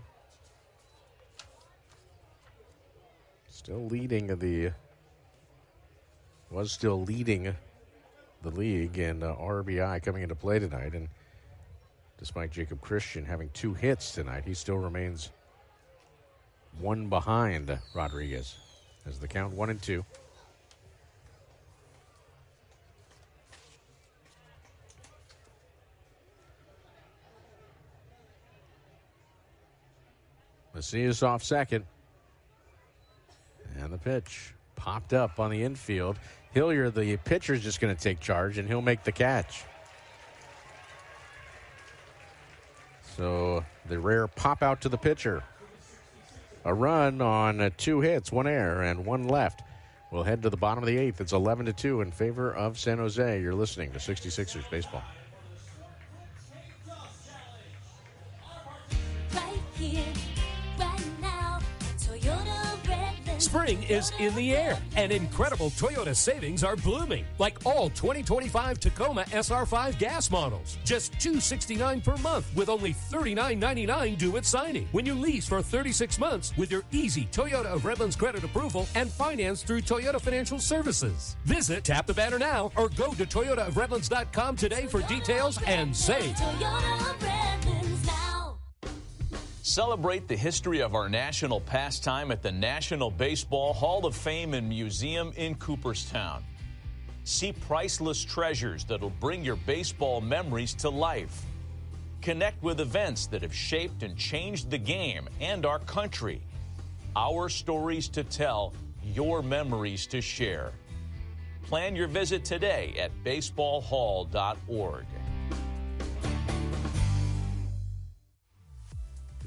Still leading the league in RBI coming into play tonight. And despite Jacob Christian having 2 hits tonight, he still remains 1 behind Rodriguez as the count 1-2. Macias off second. And the pitch popped up on the infield. Hillier, the pitcher, is just going to take charge, and he'll make the catch. So the rare pop out to the pitcher. A run on 2 hits, 1 error, and 1 left. We'll head to the bottom of the 8th. It's 11-2 in favor of San Jose. You're listening to 66ers Baseball. Right here, right now, Toyota Redlands. Spring is in the air, and incredible Toyota savings are blooming, like all 2025 Tacoma SR5 gas models. Just $269 per month with only $39.99 due at signing. When you lease for 36 months with your easy Toyota of Redlands credit approval and finance through Toyota Financial Services. Visit Tap the Banner now or go to ToyotaofRedlands.com today for details and save. Toyota of Redlands now. Celebrate the history of our national pastime at the National Baseball Hall of Fame and Museum in Cooperstown. See priceless treasures that'll bring your baseball memories to life. Connect with events that have shaped and changed the game and our country. Our stories to tell, your memories to share. Plan your visit today at baseballhall.org.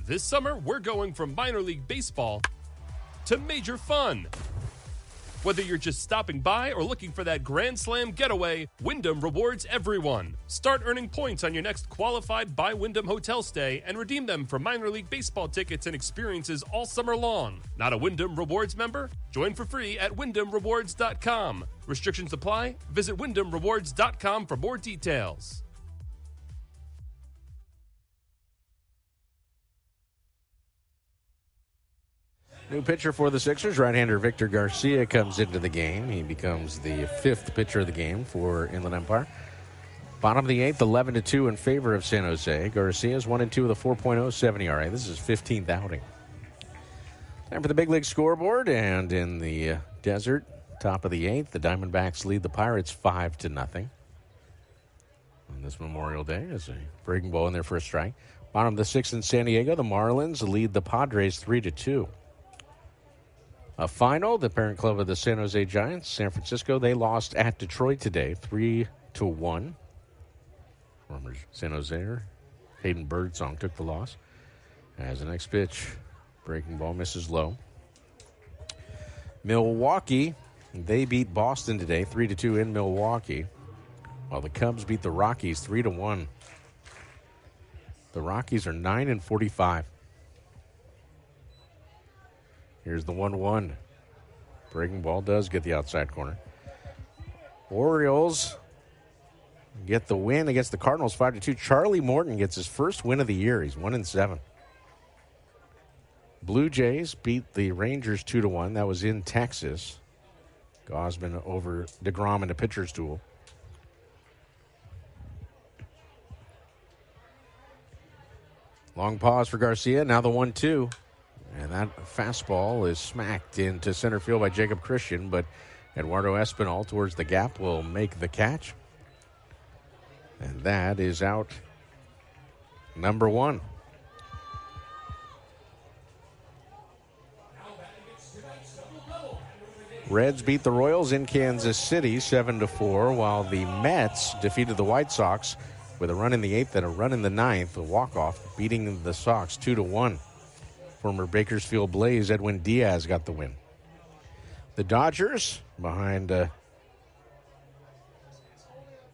This summer, we're going from minor league baseball to major fun. Whether you're just stopping by or looking for that Grand Slam getaway, Wyndham rewards everyone. Start earning points on your next qualified by Wyndham hotel stay and redeem them for minor league baseball tickets and experiences all summer long. Not a Wyndham Rewards member? Join for free at WyndhamRewards.com. Restrictions apply. Visit WyndhamRewards.com for more details. New pitcher for the Sixers, right-hander Victor Garcia comes into the game. He becomes the 5th pitcher of the game for Inland Empire. Bottom of the 8th, 11-2 in favor of San Jose. Garcia's 1-2 with a 4.07 ERA. This is his 15th outing. Time for the big league scoreboard, and in the desert, top of the 8th, the Diamondbacks lead the Pirates 5-0. On this Memorial Day, as a breaking ball in their first strike. Bottom of the 6th in San Diego, the Marlins lead the Padres 3-2. A final, the parent club of the San Jose Giants, San Francisco, they lost at Detroit today, 3-1. Former San Jose, Hayden Birdsong took the loss. As the next pitch, breaking ball misses low. Milwaukee, they beat Boston today, 3-2 in Milwaukee, while the Cubs beat the Rockies 3-1. The Rockies are 9-45. Here's the 1-1. Breaking ball does get the outside corner. Orioles get the win against the Cardinals 5-2. Charlie Morton gets his first win of the year. He's 1-7. Blue Jays beat the Rangers 2-1. That was in Texas. Gausman over DeGrom in a pitcher's duel. Long pause for Garcia. Now the 1-2. And that fastball is smacked into center field by Jacob Christian, but Eduardo Espinal towards the gap will make the catch. And that is out number 1. Reds beat the Royals in Kansas City 7-4, while the Mets defeated the White Sox with a run in the 8th and a run in the 9th, a walk-off, beating the Sox 2-1. Former Bakersfield Blaze Edwin Diaz got the win. The Dodgers, behind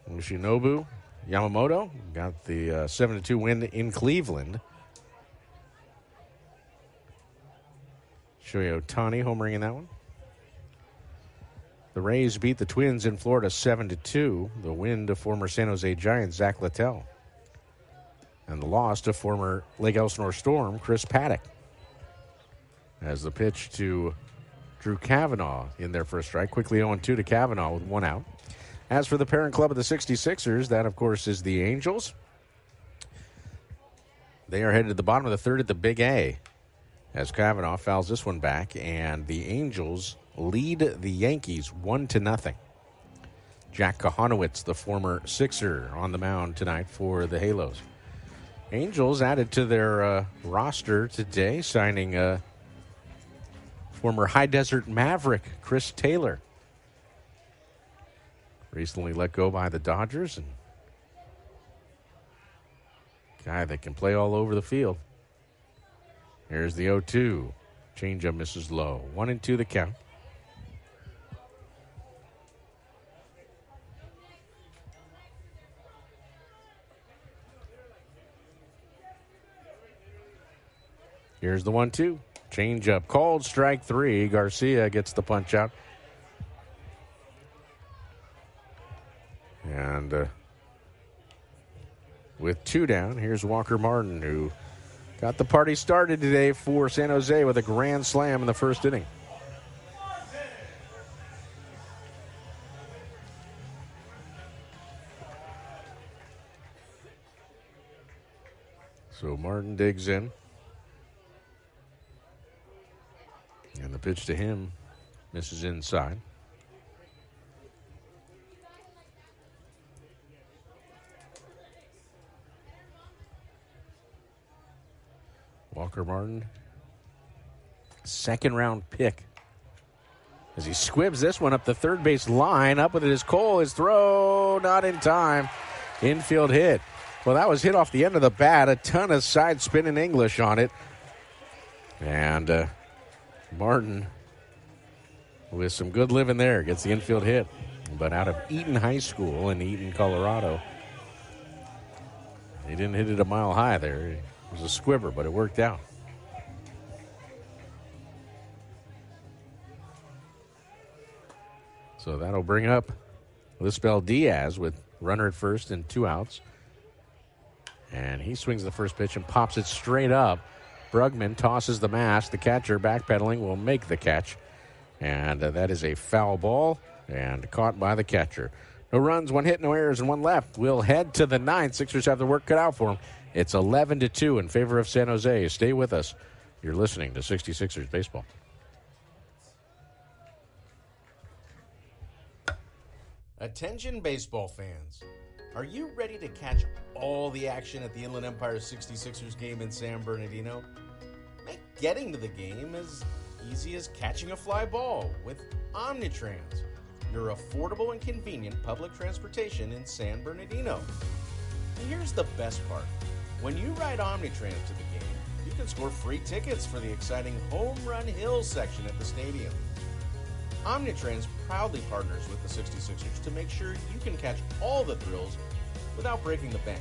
Yoshinobu Yamamoto, got the 7-2 win in Cleveland. Shohei Ohtani homering in that one. The Rays beat the Twins in Florida 7-2. The win to former San Jose Giant Zach Littell. And the loss to former Lake Elsinore Storm Chris Paddock. As the pitch to Drew Kavanaugh in their first strike. Quickly 0-2 to Kavanaugh with 1 out. As for the parent club of the 66ers, that, of course, is the Angels. They are headed to the bottom of the 3rd at the Big A as Kavanaugh fouls this one back, and the Angels lead the Yankees 1-0. Jack Kahanowitz, the former Sixer, on the mound tonight for the Halos. Angels added to their roster today, signing former High Desert Maverick Chris Taylor. Recently let go by the Dodgers, and guy that can play all over the field. Here's the 0-2. Changeup misses low. 1-2 the count. Here's the 1-2. Changeup called strike 3. Garcia gets the punch out. And with 2 down, here's Walker Martin, who got the party started today for San Jose with a grand slam in the first inning. So Martin digs in. And the pitch to him misses inside. Walker Martin, second round pick. As he squibs this one up the third base line, up with it is Cole. His throw not in time. Infield hit. Well, that was hit off the end of the bat. A ton of side spin in English on it. And Martin, with some good living there, gets the infield hit. But out of Eaton High School in Eaton, Colorado, he didn't hit it a mile high there. It was a squibber, but it worked out. So that'll bring up Lisbel Diaz with runner at first and 2 outs. And he swings the first pitch and pops it straight up. Brugman tosses the mask. The catcher backpedaling will make the catch. And that is a foul ball and caught by the catcher. No runs, 1 hit, no errors, and 1 left. We'll head to the 9th. Sixers have the work cut out for them. It's 11-2 in favor of San Jose. Stay with us. You're listening to 66ers Baseball. Attention baseball fans. Are you ready to catch all the action at the Inland Empire 66ers game in San Bernardino? Make getting to the game as easy as catching a fly ball with Omnitrans, your affordable and convenient public transportation in San Bernardino. And here's the best part. When you ride Omnitrans to the game, you can score free tickets for the exciting Home Run Hill section at the stadium. Omnitrans proudly partners with the 66ers to make sure you can catch all the thrills without breaking the bank.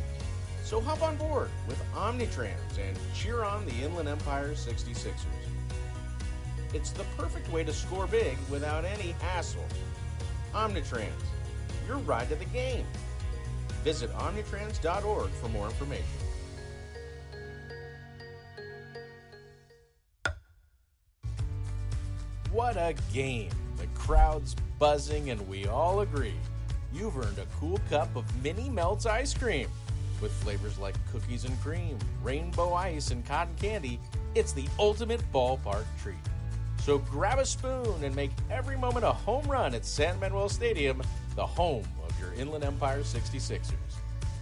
So hop on board with Omnitrans and cheer on the Inland Empire 66ers. It's the perfect way to score big without any hassle. Omnitrans, your ride to the game. Visit omnitrans.org for more information. What a game. The crowd's buzzing and we all agree. You've earned a cool cup of Mini Melts ice cream. With flavors like cookies and cream, rainbow ice, and cotton candy, it's the ultimate ballpark treat. So grab a spoon and make every moment a home run at San Manuel Stadium, the home of your Inland Empire 66ers.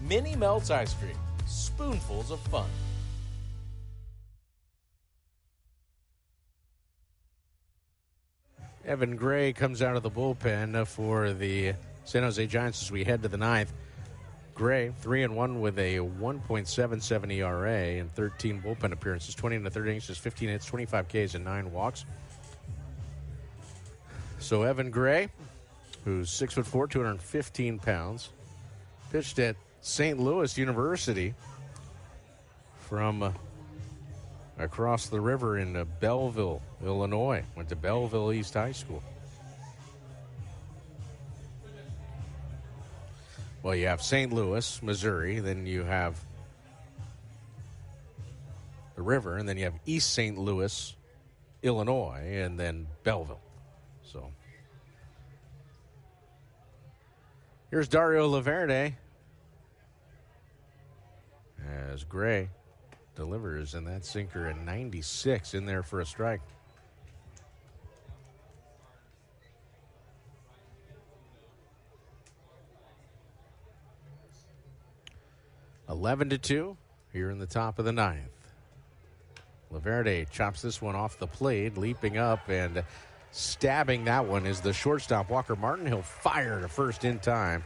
Mini Melts ice cream, spoonfuls of fun. Evan Gray comes out of the bullpen for the San Jose Giants as we head to the 9th. Gray, 3-1 with a 1.77 ERA and 13 bullpen appearances, 20 into 30 innings, 15 hits, 25 Ks, and 9 walks. So Evan Gray, who's 6'4", 215 pounds, pitched at St. Louis University from across the river in Belleville, Illinois. Went to Belleville East High School. Well, you have St. Louis, Missouri, then you have the river, and then you have East St. Louis, Illinois, and then Belleville. So here's Dario Laverde as Gray delivers, and that sinker at 96 in there for a strike. (11-2) here in the top of the 9th. Laverde chops this one off the plate, leaping up and stabbing that one is the shortstop Walker Martin. He'll fire to first in time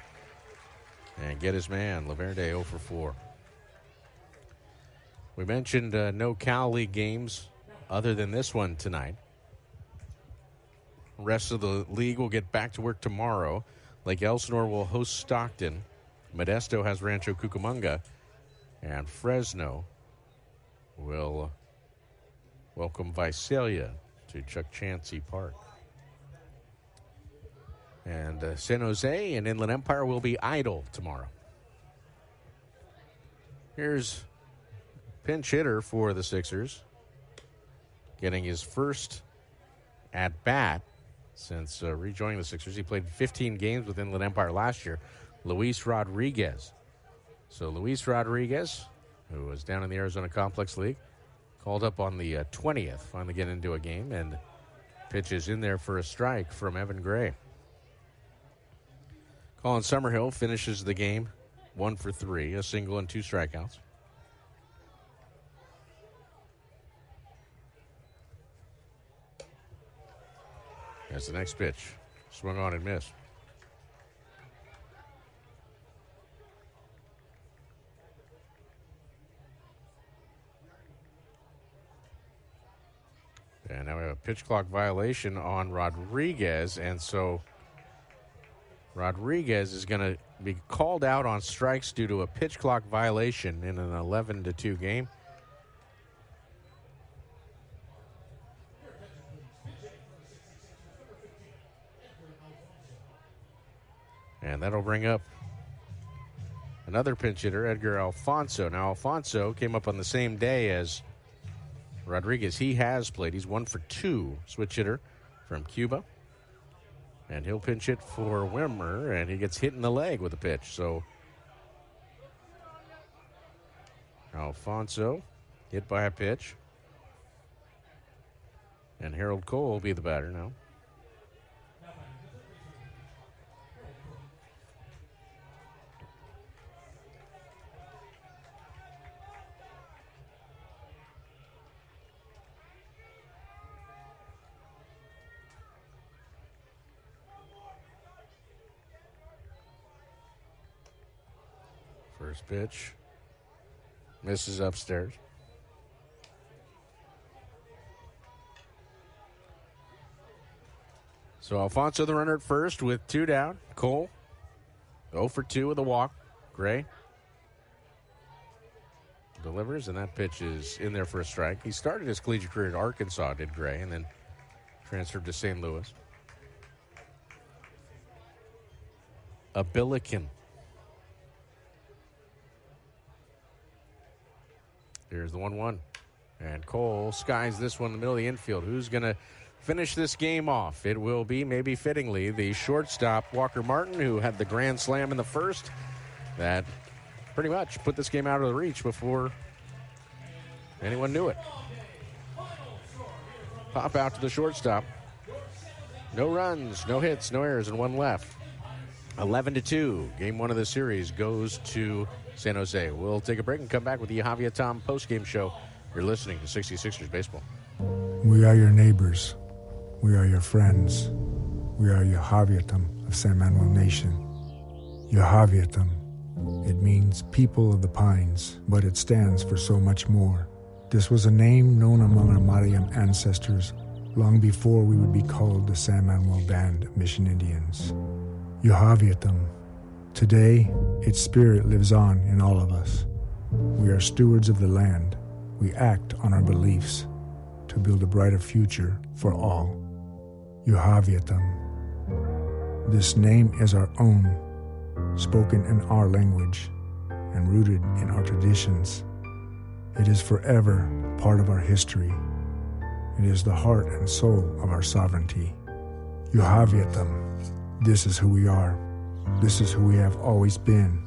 and get his man. Laverde 0 for 4. We mentioned no Cal League games other than this one tonight. The rest of the league will get back to work tomorrow. Lake Elsinore will host Stockton. Modesto has Rancho Cucamonga. And Fresno will welcome Visalia to Chuck Chansey Park. And San Jose and Inland Empire will be idle tomorrow. Here's pinch hitter for the Sixers, getting his first at bat since rejoining the Sixers. He played 15 games with Inland Empire last year. Luis Rodriguez. So Luis Rodriguez, who was down in the Arizona Complex League, called up on the 20th, finally getting into a game, and pitches in there for a strike from Evan Gray. Colin Summerhill finishes the game 1 for 3, a single and 2 strikeouts. That's the next pitch. Swung on and missed. And now we have a pitch clock violation on Rodriguez, and so Rodriguez is going to be called out on strikes due to a pitch clock violation in an 11-2 game. And that'll bring up another pinch hitter, Edgar Alfonso. Now, Alfonso came up on the same day as Rodriguez, he has played. He's 1 for 2, switch hitter from Cuba. And he'll pinch hit for Wimmer, and he gets hit in the leg with a pitch. So Alfonso hit by a pitch. And Harold Cole will be the batter now. First pitch. Misses upstairs. So Alfonso the runner at first with 2 down. Cole 0 for 2 with a walk. Gray delivers, and that pitch is in there for a strike. He started his collegiate career at Arkansas, did Gray, and then transferred to St. Louis. Abilican. Here's the 1-1. And Cole skies this one in the middle of the infield. Who's going to finish this game off? It will be, maybe fittingly, the shortstop, Walker Martin, who had the grand slam in the first. That pretty much put this game out of the reach before anyone knew it. Pop out to the shortstop. No runs, no hits, no errors, and 1 left. 11-2. Game 1 of the series goes to San Jose. We'll take a break and come back with the Javier Tom postgame show. You're listening to 66ers Baseball. We are your neighbors. We are your friends. We are your Javiatam of San Manuel Nation. Your Javiatam. It means people of the pines, but it stands for so much more. This was a name known among our Mariam ancestors long before we would be called the San Manuel Band of Mission Indians. Your Javiatam. Today, its spirit lives on in all of us. We are stewards of the land. We act on our beliefs to build a brighter future for all. Your Javiatam. This name is our own, spoken in our language and rooted in our traditions. It is forever part of our history. It is the heart and soul of our sovereignty. Your Javiatam. This is who we are. This is who we have always been.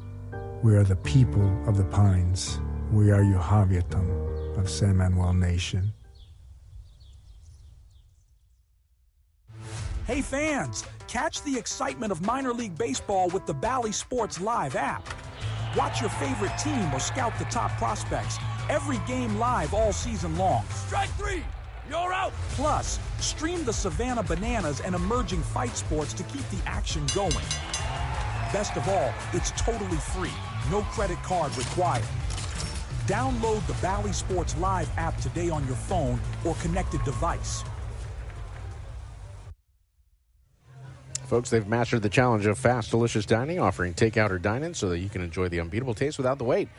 We are the people of the pines. We are your Javiatam of San Manuel Nation. Hey fans, catch the excitement of minor league baseball with the Bally Sports Live app. Watch your favorite team or scout the top prospects. Every game live all season long. Strike 3! You're out! Plus, stream the Savannah Bananas and emerging fight sports to keep the action going. Best of all, it's totally free. No credit card required. Download the Bally Sports Live app today on your phone or connected device. Folks, they've mastered the challenge of fast, delicious dining, offering takeout or dine-in so that you can enjoy the unbeatable taste without the wait.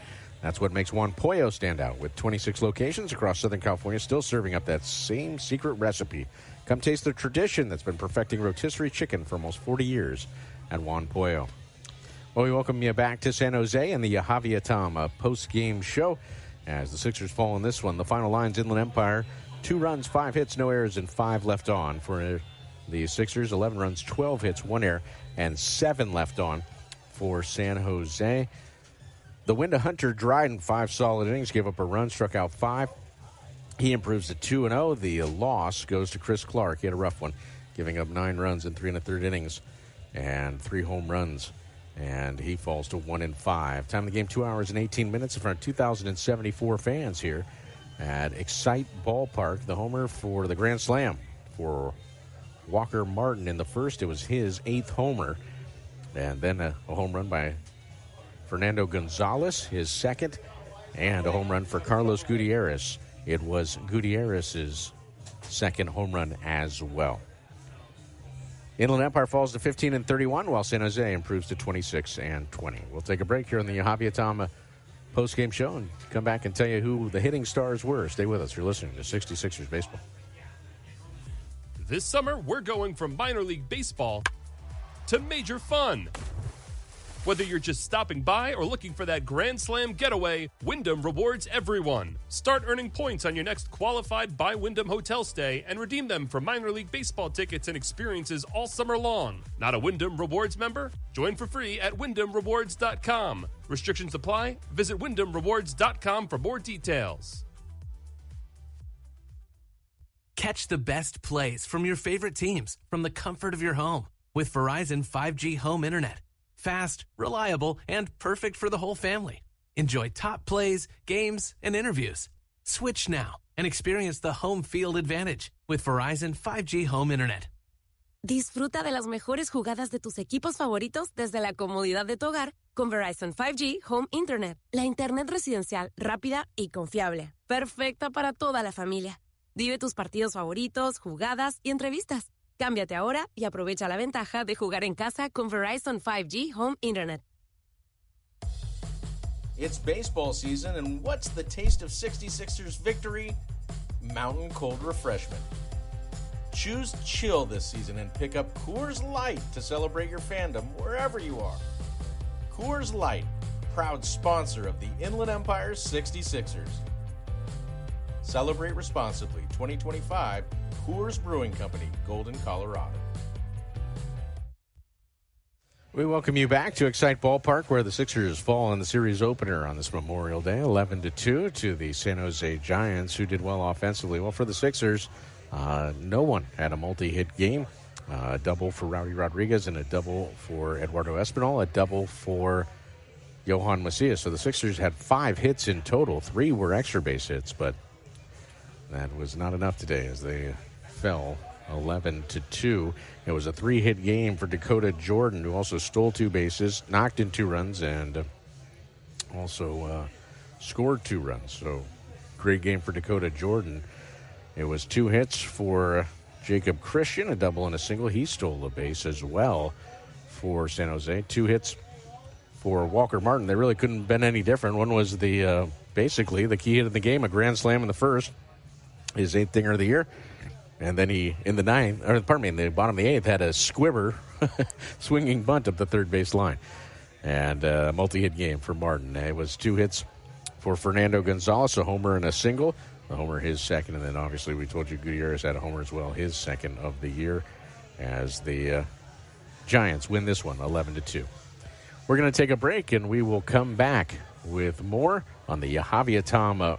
That's what makes Juan Pollo stand out, with 26 locations across Southern California, still serving up that same secret recipe. Come taste the tradition that's been perfecting rotisserie chicken for almost 40 years at Juan Pollo. Well, we welcome you back to San Jose and the Javier Tom post-game show. As the Sixers fall in this one, the final line's Inland Empire, 2 runs, 5 hits, no errors, and 5 left on. For the Sixers, 11 runs, 12 hits, 1 error, and 7 left on for San Jose. The win to Hunter Dryden, 5 solid innings, gave up a run, struck out 5. He improves to 2-0. The loss goes to Chris Clark. He had a rough one, giving up 9 runs in 3 1/3 innings and 3 home runs. And he falls to 1-5. Time of the game, 2 hours and 18 minutes in front of 2,074 fans here at Excite Ballpark. The homer for the Grand Slam for Walker Martin in the first. It was his 8th homer. And then a home run by Fernando Gonzalez, his 2nd, and a home run for Carlos Gutierrez. It was Gutierrez's 2nd home run as well. Inland Empire falls to 15-31, while San Jose improves to 26-20. We'll take a break here on the Javier Tom postgame show and come back and tell you who the hitting stars were. Stay with us. You're listening to 66ers Baseball. This summer, we're going from minor league baseball to major fun. Whether you're just stopping by or looking for that Grand Slam getaway, Wyndham rewards everyone. Start earning points on your next qualified by Wyndham hotel stay and redeem them for minor league baseball tickets and experiences all summer long. Not a Wyndham Rewards member? Join for free at WyndhamRewards.com. Restrictions apply. Visit WyndhamRewards.com for more details. Catch the best plays from your favorite teams from the comfort of your home with Verizon 5G home internet. Fast, reliable, and perfect for the whole family. Enjoy top plays, games, and interviews. Switch now and experience the home field advantage with Verizon 5G home internet. Disfruta de las mejores jugadas de tus equipos favoritos desde la comodidad de tu hogar con Verizon 5G Home Internet. La internet residencial rápida y confiable. Perfecta para toda la familia. Vive tus partidos favoritos, jugadas y entrevistas. Cámbiate ahora y aprovecha la ventaja de jugar en casa con Verizon 5G Home Internet. It's baseball season, and what's the taste of 66ers victory? Mountain Cold Refreshment. Choose chill this season and pick up Coors Light to celebrate your fandom wherever you are. Coors Light, proud sponsor of the Inland Empire 66ers. Celebrate responsibly. 2025 Coors Brewing Company, Golden, Colorado. We welcome you back to Excite Ballpark, where the Sixers fall in the series opener on this Memorial Day, 11-2 to the San Jose Giants, who did well offensively. Well, for the Sixers, no one had a multi-hit game. A double for Rowdy Rodriguez and a double for Eduardo Espinal, a double for Johan Macias. So the Sixers had 5 hits in total. 3 were extra base hits, but that was not enough today as they fell 11-2. It was a 3-hit game for Dakota Jordan, who also stole 2 bases, knocked in 2 runs, and also scored 2 runs. So great game for Dakota Jordan. It was 2 hits for Jacob Christian, a double and a single. He stole a base as well for San Jose. 2 hits for Walker Martin. They really couldn't have been any different. One was the basically the key hit of the game, a grand slam in the first, his 8th dinger of the year. And then he, in the bottom of the 8th, had a squibber, swinging bunt up the third base line. And a multi-hit game for Martin. It was 2 hits for Fernando Gonzalez, a homer and a single. A homer, his second, and then obviously we told you Gutierrez had a homer as well, his second of the year, as the Giants win this one 11-2. We're going to take a break, and we will come back with more on the Javier Tom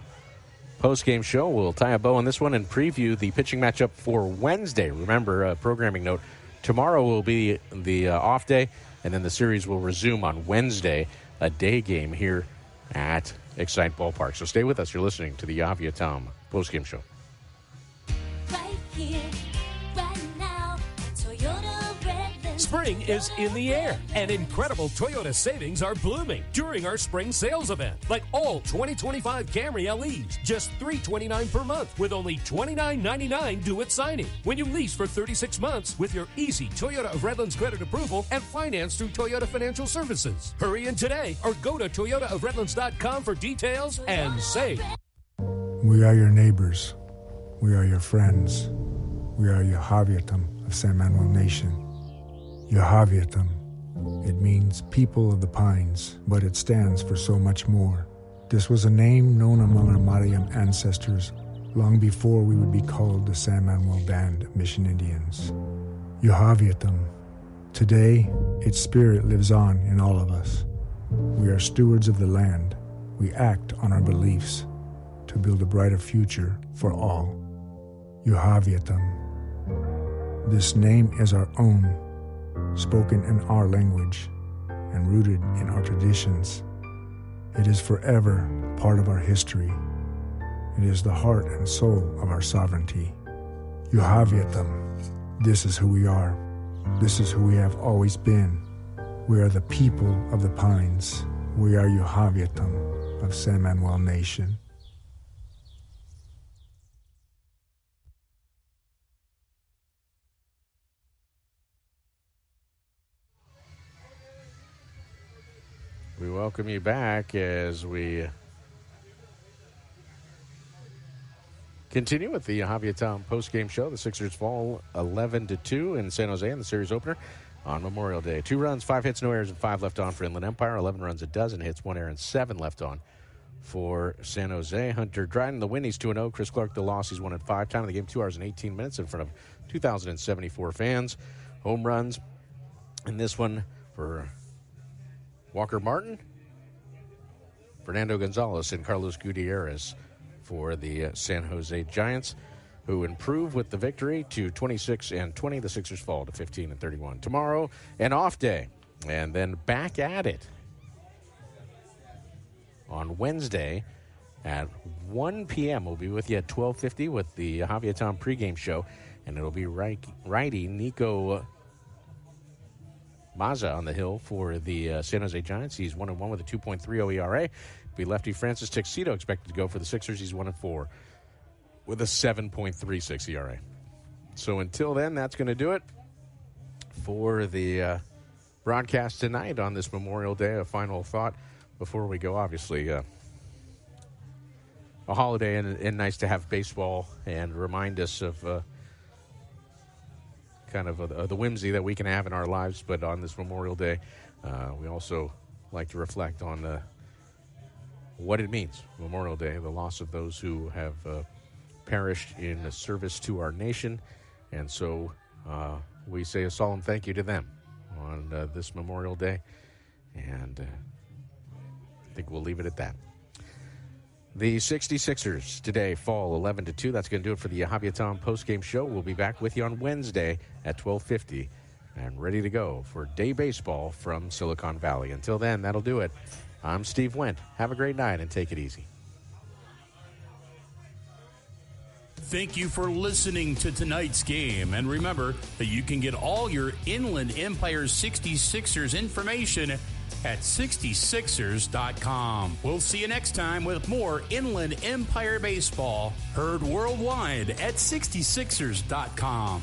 post-game show. We'll tie a bow on this one and preview the pitching matchup for Wednesday. Remember, a programming note, tomorrow will be the off day, and then the series will resume on Wednesday, a day game here at Excite Ballpark. So stay with us. You're listening to the Javier Tom post-game show. Right here, right now, Toyota Redlands. Spring is in the air, and incredible Toyota savings are blooming during our spring sales event. Like all 2025 Camry LEs, just $329 per month with only $29.99 due at signing. When you lease for 36 months with your easy Toyota of Redlands credit approval and finance through Toyota Financial Services. Hurry in today or go to toyotaofredlands.com for details and save. We are your neighbors. We are your friends. We are your Javiatam of San Manuel Nation. Yahaviatam. It means people of the pines, but it stands for so much more. This was a name known among our Mariam ancestors long before we would be called the San Manuel Band of Mission Indians. Yahaviatam. Today, its spirit lives on in all of us. We are stewards of the land. We act on our beliefs to build a brighter future for all. Yahaviatam. This name is our own, spoken in our language and rooted in our traditions. It is forever part of our history. It is the heart and soul of our sovereignty. Yahaviatam. This is who we are. This is who we have always been. We are the people of the pines. We are Yahaviatam of San Manuel Nation. We welcome you back as we continue with the Javier Tom post-game show. The Sixers fall 11-2 in San Jose in the series opener. on Memorial Day. 2 runs, 5 hits, no errors, and 5 left on for Inland Empire. 11 runs, a dozen hits, 1 error, and 7 left on for San Jose. Hunter Dryden, the win, he's 2-0. Chris Clark, the loss, he's 1-5. Time of the game, 2 hours and 18 minutes in front of 2,074 fans. Home runs in this one for Walker Martin, Fernando Gonzalez, and Carlos Gutierrez for the San Jose Giants, who improve with the victory to 26-20. The Sixers fall to 15-31. Tomorrow, an off day, and then back at it on Wednesday at 1 p.m. We'll be with you at 12:50 with the Javier Tom pregame show, and it'll be righty Nico Mazza on the hill for the San Jose Giants. He's 1-1 with a 2.30 ERA. Be lefty Francis Tuxedo expected to go for the Sixers. He's 1-4 with a 7.36 ERA. So until then, that's going to do it for the broadcast tonight on this Memorial Day. A final thought before we go. Obviously, a holiday and nice to have baseball and remind us of the whimsy that we can have in our lives. But on this Memorial Day, we also like to reflect on what it means, Memorial Day, the loss of those who have perished in service to our nation. And so we say a solemn thank you to them on this Memorial Day. And I think we'll leave it at that. The 66ers today fall 11-2. That's going to do it for the Javier Tom postgame show. We'll be back with you on Wednesday at 12:50 and ready to go for day baseball from Silicon Valley. Until then, that'll do it. I'm Steve Wendt. Have a great night and take it easy. Thank you for listening to tonight's game. And remember that you can get all your Inland Empire 66ers information at 66ers.com. We'll see you next time with more Inland Empire baseball, heard worldwide at 66ers.com.